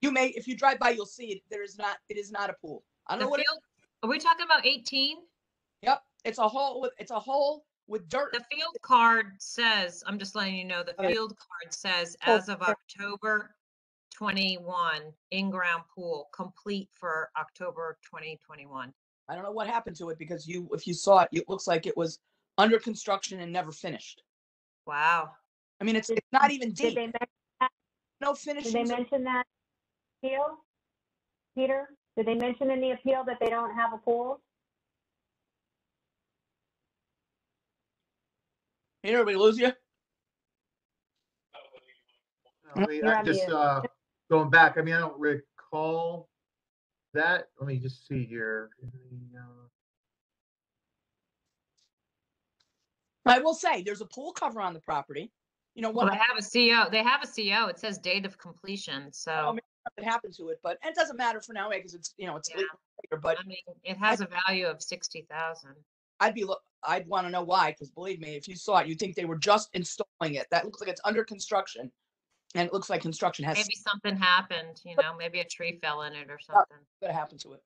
you may, if you drive by, you'll see it. It is not a pool. I don't The know what field, are we talking about 18? Yep. It's a hole with dirt. The field card says, I'm just letting you know, the Okay. field card says as of October 21, in-ground pool, complete for October 2021. I don't know what happened to it because if you saw it, it looks like it was under construction and never finished. Wow. I mean, it's not even Did deep. they mention that? No Did finishing. they mention that appeal, Peter? Did they mention in the appeal that they don't have a pool? Here, we lose you. You're I on just mute. going back. I mean, I don't recall that. Let me just see here. I will say there's a pool cover on the property. Well, What they have a CO. They have a CO. It says date of completion. So maybe something happened to it, but it doesn't matter for now because it's it's Yeah. later. But I mean, it has a value of 60,000. I'd want to know why, because believe me, if you saw it, you'd think they were just installing it. That looks like it's under construction, and it looks like construction has Maybe something happened, maybe a tree fell in it or something. that happened to it.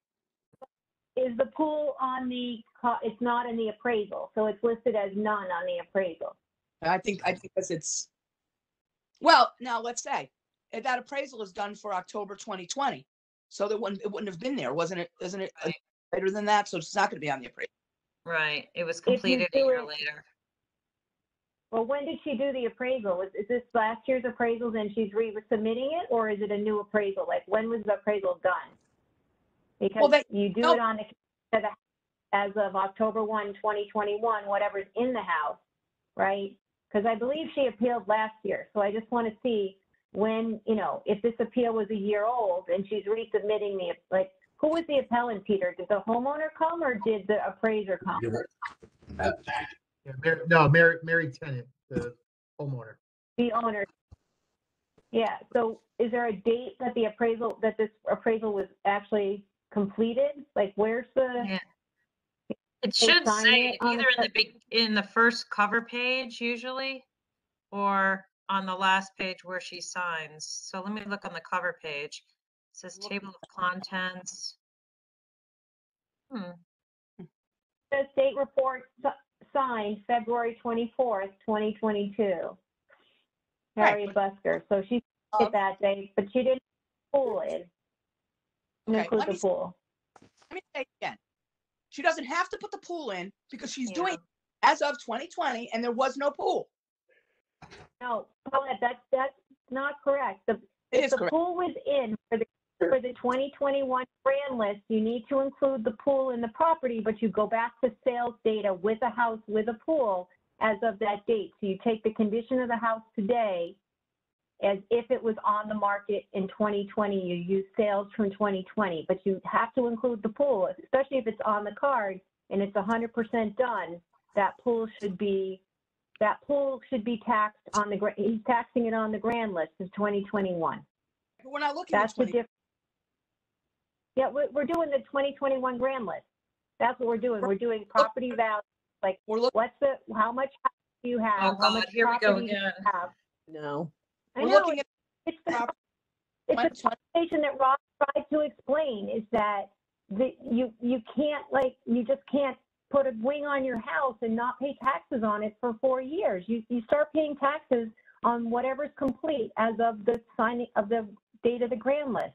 Is the pool on it's not in the appraisal, so it's listed as none on the appraisal. I think because it's, well, now let's say if that appraisal is done for October 2020, so it wouldn't have been there, wasn't it? Isn't it Right. later than that? So it's not going to be on the appraisal. Right. It was If you completed a do year it- later. Well, when did she do the appraisal? Is this last year's appraisal and she's resubmitting it, or is it a new appraisal? Like, when was the appraisal done? Because you do it on as of October 1, 2021, whatever's in the house, right? Because I believe she appealed last year. So I just want to see when, if this appeal was a year old and she's resubmitting who was the appellant, Peter? Did the homeowner come or did the appraiser come? Yeah, Mary Tennant, the homeowner. The owner. Yeah. So is there a date that this appraisal was actually completed? Like, where's the? Yeah. It should sign say it on either in the first cover page usually, or on the last page where she signs. So let me look on the cover page. It says table of contents. The state report signed February 24th, 2022. Harriet Busker. So she did that day, but she didn't pull it. Include the pool. Let me say again. She doesn't have to put the pool in because she's doing it as of 2020 and there was no pool. No, Paulette, that's not correct. It is the correct. Pool was in for the 2021 brand list. You need to include the pool in the property, but you go back to sales data with a house with a pool as of that date. So you take the condition of the house today as if it was on the market in 2020. You use sales from 2020, but you have to include the pool, especially if it's on the card and it's 100% done. That pool should be taxed on he's taxing it on the grand list of 2021. But we're not looking That's at the difference. Yeah, we're doing the 2021 grand list. That's what we're doing. We're doing property value. Like, how much you have, how God, much here we go property you again. have. No. I We're know, looking at it's the property. it's a conversation that Rob tried to explain, is that you can't, like, you just can't put a wing on your house and not pay taxes on it for 4 years. You start paying taxes on whatever's complete as of the signing of the date of the grand list.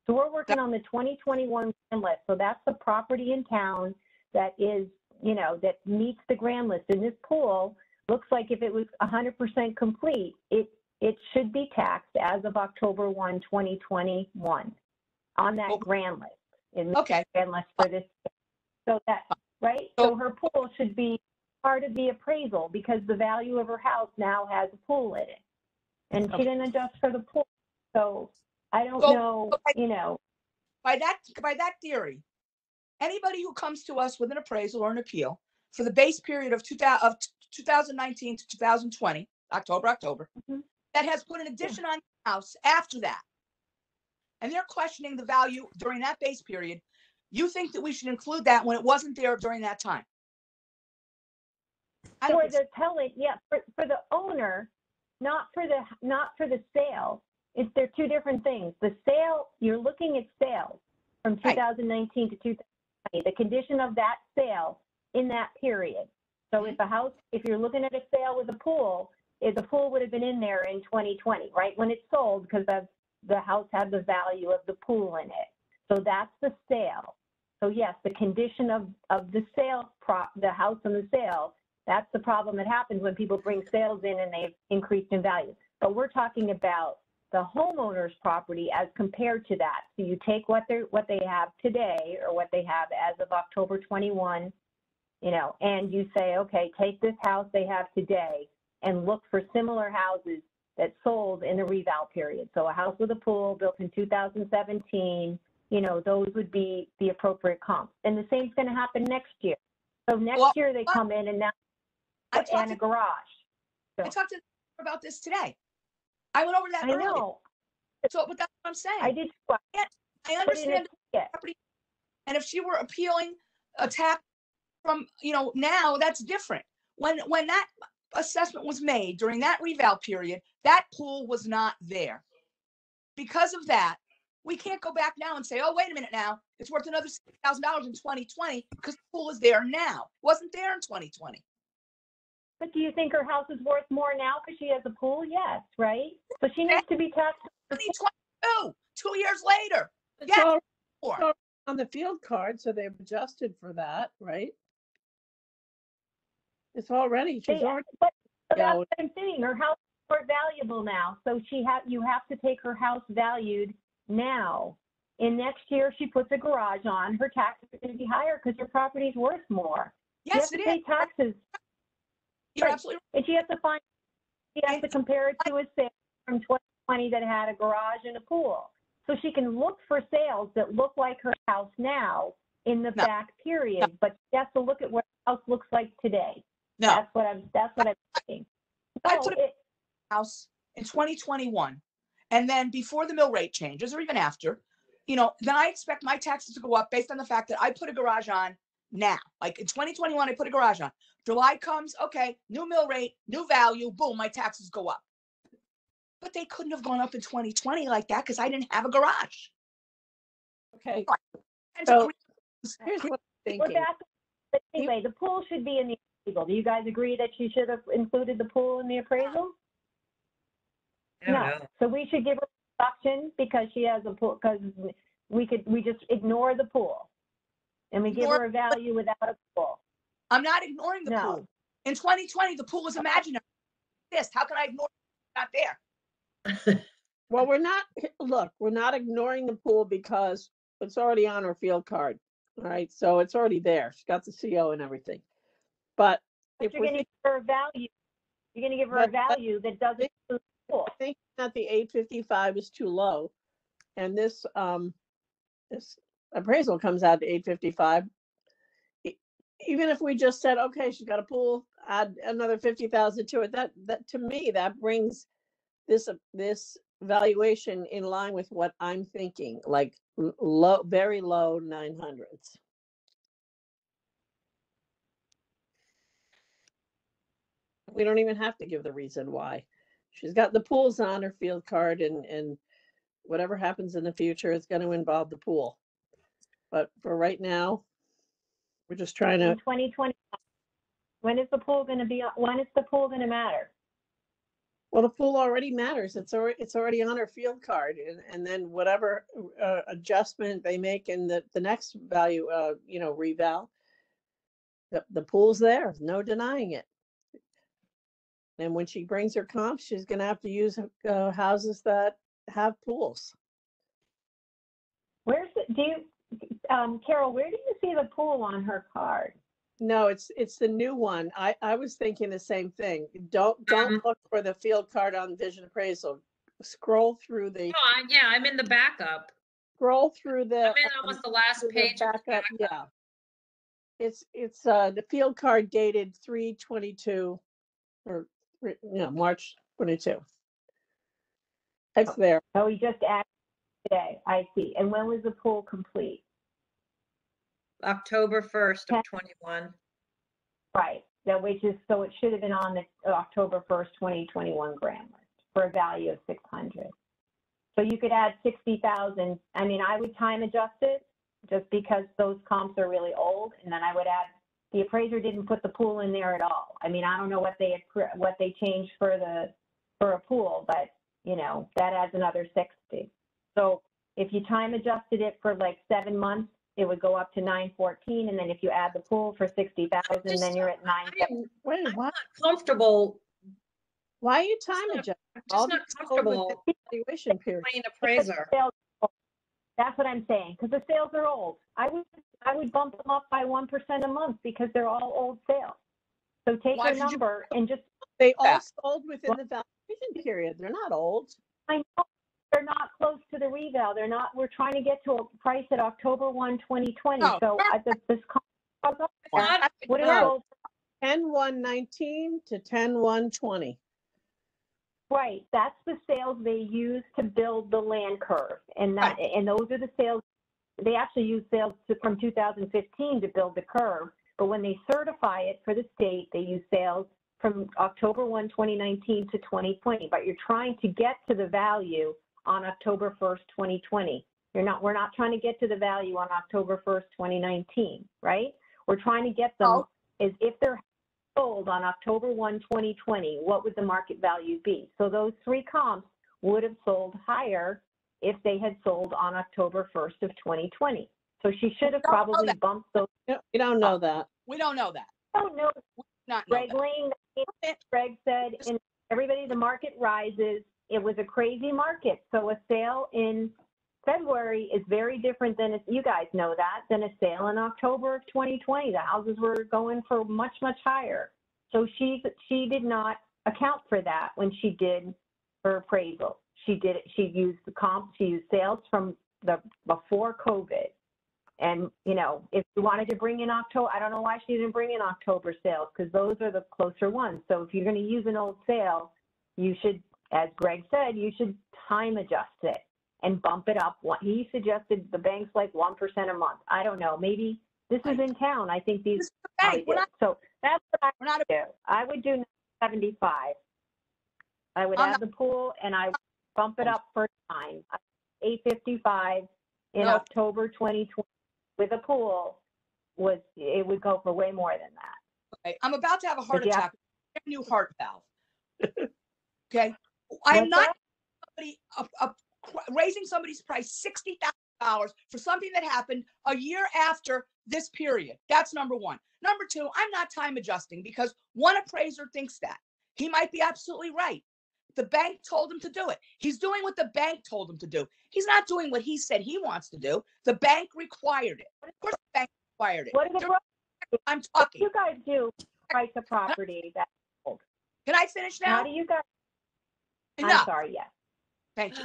So we're working on the 2021 grand list. So that's the property in town that is, you know, that meets the grand list. And this pool looks like if it was 100% complete, it should be taxed as of October 1, 2021 on that grand list. In Okay. grand list for this. So that, right? So her pool should be part of the appraisal because the value of her house now has a pool in it. And she didn't adjust for the pool. So I don't know, you know. By that theory, anybody who comes to us with an appraisal or an appeal for the base period of 2019 to 2020, October, that has put an addition on your house after that, and they're questioning the value during that base period, you think that we should include that when it wasn't there during that time? For the tenant, yeah, for the owner, not for the sale. They're two different things. The sale, you're looking at sales from 2019 to 2020, the condition of that sale in that period. So if you're looking at a sale with a pool, if the pool would have been in there in 2020, right? When it's sold, because the house had the value of the pool in it. So that's the sale. So yes, the condition of the sale, the house and the sale, that's the problem that happens when people bring sales in and they've increased in value. But we're talking about the homeowner's property as compared to that. So you take what they have today or what they have as of October 21, you know, and you say, okay, take this house they have today and look for similar houses that sold in the reval period. So a house with a pool built in 2017, you know, those would be the appropriate comps. And the same's going to happen next year. So next year they come in and now and a garage. So I talked to her about this today. I went over that I earlier. know. So, but that's what I'm saying. I did. I understand the property, and if she were appealing a tax from, you know, now that's different. When that assessment was made during that reval period, that pool was not there. Because of that, we can't go back now and say, oh, wait a minute now, it's worth another $6,000 in 2020 because the pool is there now. It wasn't there in 2020. But do you think her house is worth more now because she has a pool? Yes, right? So she needs to be taxed. 2022, 2 years later. It's Yeah. all on the field card, so they've adjusted for that, right? It's already, she's already. But that's what I'm saying. Her house is more valuable now. So you have to take her house valued now. In next year, she puts a garage on. Her taxes are going to be higher because her property is worth more. Yes, you have to pay taxes. You're absolutely right. And she has to compare it to a sale from 2020 that had a garage and a pool. So she can look for sales that look like her house now in the back period, but she has to look at what her house looks like today. No. That's what I'm saying. I put a house in 2021, and then before the mill rate changes or even after, you know, then I expect my taxes to go up based on the fact that I put a garage on now. Like in 2021, I put a garage on. July comes, okay, new mill rate, new value, boom, my taxes go up. But they couldn't have gone up in 2020 like that because I didn't have a garage. Okay. So here's what I'm thinking. But anyway, the pool should be in the appraisal. Do you guys agree that she should have included the pool in the appraisal? No. So we should give her a reduction because she has a pool, because we just ignore the pool. And we give her a value without a pool. I'm not ignoring the pool. In 2020, the pool is imaginary. How can I ignore it? Not there. Well, we're not ignoring the pool because it's already on her field card. All right. So it's already there. She's got the CO and everything. But if you're going to give her a value, you're going to give her a value that doesn't include the pool. I think that the 855 is too low. And this appraisal comes out to 855. Even if we just said, okay, she's got a pool, add another 50,000 to it, that to me, that brings this valuation in line with what I'm thinking, like low, very low 900s. We don't even have to give the reason why. She's got the pools on her field card, and whatever happens in the future is going to involve the pool. But for right now, we're just trying In to, 2020, when is the pool going to be, when is the pool going to matter? well, the pool already matters. It's already on her field card. And then whatever adjustment they make in the next value, reval, the pool's there, no denying it. And when she brings her comps, she's going to have to use houses that have pools. Where's the, do you, Carol, where do you see the pool on her card? No, it's the new one. I was thinking the same thing. Don't look for the field card on vision appraisal. Scroll through the No, yeah, I'm in the backup. scroll through the I'm in almost the last through the page of the backup. backup. Yeah. It's the field card dated 3/22 or March 22. It's there. Oh, we just added today. I see. And when was the pool complete? October 1st of 21. Right. That which is, so it should have been on the October 1st, 2021 grant list for a value of 600. So you could add 60,000. I mean, I would time adjust it just because those comps are really old. And then I would add, the appraiser didn't put the pool in there at all. I mean, I don't know what they changed for a pool, but that adds another 60. So if you time adjusted it for like 7 months, it would go up to 914, and then if you add the pool for 60,000, then you're at 9. Wait, I'm what? not comfortable. Why are you time I'm adjusting? just not comfortable Evaluation period. playing appraiser. That's what I'm saying, because the sales are old. I would bump them up by 1% a month because they're all old sales. So take Why your should you- number and just, They all Yeah. sold within the valuation period. They're not old. I know they're not close to the reval. They're not, we're trying to get to a price at October 1, 2020. No, So this Not- what is No. sold? 10/1/19 to 10/1/20. Right, that's the sales they use to build the land curve, and those are the sales. They actually use sales from 2015 to build the curve, but when they certify it for the state, they use sales from October 1, 2019 to 2020. But you're trying to get to the value on October 1st, 2020. We're not trying to get to the value on October 1st, 2019, right? We're trying to get them as if they're sold on October 1, 2020, what would the market value be? So those three comps would have sold higher if they had sold on October 1st of 2020. So she should have We don't know probably that. bumped those. We don't know that. We don't know that. Oh, no, Not know Greg that. Lane, Greg said, and everybody, the market rises. It was a crazy market. So a sale in February is very different than, you guys know that, than a sale in October of 2020. The houses were going for much, much higher. So she did not account for that when she did her appraisal. She used the comp, she used sales from before COVID. And, if you wanted to bring in October, I don't know why she didn't bring in October sales, because those are the closer ones. So if you're going to use an old sale, you should, as Greg said, you should time adjust it and bump it up. He suggested the bank's like 1% a month. I don't know. Maybe this is in town. I think these. This is the bank. We're not- So that's what I We're not would do. I would do 75. I would I'm add the pool and I would bump it up for time. 855 in No. October 2020 with a pool it would go for way more than that. Okay, I'm about to have a heart But yeah. attack. Brand new heart valve. Okay, I am What's not that? raising somebody's price $60,000 for something that happened a year after this period. That's number one. Number two, I'm not time adjusting because one appraiser thinks that. He might be absolutely right. The bank told him to do it. He's doing what the bank told him to do. He's not doing what he said he wants to do. The bank required it. Of course, the bank required it. What do I'm what talking. do you guys do to price a property that old? Can I finish now? How do you guys? I'm Enough. sorry, yes. Thank you.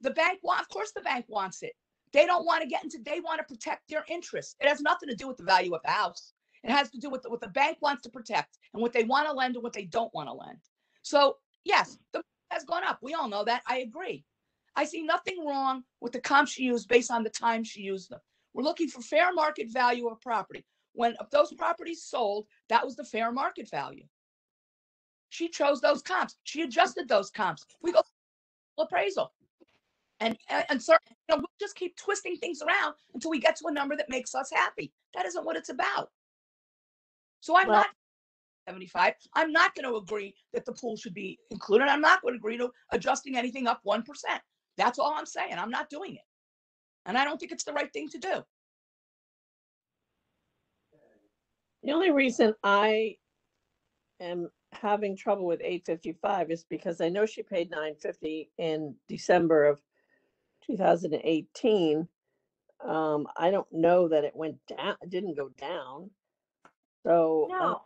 The bank of course the bank wants it. They don't want to they want to protect their interests. It has nothing to do with the value of the house. It has to do with what the bank wants to protect and what they want to lend and what they don't want to lend. So yes, the market has gone up. We all know that. I agree. I see nothing wrong with the comps she used based on the time she used them. We're looking for fair market value of a property. When those properties sold, that was the fair market value. She chose those comps. She adjusted those comps. We go appraisal. And so, we'll just keep twisting things around until we get to a number that makes us happy. That isn't what it's about. So I'm Well- not 75. I'm not going to agree that the pool should be included. I'm not going to agree to adjusting anything up 1%. That's all I'm saying. I'm not doing it. And I don't think it's the right thing to do. The only reason I am having trouble with 855 is because I know she paid 950 in December of 2018. I don't know that it went down, it didn't go down. So No,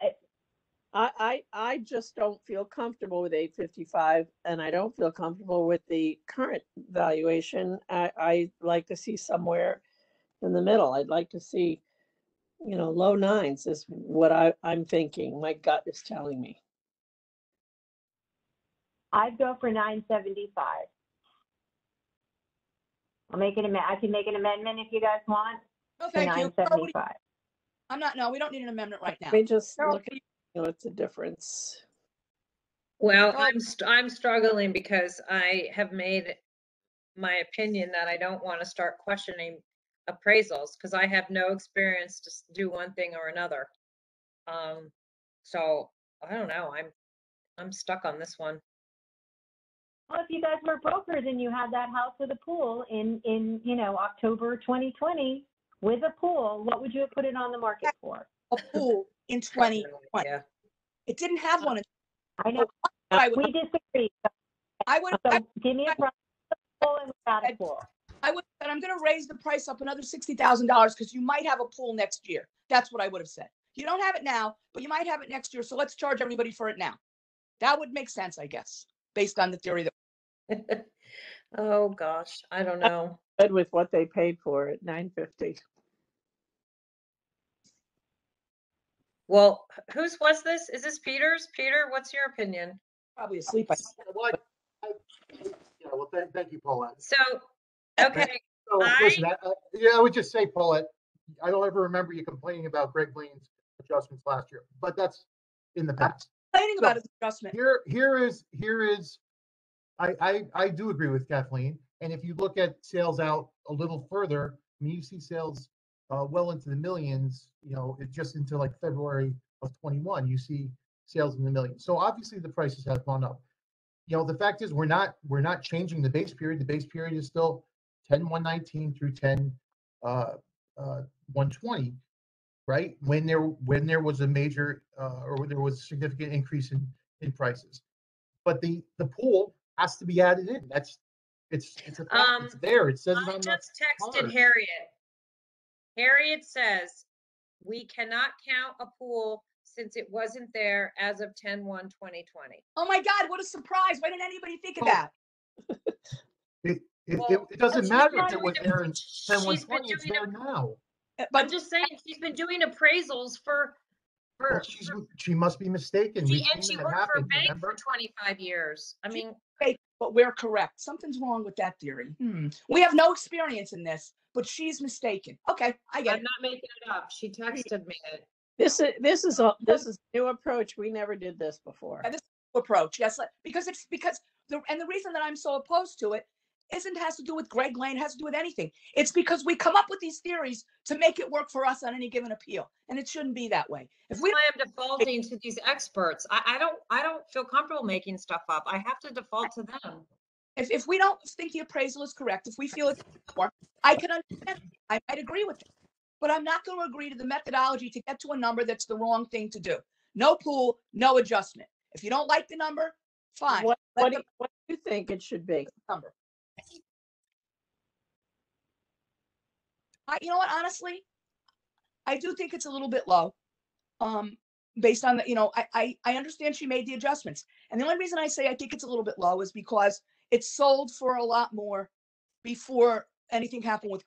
I just don't feel comfortable with 855, and I don't feel comfortable with the current valuation. I like to see somewhere in the middle. I'd like to see, low nines is what I'm thinking. My gut is telling me. I'd go for 975. I can make an amendment if you guys want No, to thank you. 975. No, we don't need an amendment right now. Let me just Carol, look at what's the difference. Well, Oh. I'm struggling because I have made my opinion that I don't want to start questioning appraisals because I have no experience to do one thing or another. So I don't know. I'm stuck on this one. Well, if you guys were brokers and you had that house with a pool in October 2020 with a pool, what would you have put it on the market for? a pool in 2020. Yeah. It didn't have one. I know we disagree. I would So give me a price of a pool and without a pool. I would have said, I'm going to raise the price up another $60,000 because you might have a pool next year. That's what I would have said. You don't have it now, but you might have it next year. So let's charge everybody for it now. That would make sense, I guess, based on the theory that. Oh gosh, I don't know. Good with what they paid for it, 950. Well, whose was this? Is this Peter's? Peter, what's your opinion? Probably asleep. I Well, thank you, Paulette. So, okay, So, I- listen, I would just say, Paulette, I don't ever remember you complaining about Greg Lane's adjustments last year, but that's in the past. complaining about his adjustment. Here is, I do agree with Kathleen. And if you look at sales out a little further, I mean, you see sales well into the millions, it's just into like February of 21, you see sales in the millions. So obviously the prices have gone up. The fact is we're not changing the base period. The base period is still 10/119 through 10/120, right? When there was a major or there was a significant increase in prices. But the pool has to be added in. It's a fact. It's there. It says it I on the just texted card. Harriet. Harriet says, we cannot count a pool since it wasn't there as of 10/1/2020. Oh my God, what a surprise. Why didn't anybody think of Oh. that? It doesn't she's matter been if it was doing there in she's been 10/120, it's doing there now. I'm But just saying, she's been doing appraisals for, Well, she must be mistaken. We've and seen she that worked for a happen, bank remember? for 25 years. I mean, but we're correct. Something's wrong with that theory. We have no experience in this, but she's mistaken. Okay, I get I'm it. not making it up. She texted me it. This is a new approach. We never did this before. And this approach, yes, because the reason that I'm so opposed to it has to do with Greg Lane, has to do with anything. It's because we come up with these theories to make it work for us on any given appeal, and it shouldn't be that way. If we That's why I'm defaulting to these experts. I don't feel comfortable making stuff up. I have to default to them. if we don't think the appraisal is correct, if we feel it's more, I can understand. I might agree with it, but I'm not going to agree to the methodology to get to a number that's the wrong thing to do. No pool, no adjustment. If you don't like the number, fine. What Let do you think it should be? the number. You know what? Honestly, I do think it's a little bit low. Based on the, I understand she made the adjustments. And the only reason I say I think it's a little bit low is because it sold for a lot more before anything happened with.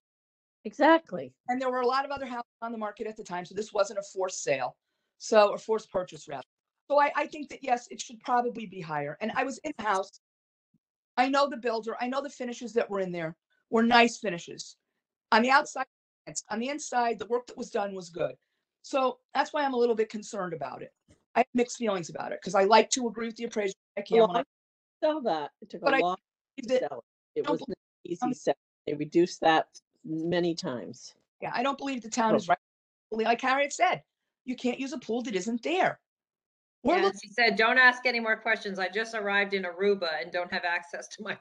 Exactly. And there were a lot of other houses on the market at the time. So this wasn't a forced sale. Or forced purchase rather. So I think that, yes, it should probably be higher. And I was in the house. I know the builder. I know the finishes that were in there were nice finishes. On the outside, on the inside, the work that was done was good. So that's why I'm a little bit concerned about it. I have mixed feelings about it because I like to agree with the appraiser. I Well, can't. I sell that. It took a But I long believe time to that- sell it. It don't was not easy sell. They reduced that many times. Yeah, I don't believe the town Oh. is right. Like Harriet said, you can't use a pool that isn't there. We're And looking, she said, don't ask any more questions. I just arrived in Aruba and don't have access to my.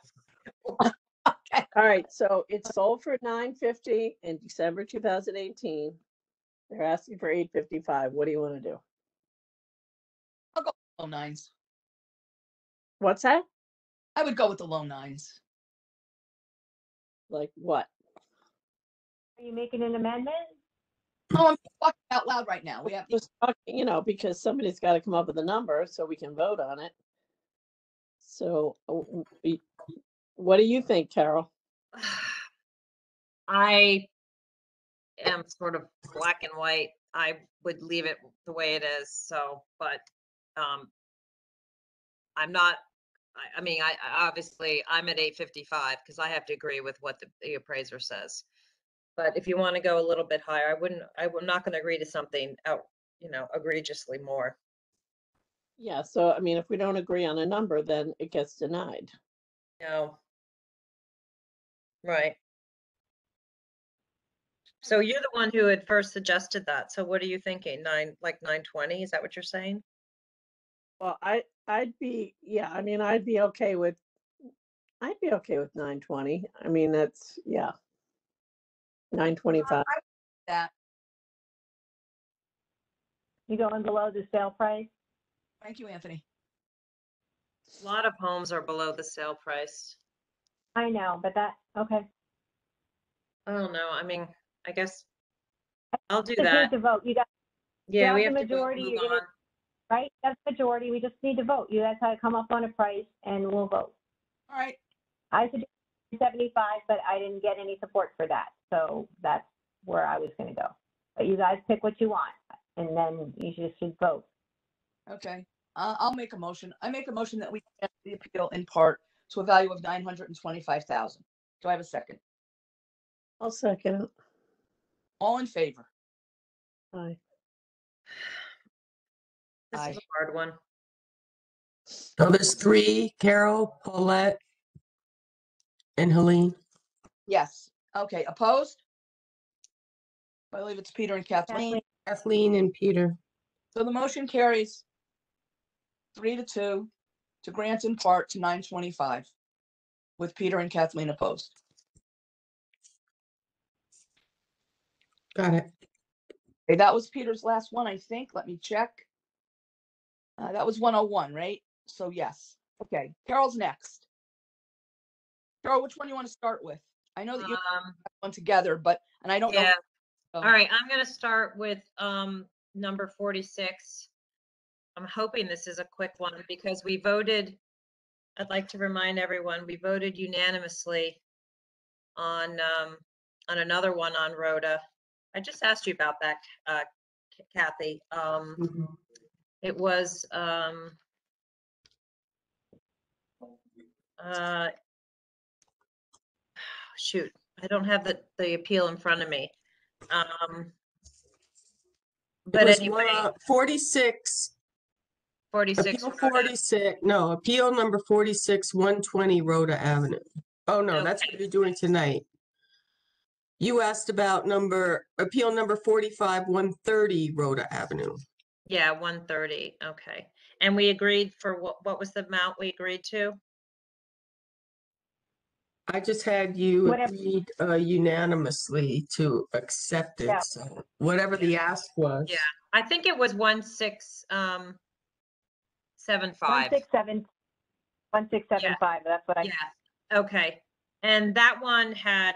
All right, so it's sold for $950 in December 2018. They're asking for $855. What do you want to do? low nines. What's that? I would go with the low nines. Like what? Are you making an amendment? Oh, I'm talking out loud right now. We have, Just talking, because somebody's got to come up with a number so we can vote on it. So, what do you think, Carol? I am sort of black and white. I would leave it the way it is. So, but I'm not. I mean, I obviously I'm at 855 because I have to agree with what the appraiser says. But if you want to go a little bit higher, I'm not going to agree to something egregiously more. Yeah, so I mean, if we don't agree on a number, then it gets denied. No. Right. So you're the one who had first suggested that. So what are you thinking? 920? Is that what you're saying? Well, I'd be okay with 920. I mean, that's 925. that. You going below the sale price? Thank you, Anthony. A lot of homes are below the sale price. I know, but okay. I don't know. I mean, I guess I'll do Just that. need to vote. You got, Yeah, we have have the to vote, majority, move you're gonna- on. right? That's the majority. We just need to vote. You guys gotta come up on a price and we'll vote. All right. I suggested 75, but I didn't get any support for that. So that's where I was gonna go. But you guys pick what you want and then you just should vote. Okay. I'll make a motion. I make a motion that we grant the appeal in part to a value of $925,000. Do I have a second? I'll second it. All in favor? Aye. This is Aye. a hard one. So there's three: Carol, Paulette, and Helene. Yes. Okay. Opposed? I believe it's Peter and Kathleen. Kathleen and Peter. So the motion carries 3-2 to grant in part to 925 with Peter and Kathleen opposed. Got it. Okay, that was Peter's last one, I think. Let me check. That was 101, right? So yes. Okay, Carol's next. Carol, which one do you want to start with? I know that you have one together, and I don't know. Yeah. So- All right, I'm going to start with number 46. I'm hoping this is a quick one because we voted. I'd like to remind everyone we voted unanimously on another one on Rhoda. I just asked you about that, Kathy. It was shoot, I don't have the appeal in front of me. But anyway, 46. 46. Appeal 46. No, appeal number 46, 120 Rhoda Avenue. Oh no, that's what you're doing tonight. You asked about appeal number 45, 130 Rhoda Avenue. Yeah, 130. Okay. And we agreed for what was the amount we agreed to? I just had you Whatever. agreed unanimously to accept it. Yeah. So whatever the ask was. Yeah. I think it was 1675. 1675. That's what I. Yeah. Okay. And that one had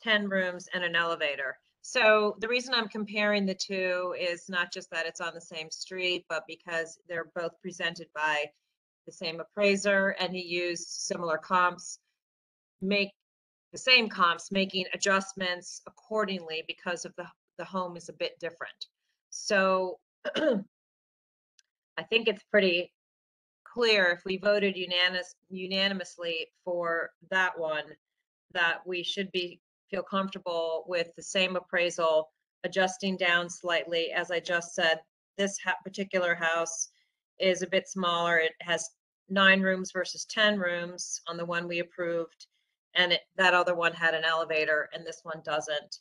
10 rooms and an elevator. So the reason I'm comparing the two is not just that it's on the same street, but because they're both presented by the same appraiser and he used similar comps, make the same comps, making adjustments accordingly because of the home is a bit different. So I think it's pretty clear if we voted unanimously for that one, that we should feel comfortable with the same appraisal, adjusting down slightly, as I just said, this particular house is a bit smaller. It has 9 rooms versus 10 rooms on the one we approved. And that other one had an elevator and this one doesn't.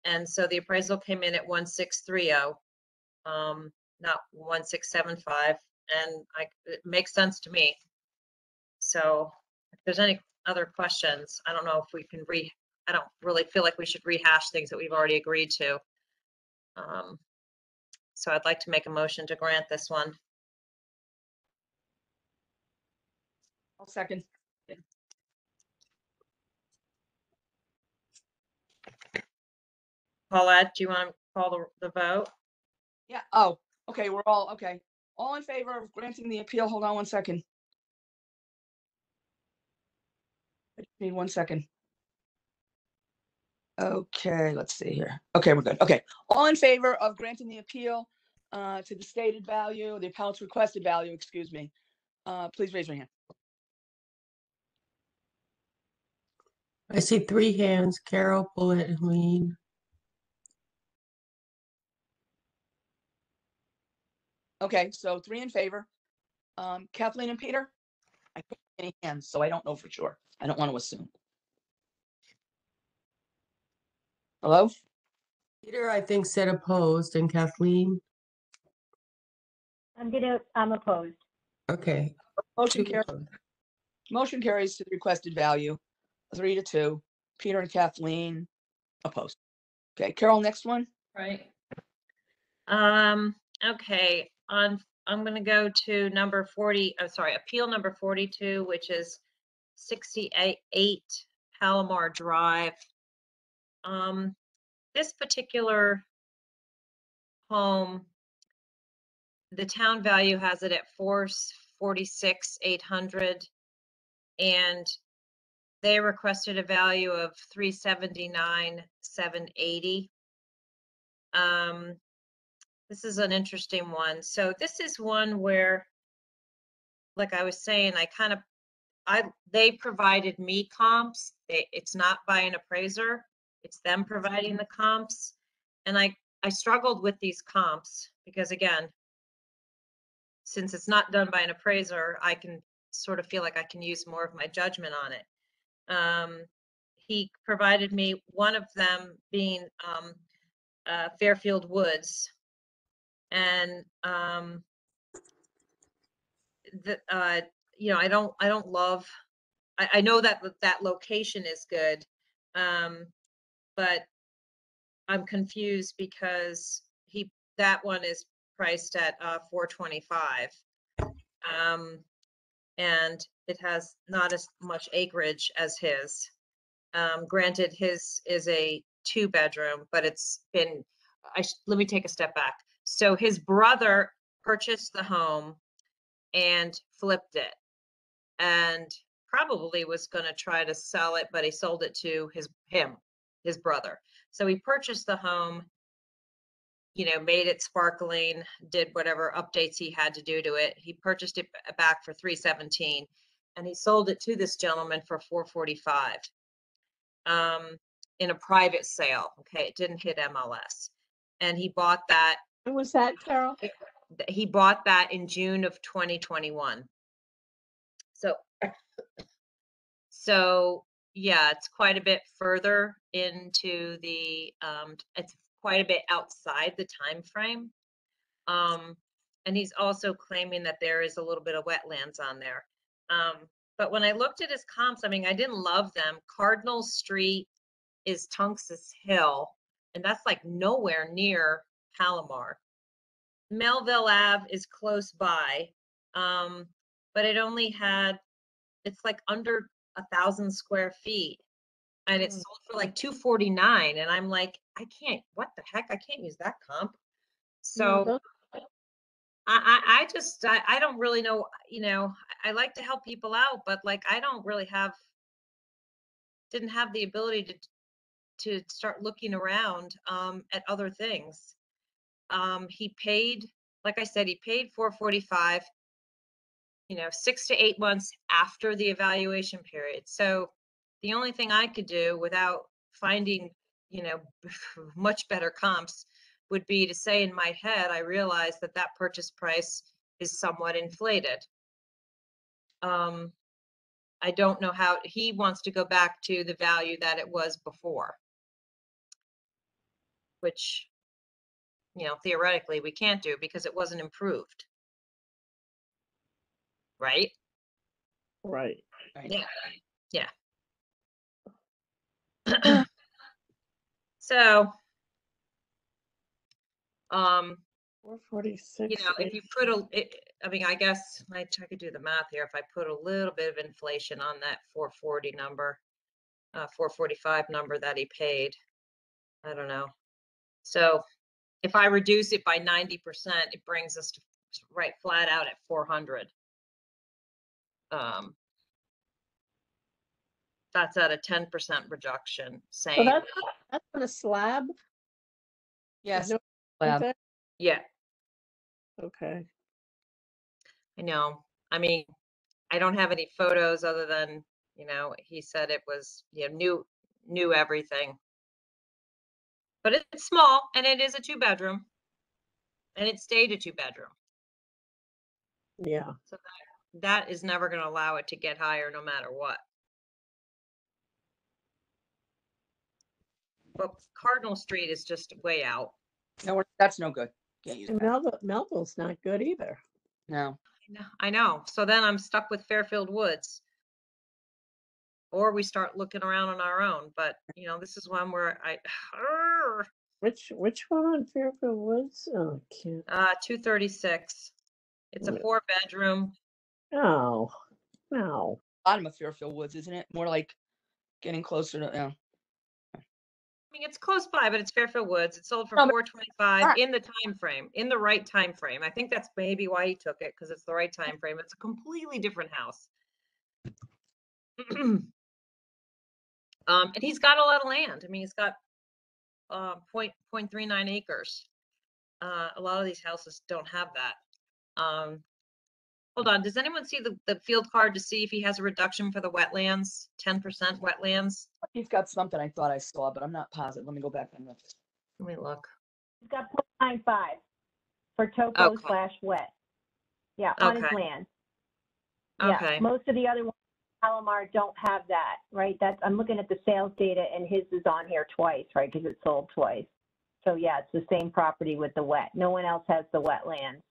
And so the appraisal came in at 1630, not 1675. And it makes sense to me. So if there's any other questions, I don't know if we can I don't really feel like we should rehash things that we've already agreed to. So I'd like to make a motion to grant this one. I'll second. Paulette, do you want to call the vote? Yeah. Oh, okay. We're all okay. All in favor of granting the appeal? Hold on one second. I just need 1 second. Okay, let's see here. Okay, we're good. Okay. All in favor of granting the appeal to the stated value, the appellant's requested value, excuse me. Please raise your hand. I see 3 hands, Carol, Bullet, and Lean. Okay, so 3 in favor. Kathleen and Peter? I put any hands, so I don't know for sure. I don't want to assume. Hello? Peter, I think, said opposed, and Kathleen? I'm opposed. Okay. Motion 2 carries. opposed. Motion carries to the requested value, 3-2. Peter and Kathleen opposed. Okay, Carol, next one. Right. Okay, I'm going to go to number 40, appeal number 42, which is 68 Palomar Drive. This particular home, the town value has it at $446,800, and they requested a value of $379,780. This is an interesting one. So this is one where, like I was saying, they provided me comps. It's not by an appraiser. It's them providing the comps. And I struggled with these comps because, again, since it's not done by an appraiser, I can sort of feel like I can use more of my judgment on it. He provided me one of them being Fairfield Woods. And you know, I don't love. I know that that location is good, but I'm confused because that one is priced at $425, and it has not as much acreage as his. Granted, his is a 2-bedroom, but it's been. Let me take a step back. So his brother purchased the home and flipped it, and probably was going to try to sell it, but he sold it to his brother. So he purchased the home, you know, made it sparkling, did whatever updates he had to do to it. He purchased it back for $317, and he sold it to this gentleman for $445 in a private sale. Okay, it didn't hit MLS, and he bought that. When was that, Carol? He bought that in June of 2021. So yeah, it's quite a bit further into the, it's quite a bit outside the time frame. And he's also claiming that there is a little bit of wetlands on there. But when I looked at his comps, I mean, I didn't love them. Cardinal Street is Tunks's Hill, and that's like nowhere near Palomar. Melville Ave is close by, but it's like under 1,000 square feet, and it's sold for like $249, and I'm like, what the heck? I can't use that comp. So I don't really know, you know, I like to help people out, but like, I don't really didn't have the ability to start looking around at other things. He paid, like I said, he paid $445, you know, 6 to 8 months after the evaluation period. So the only thing I could do without finding, you know, much better comps would be to say in my head, I realize that that purchase price is somewhat inflated. I don't know how he wants to go back to the value that it was before, which, you know, theoretically we can't do because it wasn't improved. Right? Right. Right. Yeah. Yeah. So, 446. you know, if you put I mean, I guess I could do the math here. If I put a little bit of inflation on that 440 number, 445 number that he paid, I don't know. So if I reduce it by 90%, it brings us to right flat out at 400. That's at a 10% reduction, So saying, that's on a slab? Yes. There's no Lab. there? yeah, Okay. I know. I mean, I don't have any photos other than, you know, he said it was, you know, new everything. But it's small and it is a 2-bedroom. And it stayed a 2-bedroom. Yeah. So that is never going to allow it to get higher no matter what. But Cardinal Street is just way out. No, that's no good. Can't use And that. Melville's not good either. No. I know. So then I'm stuck with Fairfield Woods. Or we start looking around on our own. But, you know, this is one where Which one on Fairfield Woods? Oh, I can't. 236. It's a No. 4-bedroom. No. No. Bottom of Fairfield Woods, isn't it? More like getting closer to, yeah. I mean, it's close by, but it's Fairfield Woods. It sold for No, but- 425 Alright. in the time frame, in the right time frame. I think that's maybe why he took it, because it's the right time frame. It's a completely different house. And he's got a lot of land. I mean, he's got 0.39 acres. A lot of these houses don't have that. Hold on, does anyone see the field card to see if he has a reduction for the wetlands, 10% wetlands? He's got something I thought I saw, but I'm not positive. Let me go back and look. Let me look. He's got 0.95 for topo Okay. / wet. Yeah, on his Okay. land. Yeah, Okay. most of the other ones, Palomar, don't have that, right? I'm looking at the sales data and his is on here twice, right? Because it sold twice. So yeah, it's the same property with the wet. No one else has the wetlands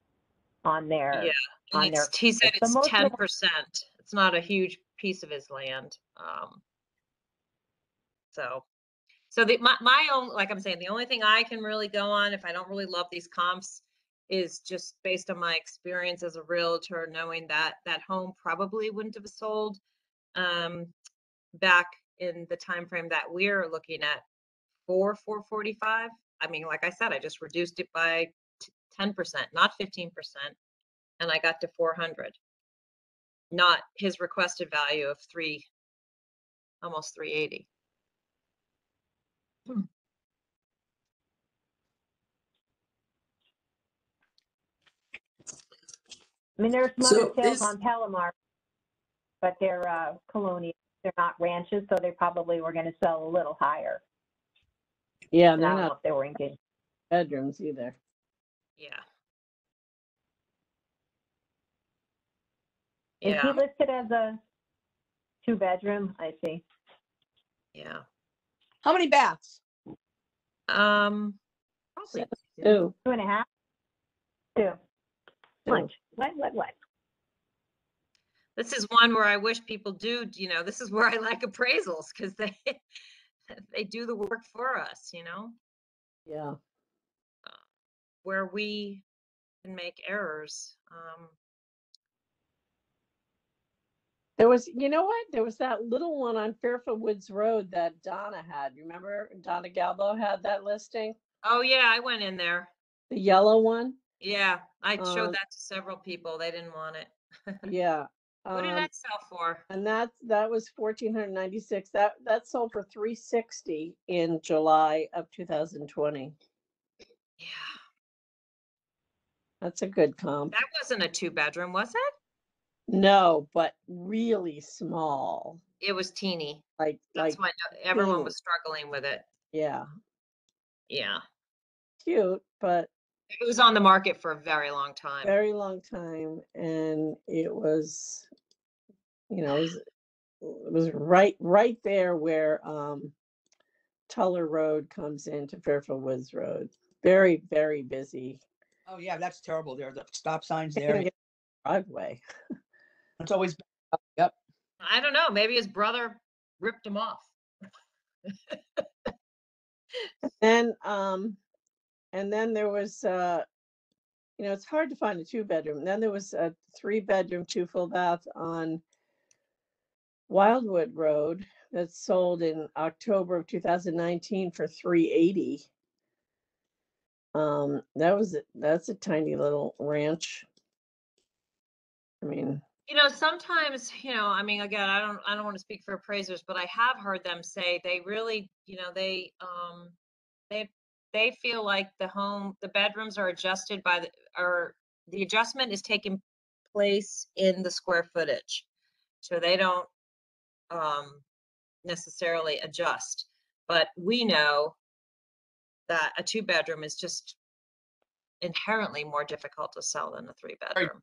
on their. Yeah, on and their. he said So it's most of them- 10%. It's not a huge piece of his land. So my own, like I'm saying, the only thing I can really go on if I don't really love these comps is just based on my experience as a realtor, knowing that that home probably wouldn't have sold back in the time frame that we're looking at for 445. I mean, like I said, I just reduced it by 10%, not 15%, and I got to 400. Not his requested value of almost 380. I mean, there are some So other sales is- on Palomar, but they're colonial. They're not ranches, so they probably were going to sell a little higher. Yeah, And they're I don't know not if they were in good. bedrooms either. Yeah. Is he Yeah. listed as a 2-bedroom? I see. Yeah. How many baths? Probably Two. 2.5. 2. Two. Much. What? This is one where I wish people do, you know, this is where I like appraisals because they do the work for us, you know, Yeah. where we can make errors. There was, you know what? There was that little one on Fairfield Woods Road that Donna had. Remember Donna Galbo had that listing? Oh yeah, I went in there. The yellow one? Yeah, I showed Um, that to several people. They didn't want it. Yeah. What did that sell for? And that was 1,496. That sold for 360 in July of 2020. Yeah, That's a good comp. that wasn't a 2-bedroom, was it? No, but really small. It was teeny. Like That's why everyone teeny. was struggling with it. Yeah. Yeah. cute, but It was on the market for a very long time. very long time, and it was, you know, it was right there where Tuller Road comes into Fairfield Woods Road. Very, very busy. Oh, yeah, that's terrible there. The stop signs Can't there. even get a driveway. It's always, yep. I don't know, maybe his brother ripped him off. Then and then there was you know, it's hard to find a 2-bedroom. Then there was a 3-bedroom, 2 full bath on Wildwood Road that sold in October of 2019 for $380. That's a tiny little ranch. I mean, You know, sometimes, you know, I mean, again, I don't want to speak for appraisers, but I have heard them say they really, you know, they feel like the bedrooms are adjusted by the adjustment is taking place in the square footage. So they don't necessarily adjust. But we know that a 2-bedroom is just inherently more difficult to sell than a 3-bedroom.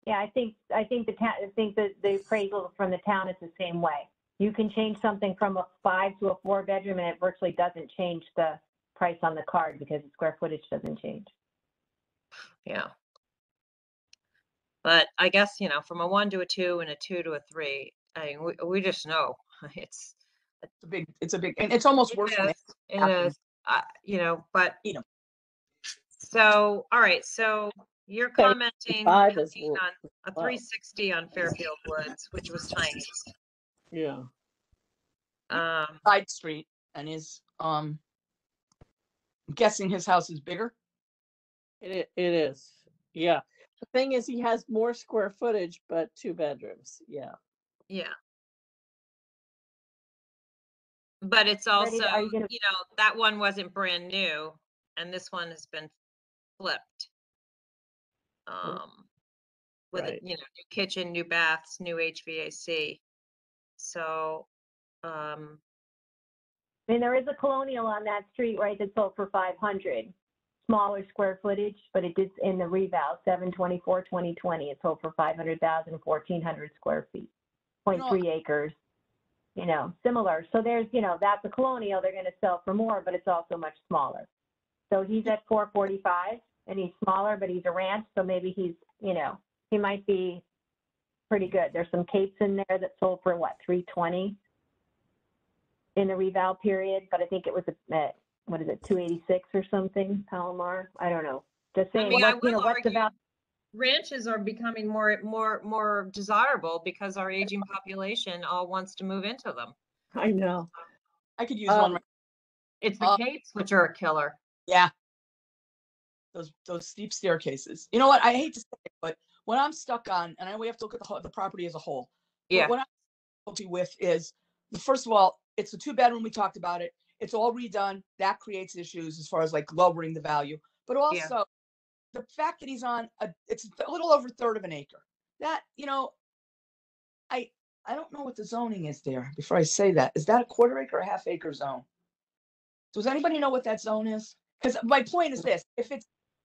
Yeah, I think the appraisal from the town is the same way. You can change something from a 5 to a 4-bedroom, and it virtually doesn't change the price on the card because the square footage doesn't change. Yeah. But I guess, you know, from a 1 to a 2 and a 2 to a 3, I mean, we just know it's a big, and it's almost worse when it is, you know, but you know. So, all right, so you're commenting 5 is on a 360 on Fairfield Woods, which was tiny. yeah. Side street, and I'm guessing his house is bigger. It is. Yeah. The thing is, he has more square footage, but 2 bedrooms. Yeah. Yeah. But it's also, you know, that one wasn't brand new, and this one has been flipped. With Right. you know, new kitchen, new baths, new HVAC. So, I mean, there is a colonial on that street, right, that sold for 500, smaller square footage, but it did in the Reval 7/24/2020. It sold for 500,000, 1,400 square feet, 0.3 acres. You know, similar. So there's, you know, that's a colonial. They're going to sell for more, but it's also much smaller. So he's at 445, and he's smaller, but he's a ranch. So maybe he's, you know, he might be pretty good. There's some capes in there that sold for what, 320 in the Reval period, but I think it was at, what is it, 286 or something, Palomar? I don't know. Just saying, I mean, what, you know, what's the value? Ranches are becoming more desirable because our aging population all wants to move into them. I know. I could use one. It's the capes which are a killer. Yeah. Those steep staircases. You know what? I hate to say it, but what I'm stuck on, and we have to look at the property as a whole. Yeah. But what I'm difficulty with is, first of all, it's a 2-bedroom. We talked about it. It's all redone. That creates issues as far as like lowering the value. But also, the fact that he's on it's a little over 1/3 of an acre. That, you know, I don't know what the zoning is there. Before I say that, is that a 1/4 acre or a 1/2 acre zone? Does anybody know what that zone is? Because my point is this: if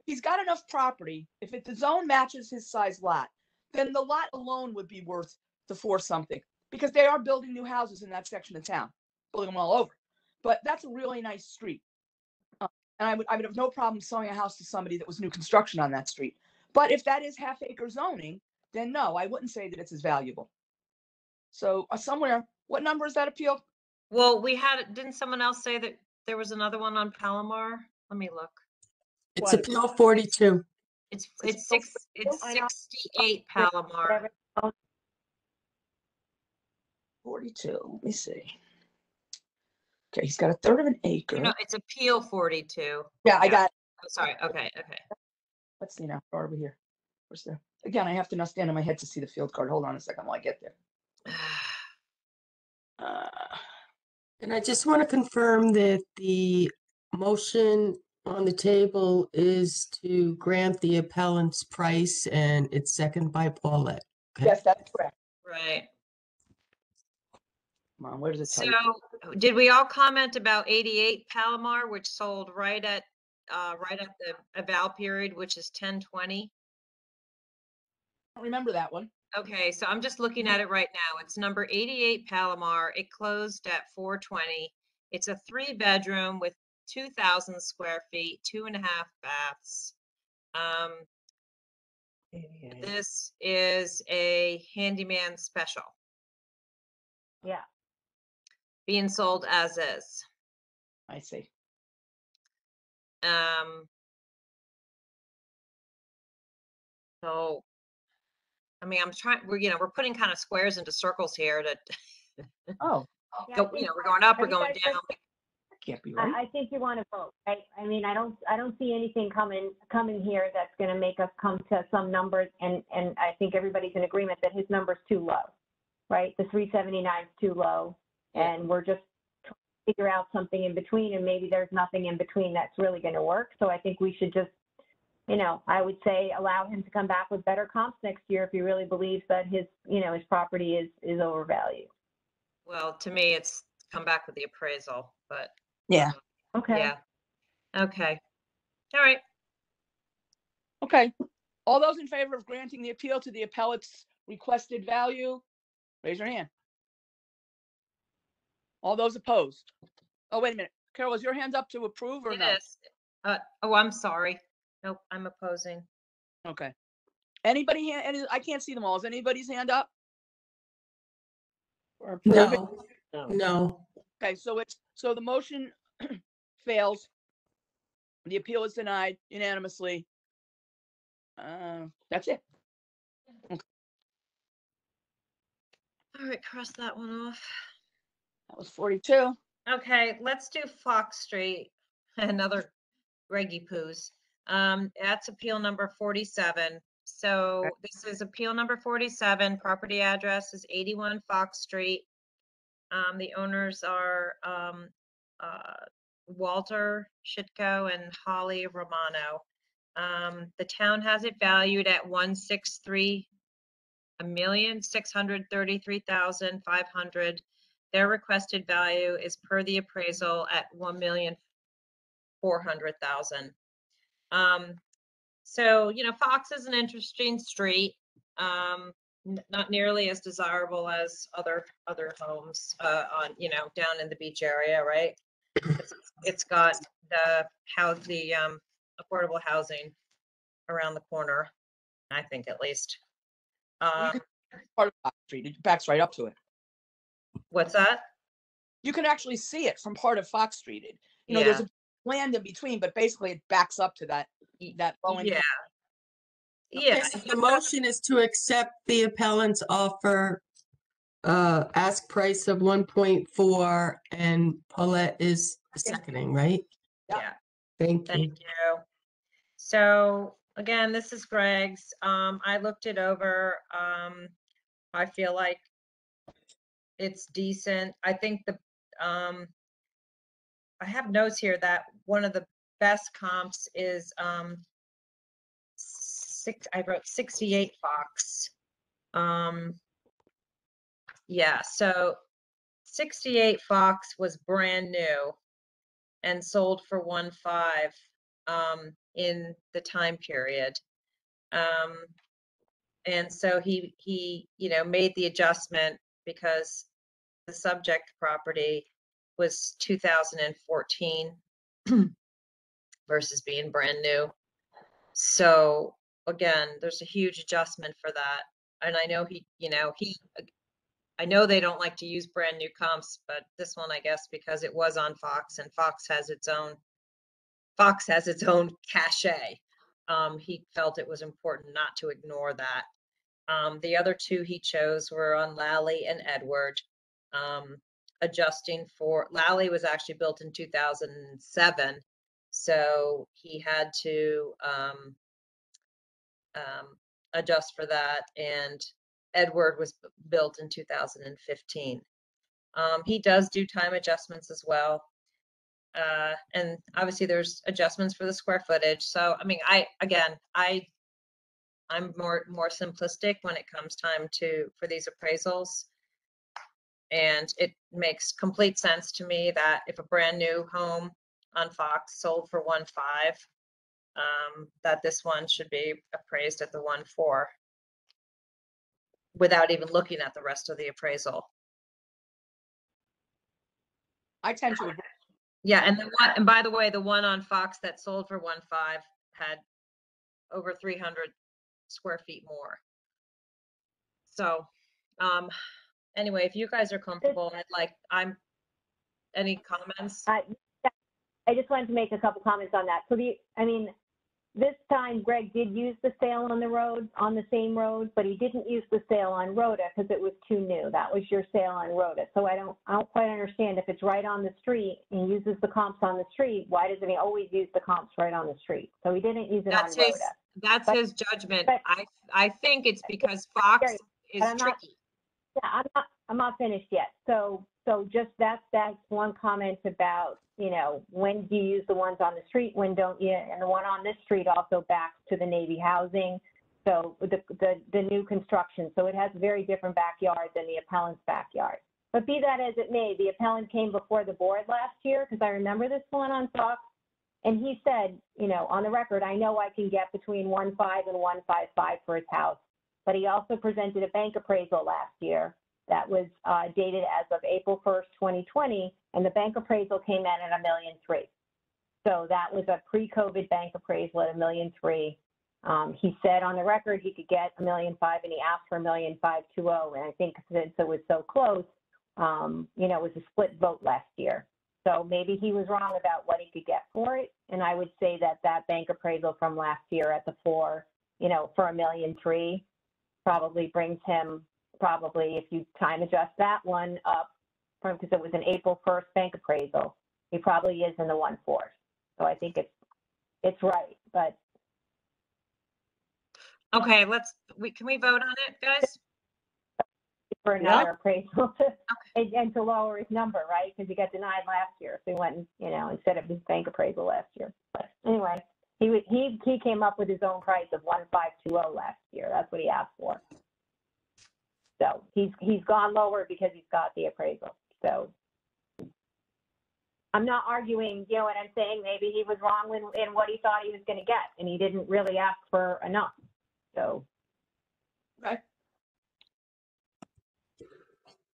he's got enough property, if the zone matches his size lot, then the lot alone would be worth the 4 something, because they are building new houses in that section of town, building them all over. But that's a really nice street. And I would have no problem selling a house to somebody that was new construction on that street. But if that is 1/2 acre zoning, then no, I wouldn't say that it's as valuable. So somewhere, what number is that appeal? Well, didn't someone else say that there was another one on Palomar? Let me look. It's appeal 42. It's 68 Palomar. 42. Let me see. Okay, he's got a 1/3 of an acre. No, it's appeal 42. Yeah, I got it. Oh, sorry. Okay. Let's see now. Over here. Where's the? Again, I have to now stand on my head to see the field card. Hold on a second while I get there. And I just want to confirm that the motion on the table is to grant the appellant's price, and it's seconded by Paulette. Okay. Yes, that's correct. Right. Come on, where does it tell So you? did we all comment about 88 Palomar, which sold right at the eval period, which is 10/20? I don't remember that one. Okay, so I'm just looking at it right now. It's number 88 Palomar. It closed at 4/20. It's a 3-bedroom with 2,000 square feet, 2.5 baths. This is a handyman special Yeah. being sold as is. I see. So, I mean, we're putting kind of squares into circles here to Oh, Yeah, go, we're going up, we're going down. that can't be right. I think you want to vote, right? I mean, I don't see anything coming here that's going to make us come to some numbers, and I think everybody's in agreement that his number's too low, right? The 379 is too low, Yeah. and we're just trying to figure out something in between, and maybe there's nothing in between that's really going to work. So I think we should just, I would say allow him to come back with better comps next year if he really believes that his property is overvalued. Well, to me, it's come back with the appraisal, but Yeah. Okay. yeah. Okay. All right. Okay. All those in favor of granting the appeal to the appellate's requested value, raise your hand. All those opposed? Oh, wait a minute. Carol, is your hand up to approve or It no? is. Oh, I'm sorry. Nope, I'm opposing. Okay. Anybody I can't see them all. Is anybody's hand up? For approving? No. Okay, so the motion fails. The appeal is denied unanimously. That's it. All right, cross that one off. That was 42. Okay, let's do Fox Street, another Reggie Poos. That's appeal number 47. So this is appeal number 47. Property address is 81 Fox Street. The owners are Walter Shitko and Holly Romano. The town has it valued at 1,633,500. Their requested value is per the appraisal at 1,400,000. So, Fox is an interesting street. Not nearly as desirable as other homes on down in the beach area, right? It's got the affordable housing around the corner, I think, at least. You can part of Fox Street. It backs right up to it. What's that? You can actually see it from part of Fox Street. Yeah. There's a land in between, but basically it backs up to that low Yeah. income. Yeah. Okay, so the motion is to accept the appellant's offer, ask price of 1.4, and Paulette is seconding, right? Yeah. Thank you. Thank you. So again, this is Greg's. I looked it over. I feel like it's decent. I think I have notes here that one of the best comps is I wrote 68 Fox. Yeah, so 68 Fox was brand new and sold for 1.5 in the time period. And so he made the adjustment because the subject property was 2014 versus being brand new. So again, there's a huge adjustment for that. And I know I know they don't like to use brand new comps, but this one, I guess, because it was on Fox and Fox has its own cachet. He felt it was important not to ignore that. The other two he chose were on Lally and Edward. Adjusting for Lally was actually built in 2007, so he had to adjust for that, and Edward was built in 2015. He does do time adjustments as well. And obviously there's adjustments for the square footage. So, I mean, I'm more simplistic when it comes time for these appraisals. And it makes complete sense to me that if a brand new home on Fox sold for 1.5, that this one should be appraised at the 1.4 without even looking at the rest of the appraisal. I tend to agree. Yeah, and the one, and by the way, the one on Fox that sold for 1.5 had over 300 square feet more. So, anyway, if you guys are comfortable, any comments? I just wanted to make a couple comments on that. So this time Greg did use the sale on the same road, but he didn't use the sale on Rhoda because it was too new. That was your sale on Rhoda. So I don't quite understand, if it's right on the street and he uses the comps on the street, why doesn't he always use the comps right on the street? So he didn't use it on Rhoda. That's his judgment. I think it's because Fox is tricky. Yeah, I'm not finished yet. So just that's one comment about, when do you use the ones on the street, when don't you? And the one on this street also backs to the Navy housing. So the new construction. So it has a very different backyard than the appellant's backyard. But be that as it may, the appellant came before the board last year, because I remember this one on Fox. And he said, on the record, I know I can get between 1.5 and 1.55 for his house. But he also presented a bank appraisal last year that was dated as of April 1st, 2020, and the bank appraisal came in at $1.3 million. So that was a pre-COVID bank appraisal at $1.3 million. He said on the record he could get $1.5 million, and he asked for $1.520 million. And I think since it was so close, it was a split vote last year. So maybe he was wrong about what he could get for it. And I would say that bank appraisal from last year at the for $1.3 million probably brings him, if you time adjust that one up, because it was an April 1st bank appraisal, he probably is in the 1.4. So I think it's right, but. Okay, can we vote on it, guys? For another appraisal and to lower his number, right? Because he got denied last year. So he went, instead of his bank appraisal last year. But anyway, he came up with his own price of 1.520 last year. That's what he asked for. So he's gone lower because he's got the appraisal. So I'm not arguing, what I'm saying. Maybe he was wrong in what he thought he was going to get, and he didn't really ask for enough. So. Okay.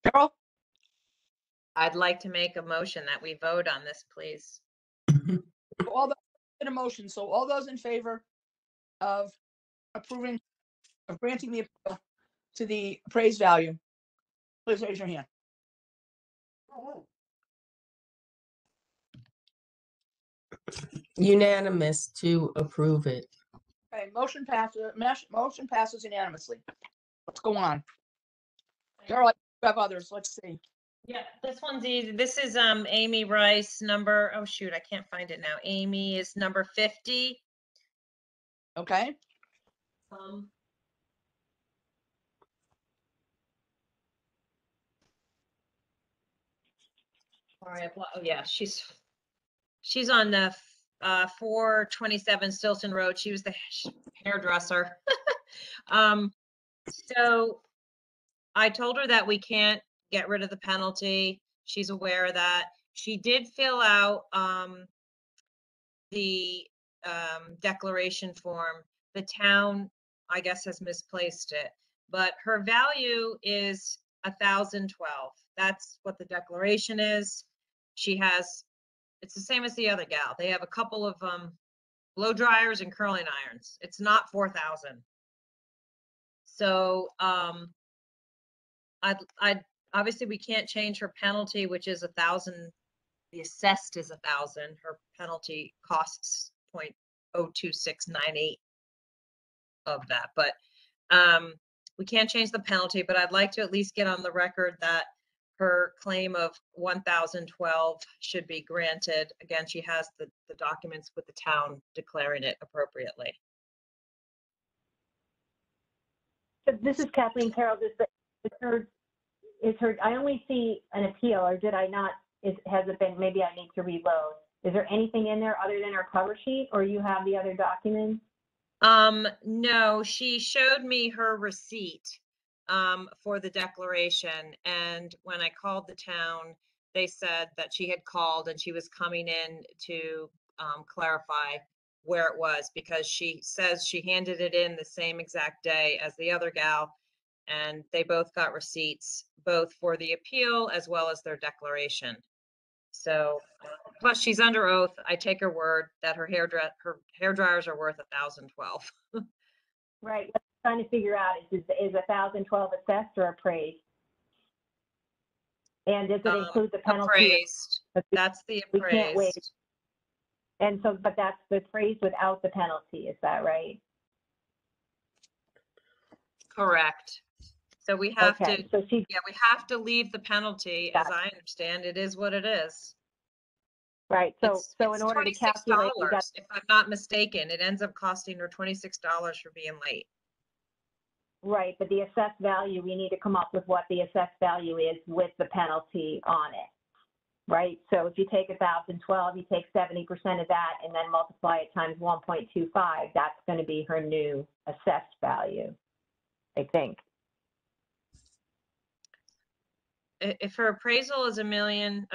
Carol? I'd like to make a motion that we vote on this, please. All those in a motion. So all those in favor of granting the appeal to the appraised value, please raise your hand. Unanimous to approve it. Okay, motion passes unanimously. Let's go on. Carol, I have others. Let's see. Yeah, this one's easy. This is Amy Rice number. Oh shoot, I can't find it now. Amy is number 50. Okay. Sorry, oh yeah, she's on the 427 Stilton Road. She was the hairdresser. So I told her that we can't get rid of the penalty. She's aware of that. She did fill out the declaration form. The town, I guess, has misplaced it, but her value is $1,012. That's what the declaration is. It's the same as the other gal. They have a couple of blow dryers and curling irons. It's not 4,000. So I'd obviously we can't change her penalty, which is 1,000. The assessed is 1,000. Her penalty costs 0.02698 of that, but we can't change the penalty. But I'd like to at least get on the record that her claim of 1,012 should be granted. Again, she has the documents with the town declaring it appropriately. This is Kathleen Carroll. I only see an appeal, or did I not? Has it been, maybe I need to reload. Is there anything in there other than our cover sheet, or you have the other documents? No, she showed me her receipt. for the declaration. And when I called the town, they said that she had called and she was coming in to clarify where it was, because she says she handed it in the same exact day as the other gal, and they both got receipts, both for the appeal as well as their declaration. So, plus she's under oath. I take her word that her hair dryers are worth $1,012. Right. What I'm trying to figure out is 1,012 assessed or appraised? And does it include the penalty? Appraised. That's the We can't waive. appraised. And so, but that's the appraised without the penalty, is that right? Correct. So we have to, Okay, so she, yeah, we have to leave the penalty, as I understand. It is what it is. right, so, It's so in order to calculate, we got, $26, if I'm not mistaken. It ends up costing her $26 for being late. right, but the assessed value, we need to come up with what the assessed value is with the penalty on it. Right, so if you take 1,012, you take 70% of that and then multiply it times 1.25, that's going to be her new assessed value, I think. If her appraisal is $1,012,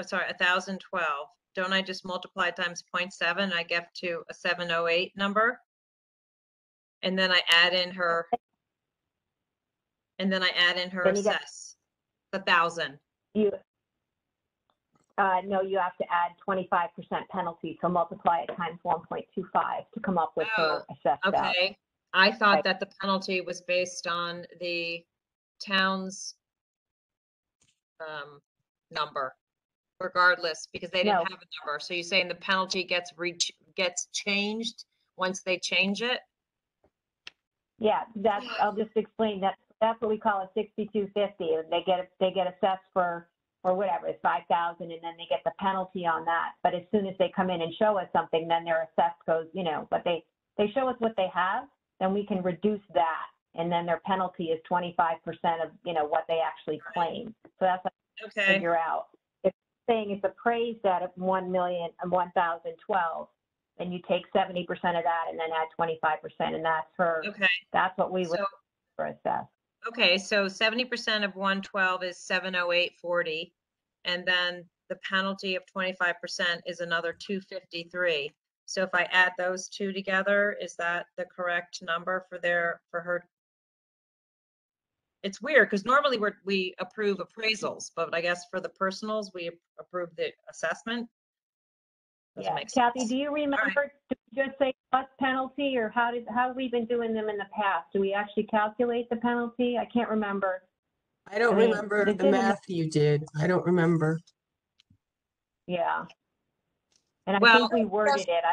don't I just multiply it times 0.7? I get to a 708 number. And then I add in her, Then you get- assess, 1,000. You, no, you have to add 25% penalty, so multiply it times 1.25 to come up with her assessed value. Okay, I thought Right. that the penalty was based on the town's number, regardless, because they didn't No. have a number. So you're saying the penalty gets changed once they change it? Yeah, that's, I'll just explain that. That's what we call a 6250. They get assessed for, or whatever, it's 5,000, and then they get the penalty on that. But as soon as they come in and show us something, then their assessed goes, you know, but they show us what they have, then we can reduce that. And then their penalty is 25% of, you know, what they actually claim. So that's what I Okay, figure out. If saying it's appraised at 1,012, then you take 70% of that and then add 25%, and that's her. okay. That's what we would So, for assess. okay, so 70% of 112 is 708.40, and then the penalty of 25% is another 253. So if I add those two together, is that the correct number for her? It's weird because normally we approve appraisals, but I guess for the personals, we approve the assessment. Doesn't Yeah, make Kathy, sense. do you remember? Did we just say plus penalty, or how have we been doing them in the past? Do we actually calculate the penalty? I can't remember. I don't I mean, remember they the did in the- math you did. I don't remember. Yeah. And I Well, think we worded it.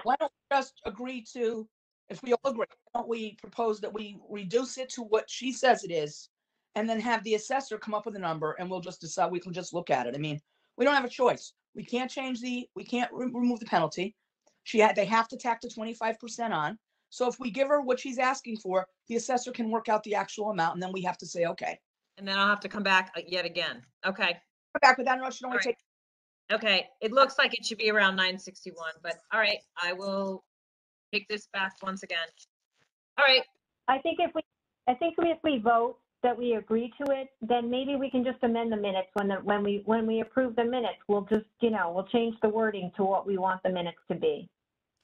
Why don't we just agree to, if we all agree, why don't we propose that we reduce it to what she says it is, and then have the assessor come up with a number, and we'll just decide, we can just look at it. I mean, we don't have a choice. We can't we can't remove the penalty. They have to tack the 25% on. So if we give her what she's asking for, the assessor can work out the actual amount, and then we have to say, okay. and then I'll have to come back yet again. Okay, Come back with that, no, it should only All right. take, okay. It looks like it should be around 961, but all right, I will take this back once again. All right, I think if we vote that we agree to it, then maybe we can just amend the minutes when we approve the minutes. We'll just, you know, we'll change the wording to what we want the minutes to be.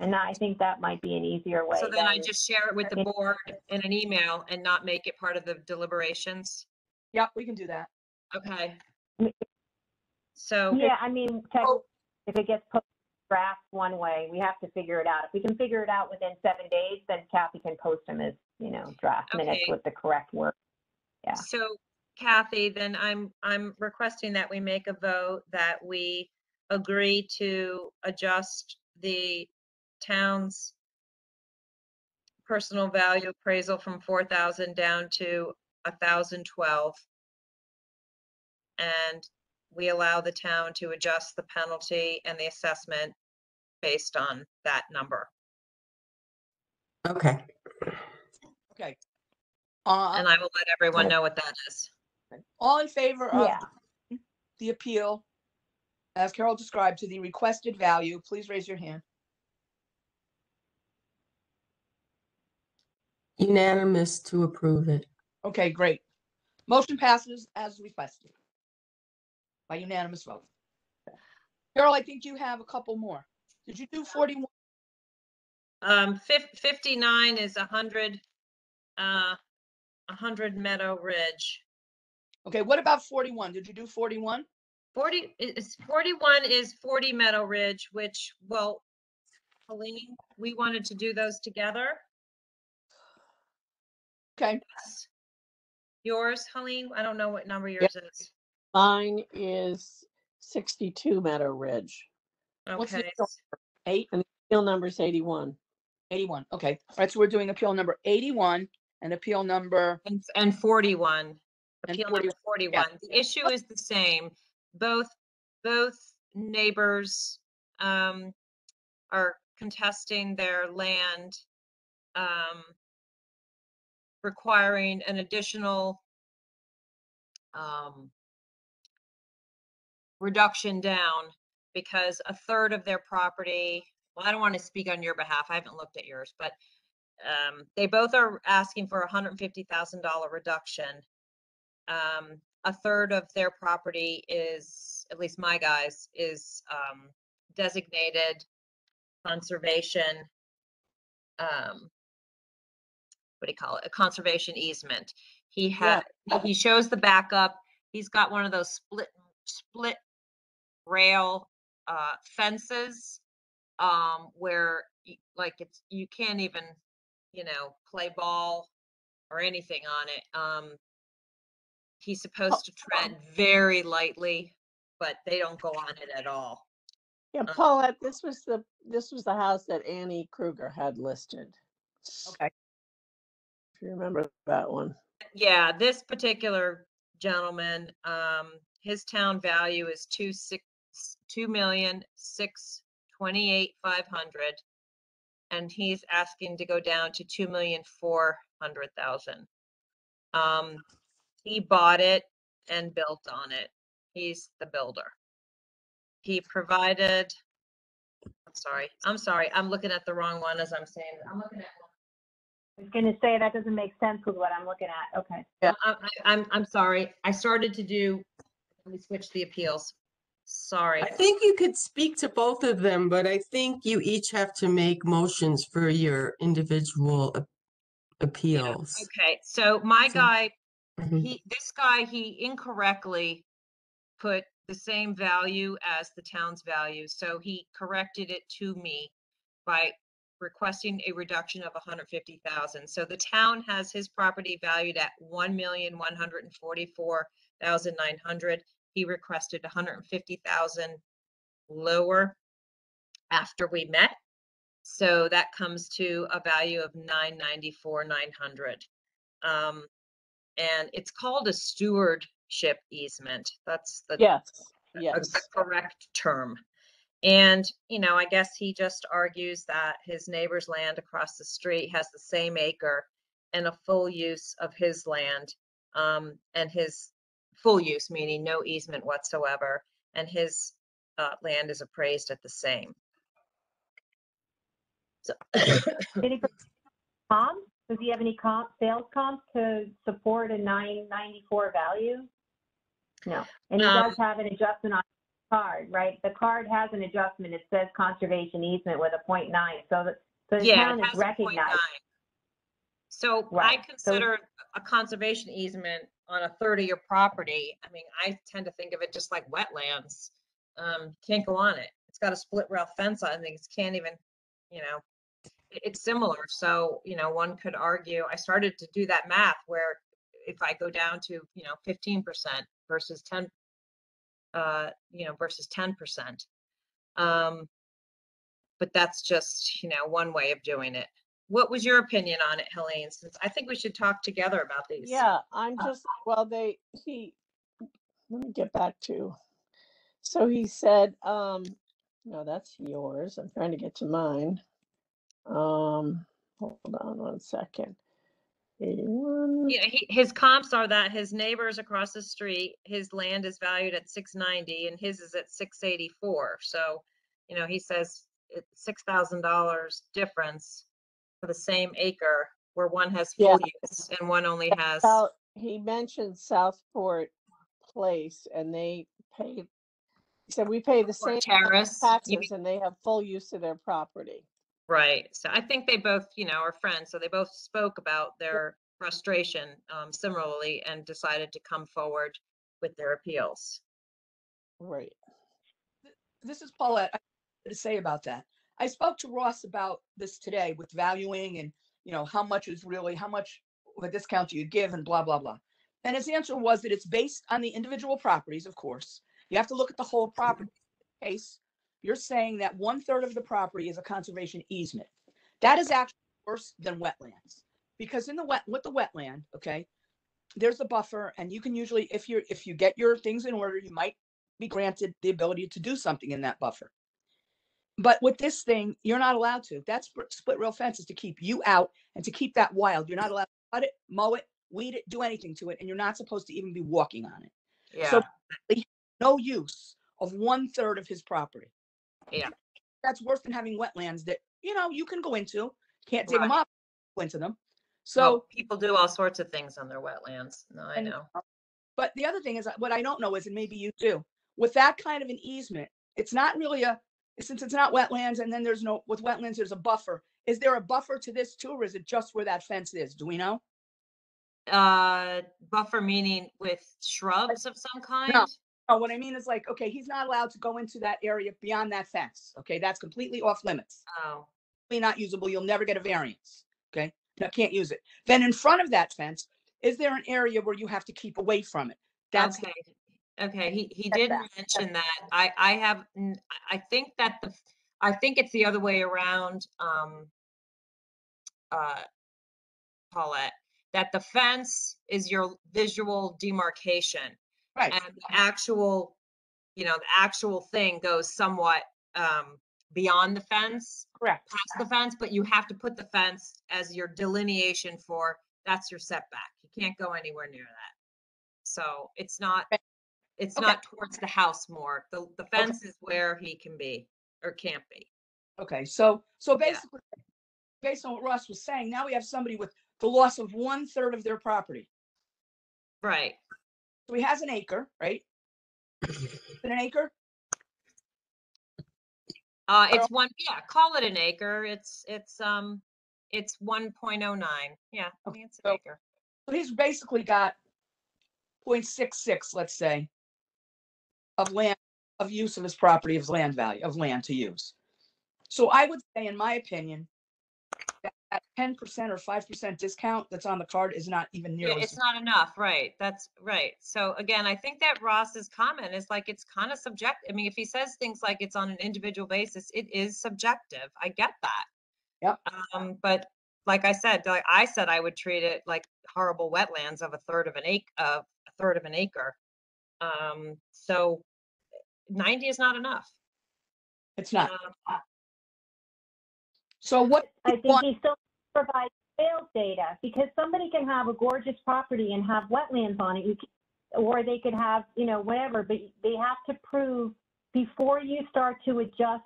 And I think that might be an easier way. so then I than- just share it with the board in an email and not make it part of the deliberations. yep, we can do that. Okay. Me- So, Yeah, I mean, technically, if it gets put draft one way, we have to figure it out. If we can figure it out within 7 days, then Kathy can post them as, you know, draft minutes Okay. with the correct word. Yeah. so Kathy, then I'm requesting that we make a vote that we agree to adjust the town's personal value appraisal from 4,000 down to 1,012. And we allow the town to adjust the penalty and the assessment based on that number. Okay. Okay. And I will let everyone know what that is. All in favor of Yeah. the appeal, as Carol described, to the requested value, please raise your hand. Unanimous to approve it. Okay, great. Motion passes as requested by unanimous vote. Carol, I think you have a couple more. Did you do 41? 59 is 100 Meadow Ridge. Okay, what about 41? Did you do 41? 41 is 40 Meadow Ridge, which, well, Helene, we wanted to do those together. Okay, Yours, Helene? I don't know what number yours is. Mine is 62 Meadow Ridge. What's the Okay. appeal? 8? And the appeal number is 81. 81. Okay. All right. So we're doing appeal number 81 and appeal number And 41. And Appeal number 41. The issue is the same. Both neighbors are contesting their land, requiring an additional reduction down because a third of their property, well, I don't want to speak on your behalf. I haven't looked at yours, but they both are asking for a $150,000 reduction. A third of their property is, at least my guys, is designated conservation, what do you call it? A conservation easement. He shows the backup. He's got one of those split rail fences where you can't even, play ball or anything on it. He's supposed to tread very lightly, but they don't go on it at all. Yeah, Paulette, this was the house that Annie Kruger had listed. Okay. If you remember that one. Yeah, this particular gentleman, his town value is $2,628,500, and he's asking to go down to $2,400,000. He bought it and built on it. He's the builder. He provided, I'm sorry. I'm looking at the wrong one as I'm saying it. I'm looking at I was gonna say that doesn't make sense with what I'm looking at. Okay. Yeah. I'm sorry. I started to do, let me switch the appeals. Sorry. I think you could speak to both of them, but I think you each have to make motions for your individual appeals. Okay, so my So- guy, Mhm. this guy, he incorrectly put the same value as the town's value. So he corrected it to me by requesting a reduction of 150,000. So the town has his property valued at 1,144,900. He requested 150,000 lower after we met. So that comes to a value of 994,900. And it's called a stewardship easement. That's the correct term. And, I guess he just argues that his neighbor's land across the street has the same acre and a full use of his land, and his full use, meaning no easement whatsoever, and his land is appraised at the same. So Did he put comps? Does he have any sales comps to support a 994 value? No. And he does have an adjustment on the card, right? The card has an adjustment. It says conservation easement with a 0.9. So the town is recognized. So Right. I consider a conservation easement on a third of your property. I mean, I tend to think of it just like wetlands. Can't go on it. It's got a split rail fence on it. It can't even, it's similar. So, one could argue, I started to do that math where if I go down to, 15% versus 10, versus 10%. But that's just, one way of doing it. What was your opinion on it, Helene? Since I think we should talk together about these. Yeah, I'm just, let me get back to, so he said, no, that's yours. I'm trying to get to mine. Hold on one second. 81. His comps are that his neighbors across the street, his land is valued at 690 and his is at 684. So, he says it's $6,000 difference for the same acre. where one has Yeah. full use and one only has, He mentioned Southport Place, and they pay, he said we pay the same Terrace. You mean- taxes and they have full use of their property. Right. So I think they both, are friends. So they both spoke about their frustration similarly and decided to come forward with their appeals. Right. This is Paulette. I have to say about that. I spoke to Ross about this today with valuing and, how much of a discount do you give and blah, blah, blah. And his answer was that it's based on the individual properties, of course. You have to look at the whole property. Case, you're saying that 1/3 of the property is a conservation easement. That is actually worse than wetlands, because with the wetland, okay, there's a buffer, and you can usually, if you get your things in order, you might be granted the ability to do something in that buffer. But with this thing, you're not allowed to. That split rail fence is to keep you out and to keep that wild. You're not allowed to cut it, mow it, weed it, do anything to it, and you're not supposed to even be walking on it. Yeah. So no use of 1/3 of his property. Yeah. That's worse than having wetlands that, you can go into, can't dig them Right. up, go into them. So So, people do all sorts of things on their wetlands. No, I and- know. but the other thing is, what I don't know is, and maybe you do, with that kind of an easement, it's not really since it's not wetlands, and then with wetlands, there's a buffer. Is there a buffer to this too, or is it just where that fence is? Do we know? Buffer meaning with shrubs of some kind? No, what I mean is okay, he's not allowed to go into that area beyond that fence. Okay, that's completely off limits. Oh, Not usable. You'll never get a variance. Okay, no, can't use it. Then in front of that fence, is there an area where you have to keep away from it? That's okay. Okay, he Check did that. mention that. I think it's the other way around, Paulette, that the fence is your visual demarcation. right. And the actual thing goes somewhat beyond the fence, Correct. past the fence, but you have to put the fence as your delineation for, that's your setback. You can't go anywhere near that. So it's not towards the house more. The fence is where he can be or can't be. Okay. So basically, based on what Ross was saying, now we have somebody with the loss of 1/3 of their property. Right. So he has an acre, right? Is it an acre? It's call it an acre. It's 1.09. Yeah, I think it's an So- acre. So he's basically got 0.66, let's say, of use of his property, of land value, of land to use. So I would say, in my opinion, that 10% or 5% discount that's on the card is not even Yeah, nearly. it's not enough, right? That's right. So again, I think that Ross's comment is it's kind of subjective. I mean, if he says things like it's on an individual basis, it is subjective. I get that. Yep. But like I said, I would treat it like horrible wetlands of a third of an acre. So 90 is not enough. It's not. So what? I think he still provides sales data, because somebody can have a gorgeous property and have wetlands on it, or they could have, whatever, but they have to prove before you start to adjust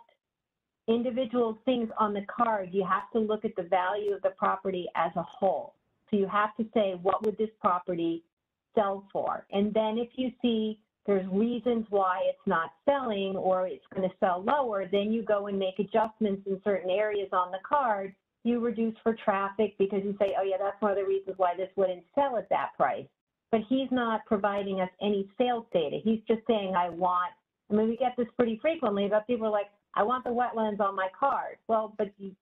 individual things on the card, you have to look at the value of the property as a whole. So you have to say, what would this property sell for? And then if you see there's reasons why it's not selling or it's going to sell lower, then you go and make adjustments in certain areas on the card. You reduce for traffic because you say, oh yeah, that's one of the reasons why this wouldn't sell at that price. But he's not providing us any sales data. He's just saying, we get this pretty frequently, but people are like, I want the wetlands on my card. Well, but you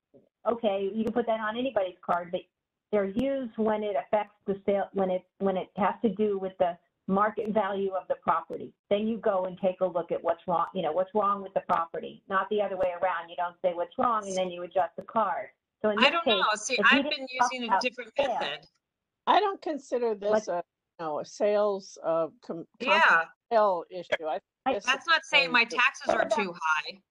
can put that on anybody's card, but they're used when it affects the sale, when it has to do with the market value of the property. Then you go and take a look at what's wrong, what's wrong with the property, not the other way around. You don't say what's wrong and then you adjust the card. So in this I don't know. See, if he I've didn't been talk using a about different sales, method. I don't consider this a sales Yeah, sale issue. I think this that's is not saying going my to- taxes are too high.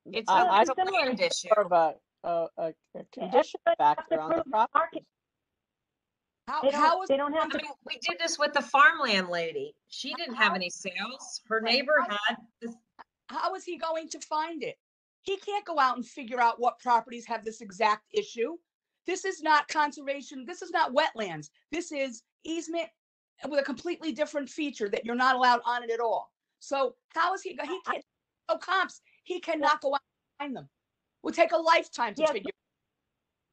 It's I a think land it's issue. more of a condition factor on the property. How is they don't have I to. mean, we did this with the farmland lady. She didn't have any sales. Her neighbor had this. how is he going to find it? He can't go out and figure out what properties have this exact issue. This is not conservation. This is not wetlands. This is easement with a completely different feature that you're not allowed on it at all. So how is he can't no comps. He cannot go out and find them. It would take a lifetime to Yes. figure.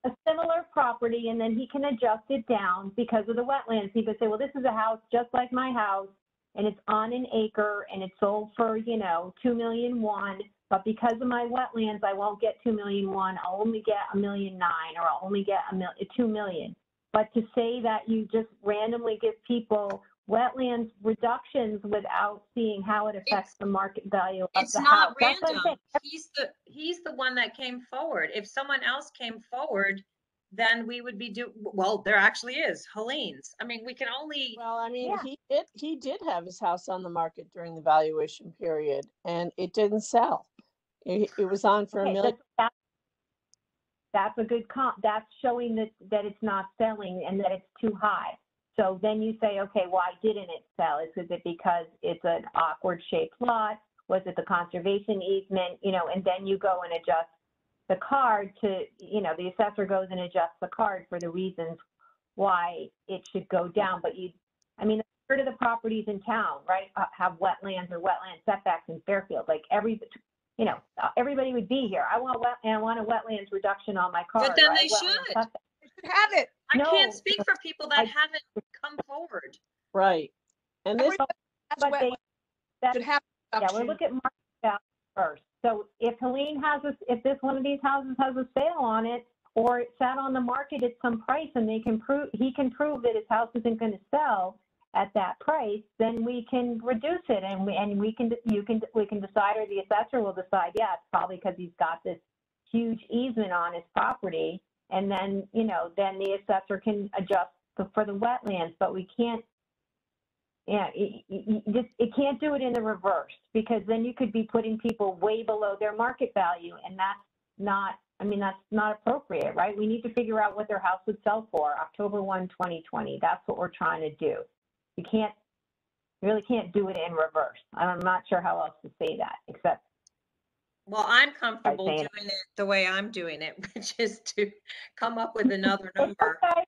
A similar property, and then he can adjust it down because of the wetlands. He could say, well, this is a house just like my house, and it's on an acre, and it's sold for, $2,000,001. But because of my wetlands, I won't get $2,000,001. I'll only get $1,000,009, or I'll only get $2 million. But to say that you just randomly give people wetlands reductions without seeing how it affects the market value of It's the not house. That's what I'm random. saying. He's the one that came forward. If someone else came forward, then we would be well, there actually is Helene's. I mean, we can only, Well, I mean, Yeah. he did have his house on the market during the valuation period, and it didn't sell. It was on for Okay, $1 million. that's a good comp. That's showing that it's not selling and that it's too high. So then you say, okay, why didn't it sell? Is it because it's an awkward shaped lot? Was it the conservation easement? And then you go and adjust the card to, the assessor goes and adjusts the card for the reasons why it should go down. But a third of the properties in town, right, have wetlands or wetland setbacks in Fairfield. Like everybody would be here. I want a wetlands reduction on my card. but then or they a wetland should. setback. You should have it. I can't No. speak for people that I- haven't come forward. Right. And this, Everybody has But they, wetlands should have yeah, we'll reduction. look at market value first. So if Helene if this one of these houses has a sale on it, or it sat on the market at some price and he can prove that his house isn't going to sell at that price, then we can reduce it, and we can decide, or the assessor will decide, yeah, it's probably because he's got this huge easement on his property, and then then the assessor can adjust for the wetlands, but we can't. Yeah, it can't do it in the reverse, because then you could be putting people way below their market value, and that's not appropriate, right? We need to figure out what their house would sell for October 1, 2020. That's what we're trying to do. You really can't do it in reverse. I'm not sure how else to say that, except. Well, I'm comfortable saying doing it the way I'm doing it, which is to come up with another number. Okay.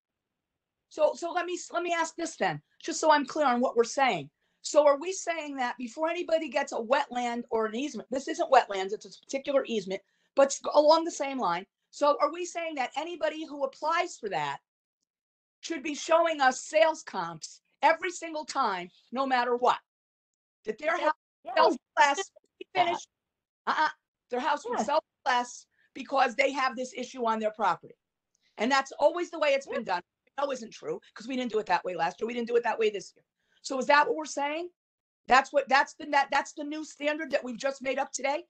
So let me ask this then, just so I'm clear on what we're saying. So are we saying that before anybody gets a wetland or an easement, this isn't wetlands, it's a particular easement, but it's along the same line. So are we saying that anybody who applies for that should be showing us sales comps every single time, no matter what? That their house sells less, finish, their house would Yeah. sell less because they have this issue on their property. And that's always the way it's been done. No, isn't true, because we didn't do it that way last year. We didn't do it that way this year. So is that what we're saying? That's the new standard that we've just made up today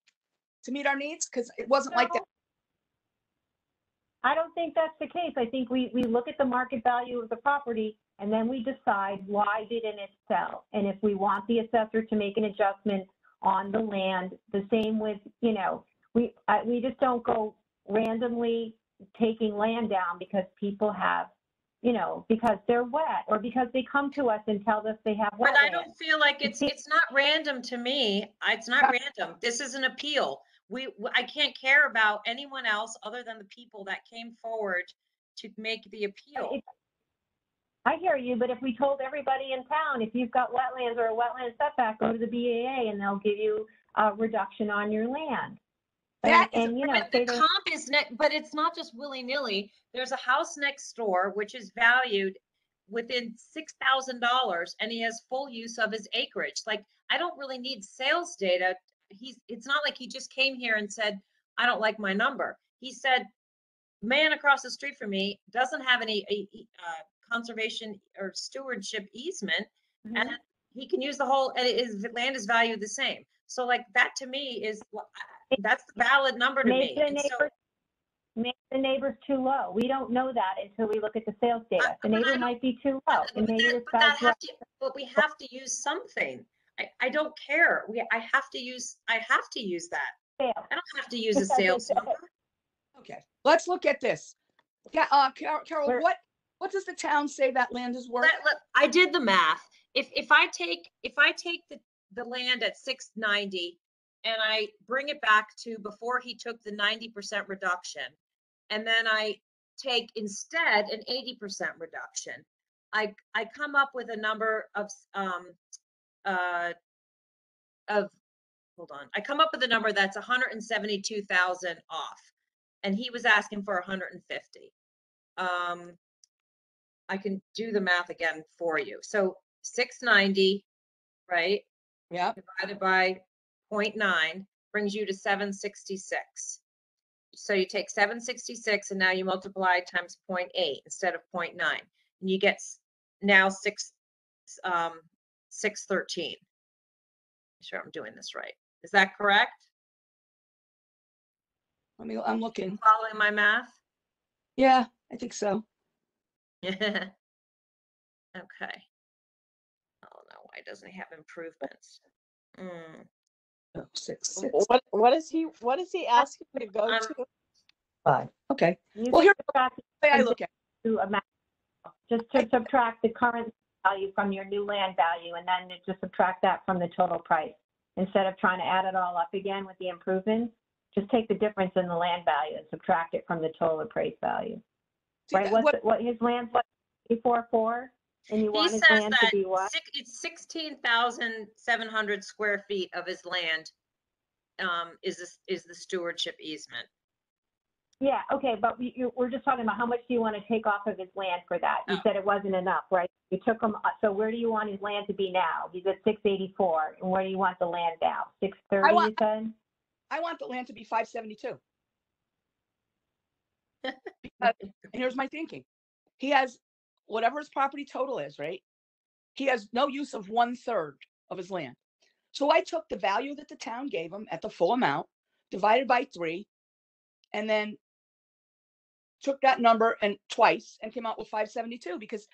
to meet our needs? Because it wasn't like that. I don't think that's the case. I think we look at the market value of the property, and then we decide why didn't it sell. And if we want the assessor to make an adjustment on the land, the same with, we just don't go randomly taking land down because people have, because they're wet, or because they come to us and tell us they have wetlands. But I don't feel like it's not random to me. It's not random. This is an appeal. I can't care about anyone else other than the people that came forward to make the appeal. I hear you, but if we told everybody in town, if you've got wetlands or a wetland setback, go to the BAA and they'll give you a reduction on your land. That And The comp is but it's not just willy-nilly. There's a house next door which is valued within $6,000, and he has full use of his acreage. Like, I don't really need sales data. It's not like he just came here and said, I don't like my number. He said, man across the street from me doesn't have any conservation or stewardship easement, and he can use the whole, and his land is valued the same. So like that to me is, that's the valid number to me. Maybe the neighbor's too low. We don't know that until we look at the sales data. The neighbor might be too low. And maybe this guy's right. But we have to use something. I don't care. I have to use that. Sales. I don't have to use a sales number. Okay, let's look at this. Carol, what does the town say that land is worth? I did the math. If I take the land at 690 and I bring it back to before he took the 90% reduction, and then I take instead an 80% reduction. I come up with a number of, hold on. I come up with a number that's 172,000 off, and he was asking for 150. I can do the math again for you. So 690, right? Yeah. Divided by 0.9 brings you to 766. So you take 766 and now you multiply times 0.8 instead of 0.9, and you get now 613. Sure, I'm doing this right. Is that correct? I'm looking. Following my math? Yeah, I think so. Okay. Oh no, why doesn't he have improvements? Oh, six, What is he asking to go Um, to? 5. Okay. You Well, can here's subtract the way I look at it. to amount, just to subtract the current value from your new land value, and then to subtract that from the total price. Instead of trying to add it all up again with the improvements, just take the difference in the land value and subtract it from the total appraised value. See, Right? What his land's what, 4.4, and you He want his says land to that be what? it's 16,700 square feet of his land is the stewardship easement. Yeah, okay, but we're just talking about how much do you want to take off of his land for that? You Oh. said it wasn't enough, right? You took him, so where do you want his land to be now? He's at 684, and where do you want the land now? 630, you said? I want the land to be 572. Because, and here's my thinking. He has whatever his property total is, right? He has no use of 1/3 of his land. So I took the value that the town gave him at the full amount, divided by 3, and then took that number and twice and came out with 572, because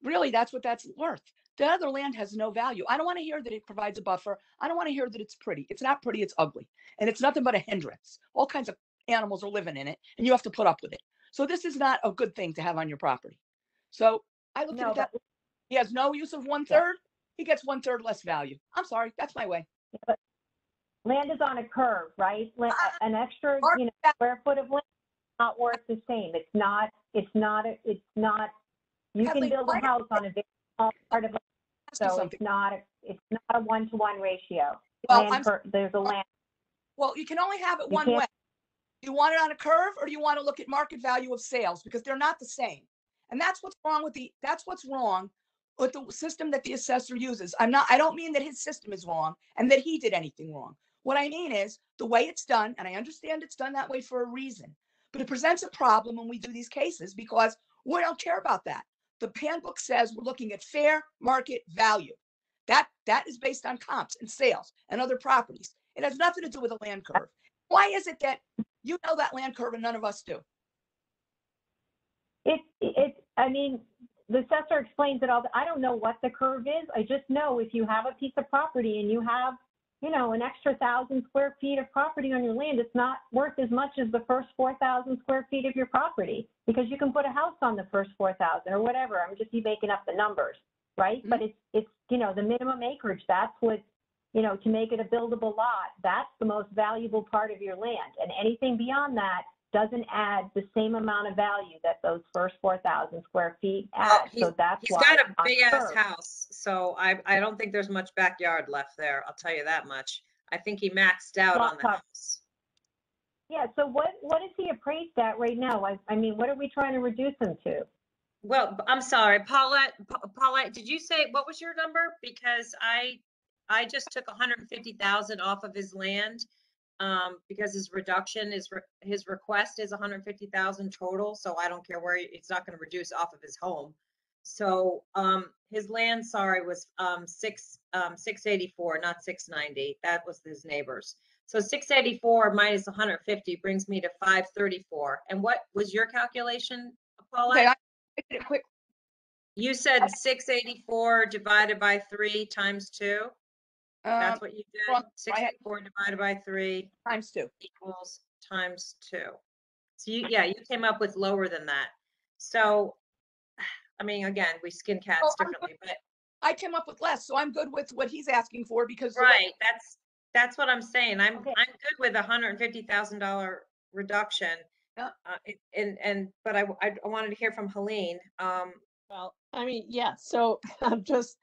really that's what that's worth. The other land has no value. I don't want to hear that it provides a buffer. I don't want to hear that it's pretty. It's not pretty, it's ugly. And it's nothing but a hindrance. All kinds of animals are living in it, and you have to put up with it. So this is not a good thing to have on your property. So I looked at No, it that he has no use of 1/3. He gets 1/3 less value. I'm sorry, that's my way. but land is on a curve, right? An extra, square foot of land is not worth the same. It's not, you can Kathleen, build a house on a very small part of it, Ask you so something. it's not a 1-to-1 ratio. Well, There's a land. Well, you can only have it You one can't- way. Do you want it on a curve, or do you want to look at market value of sales? Because they're not the same. And that's what's wrong with the system that the assessor uses. I don't mean that his system is wrong and that he did anything wrong. What I mean is the way it's done, and I understand it's done that way for a reason, but it presents a problem when we do these cases because we don't care about that. The handbook says we're looking at fair market value. That is based on comps and sales and other properties. It has nothing to do with a land curve. Why is it that you know that land curve and none of us do? I mean, the assessor explains it all. I don't know what the curve is. I just know if you have a piece of property and you have, an extra 1,000 square feet of property on your land, it's not worth as much as the first 4,000 square feet of your property, because you can put a house on the first 4,000 or whatever. I'm just making up the numbers, right? Mm-hmm. But it's the minimum acreage. That's what, to make it a buildable lot, that's the most valuable part of your land. And anything beyond that doesn't add the same amount of value that those first 4,000 square feet add. So that's He's why. got a it's on big ass curve. house, so I don't think there's much backyard left there. I'll tell you that much. I think he maxed out Lot on the coverage. house. Yeah, so what is he appraised at right now? I mean, what are we trying to reduce him to? Well, I'm sorry, Paulette, did you say, what was your number? Because I just took 150,000 off of his land, because his reduction is, his request is 150,000 total, so I don't care where, it's not gonna reduce off of his home. So, his land, sorry, was, 684, not 690. That was his neighbors. So 684 minus 150 brings me to 534. And what was your calculation, Paula? Okay, I did it quick. You said 684 divided by 3 times 2. That's what you did? wrong. I had 684 divided by 3 times 2. equals times 2. So you came up with lower than that. So, I mean, again, we skin cats differently, but I came up with less, so I'm good with what he's asking for because right, that's what I'm saying. I'm Okay. good with $150,000 reduction But I wanted to hear from Helene. Well, I mean, yeah, so I'm just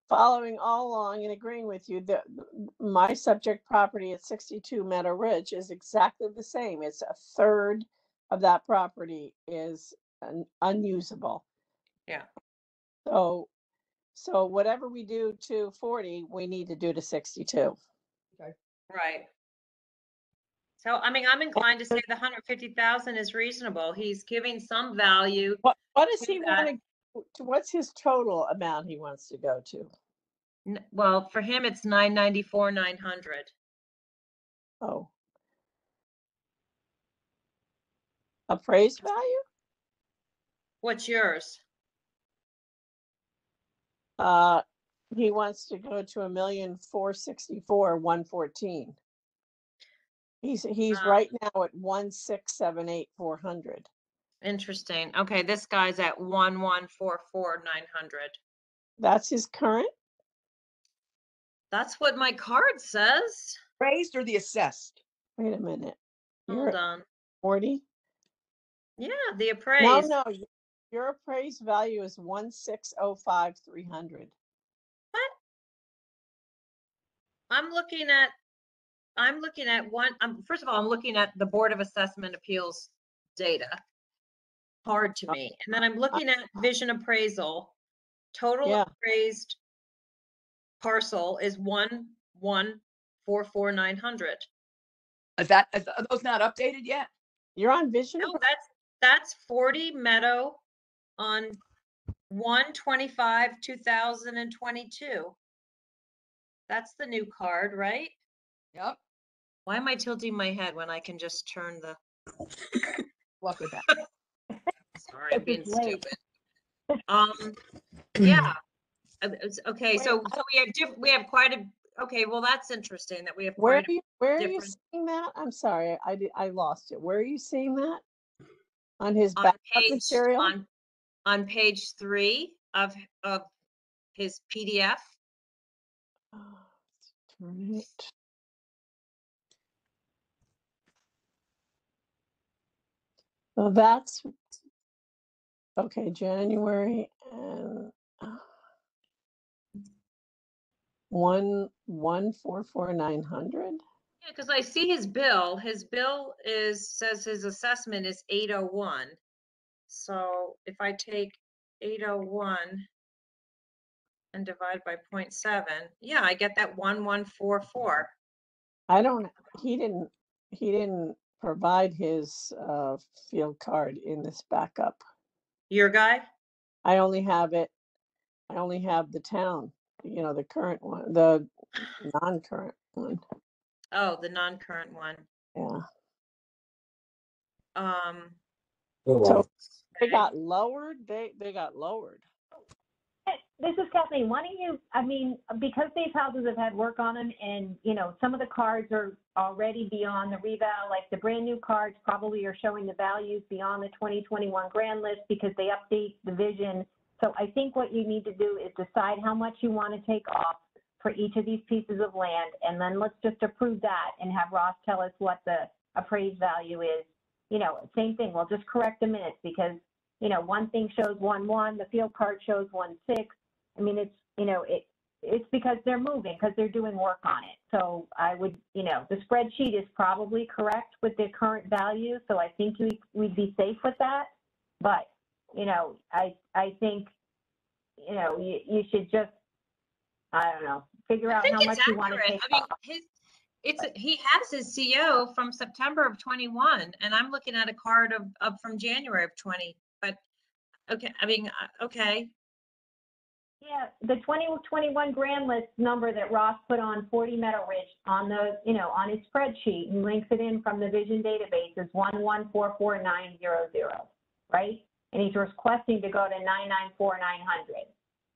following all along and agreeing with you that my subject property at 62 Meadow Ridge is exactly the same. It's a third of that property is unusable. Yeah. So whatever we do to 40, we need to do to 62. Right. So, I mean, I'm inclined to say the 150,000 is reasonable. He's giving some value. What does to he that. want to, what's his total amount he wants to go to? Well, for him, it's 994,900. Oh. Appraised value? What's yours? He wants to go to 1,464,114. He's right now at 1,678,400. Interesting. Okay, this guy's at 1,144,900. That's his current? That's what my card says. Appraised or the assessed? Wait a minute. You're Hold at on. 40? Yeah, the appraised. No, your appraised value is 1,605,300. What? I'm looking at first of all, I'm looking at the Board of Assessment Appeals data. Hard to me. And then I'm looking at vision appraisal. Total appraised parcel is 1,144,900. Are those not updated yet? You're on vision? No, that's 40 Meadow on 1/25/2022. That's the new card, right? Yep. Why am I tilting my head when I can just turn the? Luck with that. Sorry, I'm being stupid. Yeah. Okay, so we have quite a. Okay, well that's interesting that we have. Where Quite are you seeing that? I'm sorry, I lost it. Where are you seeing that? On his backup material? On page 3 of his PDF. Turn it. So that's okay. January and 1,144,900. Yeah, because I see his bill. His bill says his assessment is 801. So if I take 801 and divide by 0.7, yeah, I get that 1,144. He didn't provide his field card in this backup. Your guy? I only have the town, the current one, the non-current one. Oh, the non-current one. Yeah. So they got lowered. They got lowered. This is Kathleen. Why don't you, because these houses have had work on them and, some of the cards are already beyond the reval, like the brand new cards probably are showing the values beyond the 2021 grand list because they update the vision. So I think what you need to do is decide how much you want to take off for each of these pieces of land. And then let's just approve that and have Ross tell us what the appraised value is. Same thing. We'll just correct the minutes because, one thing shows 1,1, the field card shows 1,6. It's because they're moving, because they're doing work on it. So I would, the spreadsheet is probably correct with the current value. So I think we'd be safe with that. But, I think, you should just, I don't know, figure out how much you want to take off. He has his CO from September of 21, and I'm looking at a card of from January of 20. But okay, okay. Yeah, the 2021 grand list number that Ross put on 40 Meadow Ridge on the, on his spreadsheet and links it in from the vision database is 1,144,900, right? And he's requesting to go to 994,900.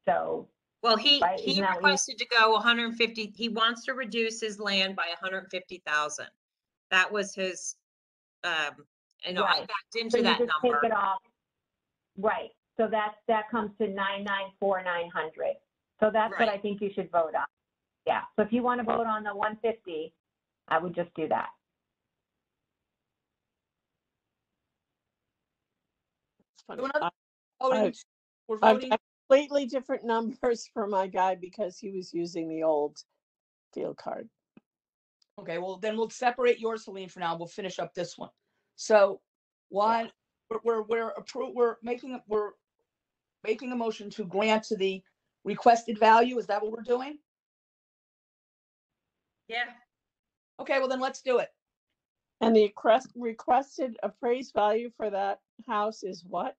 So. Well, he requested to go 150. He wants to reduce his land by 150,000. That was his, I backed into that number. Take it off. Right. So that comes to 994,900. So that's what I think you should vote on. Yeah. So if you want to vote on the 150, I would just do that. funny. Do another I- voting. We're I've voting. got completely different numbers for my guy because he was using the old field card. Okay, well, then we'll separate yours, Helene, for now. We'll finish up this one. So one, we're making a motion to grant to the requested value. Is that what we're doing? Yeah, Okay, well then let's do it. And the requested appraised value for that house is what?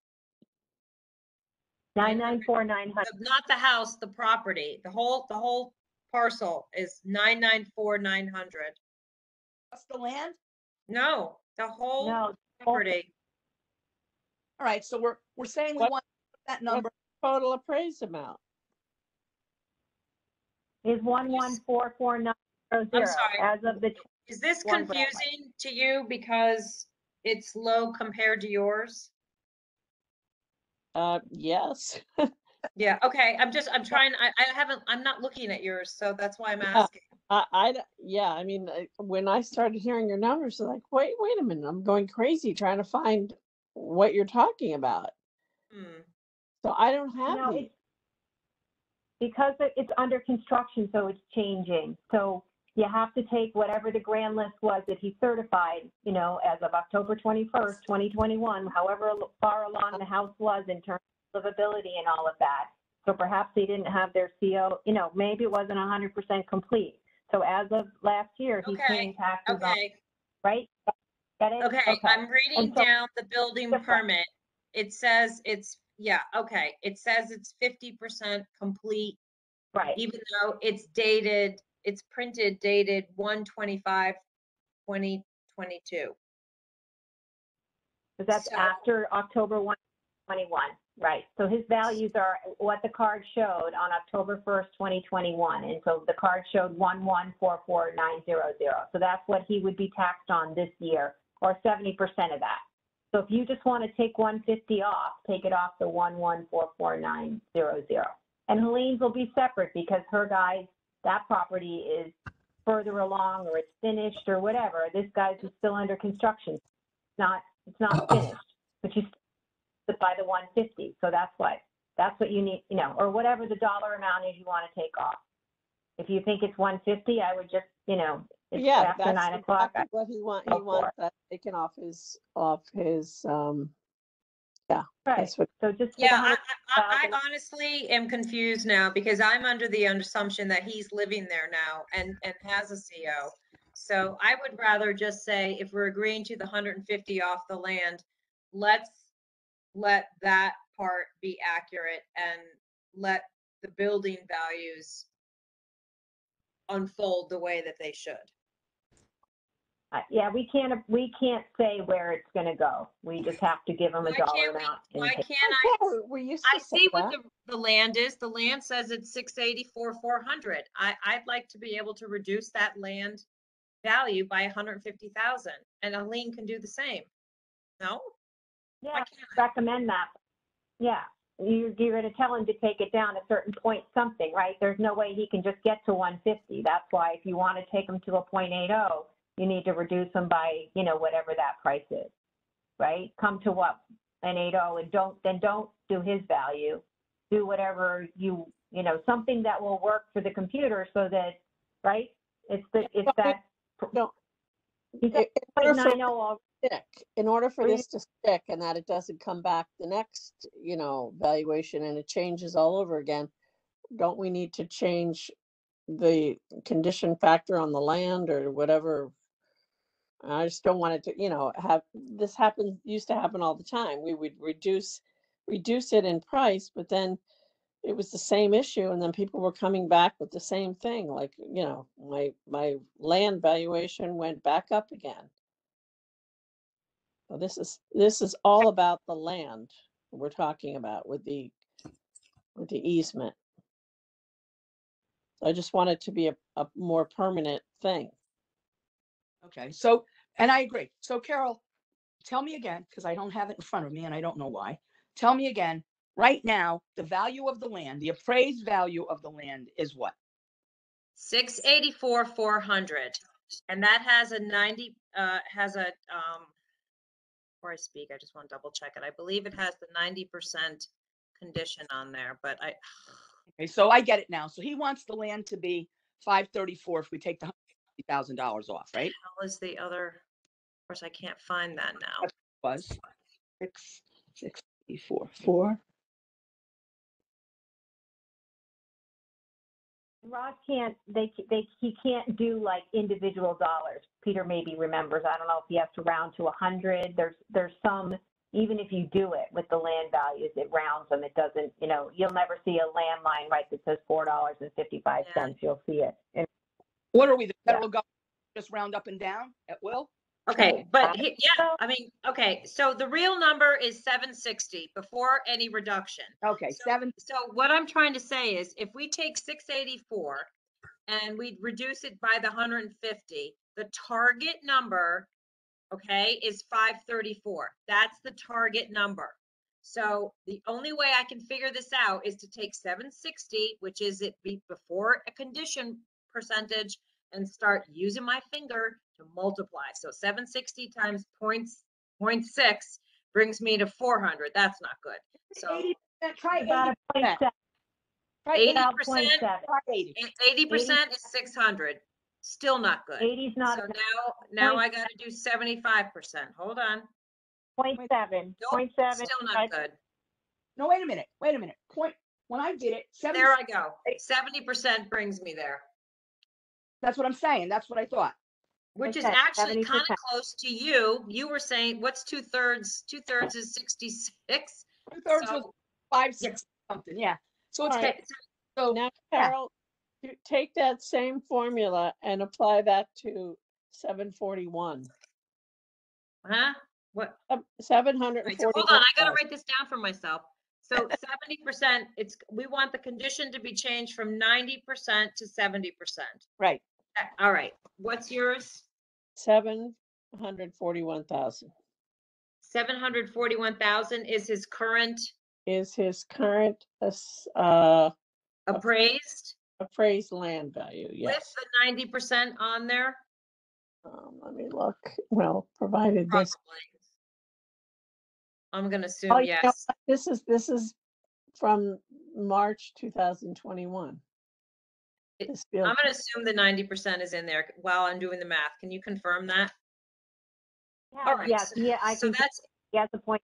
994,900. not the house, the property, the whole parcel is 994,900. What's the land? No, the whole No, property. All right, so we're saying we What- want that number. Total appraised amount. is 1144900 I'm sorry. as of the, Is this One Broadway. confusing to you because it's low compared to yours? Yes. Yeah, okay, I'm trying, I'm not looking at yours, so that's why I'm asking. Yeah, I mean, when I started hearing your numbers, I'm like, wait a minute, I'm going crazy trying to find what you're talking about. Hmm. So I don't have no, these. it's because it's under construction, so it's changing. So you have to take whatever the grand list was that he certified, as of October 21st, 2021, however far along the house was in terms of livability and all of that. So perhaps they didn't have their CO, maybe it wasn't 100% complete. So as of last year, he's Okay, paying taxes on, Okay, right? Get it? okay, I'm reading And so- down the building Different. permit. It says it's 50% complete, Right. even though it's printed dated 1/25/2022. Because that's So- after October 1, 2021, right? So his values are what the card showed on October 1st, 2021. And so the card showed 1144900. So that's what he would be taxed on this year, or 70% of that. So if you just want to take 150 off, take it off the 1144900. And Helene's will be separate because her guy's, that property is further along or it's finished or whatever. This guy's is still under construction. It's not finished, but you still by the 150. So that's what you need, or whatever the dollar amount is you want to take off. If you think it's 150, I would just, it's Yeah, after 9 o'clock. exactly what he wants. He go for wants it. that taken off his. Right. That's what. So just take Yeah, I 100,000. honestly am confused now because I'm under the assumption that he's living there now and has a CO. So I would rather just say, if we're agreeing to the 150 off the land, let's let that part be accurate and let the building values unfold the way that they should. Yeah, we can't say where it's going to go. We just have to give them a Why dollar can't amount. we, and why take- can't We used I to say see what that. the land is. The land says it's 684,400. I'd like to be able to reduce that land value by 150,000, and Aline can do the same. No? Yeah, Why can't I? recommend that. Yeah, you're going to tell him to take it down a certain point something, right? There's no way he can just get to 150. That's why if you want to take him to a 0.80, you need to reduce them by, whatever that price is, right? Come to what, an 80, and don't do his value. Do whatever something that will work for the computer so that, right? It's that. No. He said In order for 0.90 already. in order for Or you- this to stick and that it doesn't come back the next, valuation and it changes all over again, don't we need to change the condition factor on the land or whatever? I just don't want it to, have this used to happen all the time. We would reduce it in price, but then it was the same issue and then people were coming back with the same thing. Like, my land valuation went back up again. So this is all about the land we're talking about with the easement. I just want it to be a more permanent thing. Okay, so, and I agree. So Carol, tell me again, because I don't have it in front of me and I don't know why. Tell me again, right now, the value of the land, the appraised value of the land is what? 684,400, and that has a 90, before I speak, I just want to double check it. I believe it has the 90% condition on there, but Okay, so I get it now. So he wants the land to be 534 if we take the $150,000 off, right? how is the other, of course, I can't find that now. That's what it was 664 4. Rod can't, he can't do like individual dollars. Peter maybe remembers, I don't know if he has to round to 100. There's some, even if you do it with the land values, it rounds them. It doesn't, you'll never see a landline, right, that says $4.55. Yeah. You'll see it. And What are we, the federal government, just round up and down at will? Okay, but yeah, I mean, okay, so the real number is 760 before any reduction. Okay, So- 7. So what I'm trying to say is if we take 684 and we reduce it by the 150, the target number, okay, is 534. That's the target number. So the only way I can figure this out is to take 760, which is it before a condition percentage, and start using my finger to multiply. So 760 times 0.6 brings me to 400. That's not good. So 80%, try about 80%. a 0.7. Try 80%, About 0.7. Try 80. 80% is 600. Still not good. 80's not So enough. now I got to do 75%. Hold on. 0.7. Nope, 0.7. still not good. No, wait a minute. Point. When I did it, 70. There I go. 70% brings me there, That's what I'm saying. That's what I thought. which is Okay, actually kind 70%. of close to you. You were saying, what's 2/3? 2/3 is 66. 2/3 So- was 560 something. Yeah. So it's All right. Okay, so Now, yeah. Carol, you take that same formula and apply that to 741. huh? What? Sev- Wait, so hold on, 741. I gotta write this down for myself. So 70%, we want the condition to be changed from 90% to 70%. Right. All right, what's yours? 741,000 741,000 is his current is his current appraised appraised land value. with Yes. the 90% on there? Let me look. Well, provided this. Probably. I'm gonna Oh, assume you know yes. what? This is from March 2021. It- This I'm field, gonna assume the 90% is in there while I'm doing the math. Can you confirm that? All right. Yes, yeah, I So think that's he has a point.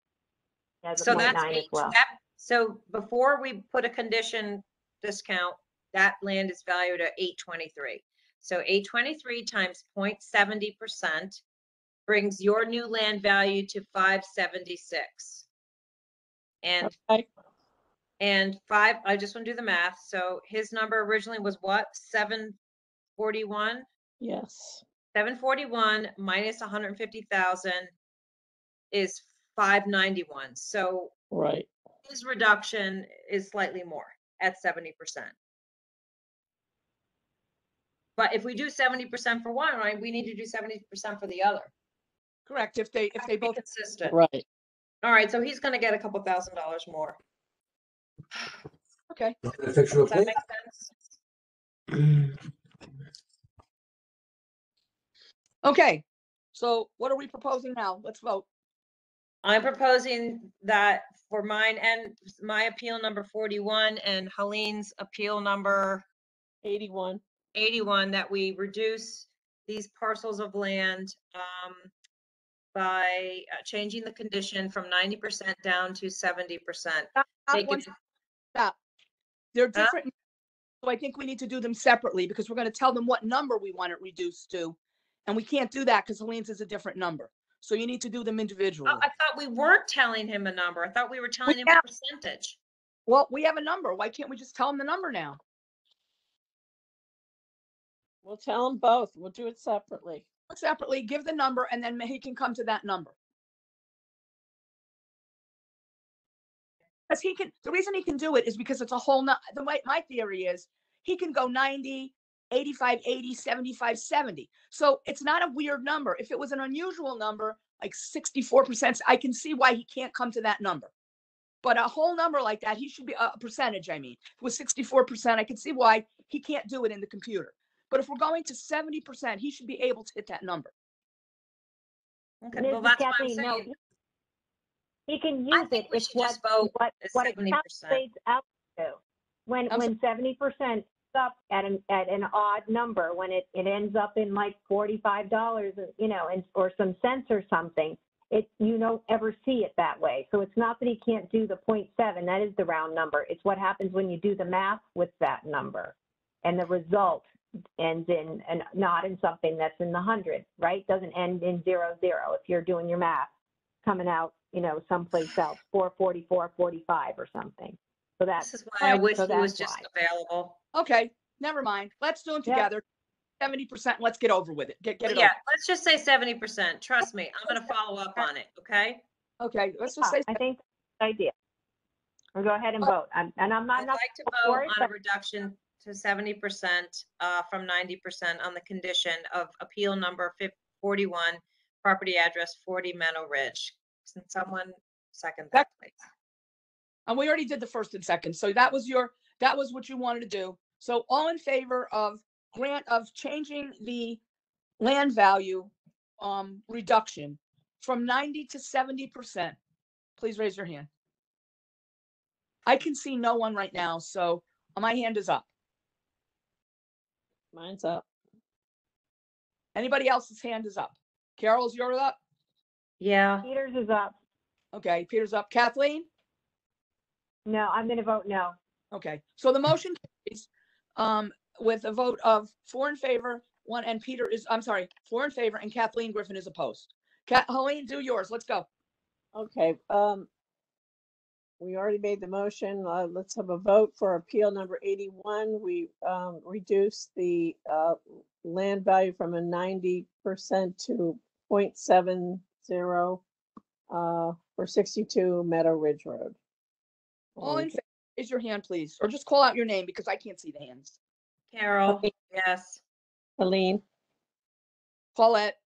He has a So point that's 9 as well. so before we put a condition discount, that land is valued at 823. So 823 times 0.70% brings your new land value to 576. And okay. I just want to do the math. So his number originally was what? 741? Yes. 741 minus 150,000 is 591. So Right. his reduction is slightly more at 70%. But if we do 70% for one, right, we need to do 70% for the other. Correct. If they Be both consistent. Right. All right, so he's gonna get a couple $1,000 more. okay. Does that make sense? Okay. So what are we proposing now? Let's vote. I'm proposing that for mine and my appeal number 41 and Helene's appeal number 81. 81, that we reduce these parcels of land by changing the condition from 90% down to 70%. Stop, Take one it- stop. They're Huh? different. So I think we need to do them separately because we're going to tell them what number we want it reduced to. And we can't do that because Helene's is a different number. So you need to do them individually. Oh, I thought we weren't telling him a number. I thought we were telling him have- a percentage. Well, we have a number. Why can't we just tell them the number now? We'll tell them both. We'll do it separately. Separately, give the number and then he can come to that number. Because the reason he can do it is because it's a whole, the way my theory is, he can go 90, 85, 80, 75, 70. So it's not a weird number. If it was an unusual number, like 64%, I can see why he can't come to that number. But a whole number like that, he should be a percentage. I mean, if it was 64%, I can see why he can't do it in the computer. But if we're going to 70%, he should be able to hit that number. Okay, Ms. well, that's what I'm Kathleen, no, saying. He can I use think it. we It's should just vote as what it 70%. calculates out to. When I'm 70% is up at an odd number, when it ends up in like $45, you know, or some cents or something, you don't ever see it that way. So it's not that he can't do the 0.7. That is the round number. It's what happens when you do the math with that number, and the result ends in and not in something that's in the hundred, right? Doesn't end in 00. If you're doing your math, coming out, you know, someplace else, 444, 45 or something. So that's This is why I wish so he was that's just why. available. Okay, never mind. Let's do them Yeah. together. 70%. Let's get over with it. Get But it yeah, over. let's just say 70%. Trust me, I'm gonna follow up on it, okay? Okay, let's just say. I think that's a good idea. We'll go ahead and vote. And I'm I'd not like to for vote it, on a but reduction to 70% from 90% on the condition of appeal number 41, property address 40 Meadow Ridge. Can someone second that, please? And we already did the first and second. So that was what you wanted to do. So all in favor of changing the land value reduction from 90 to 70%, please raise your hand. I can see no one right now, so my hand is up. Mine's up. Anybody else's hand is up? Carol's yours up? Yeah. Peters is up. Okay, Peter's up. Kathleen? No, I'm going to vote no. Okay, so the motion carries with a vote of 4 in favor, 1, and 4 in favor, and Kathleen Griffin is opposed. Helene, do yours. Let's go. Okay, we already made the motion. Let's have a vote for appeal number 81. We reduced the land value from a 90% to 0.70 for 62 Meadow Ridge Road. All in favor, raise your hand, please, or just call out your name because I can't see the hands. Carol, yes. Helene, Paulette.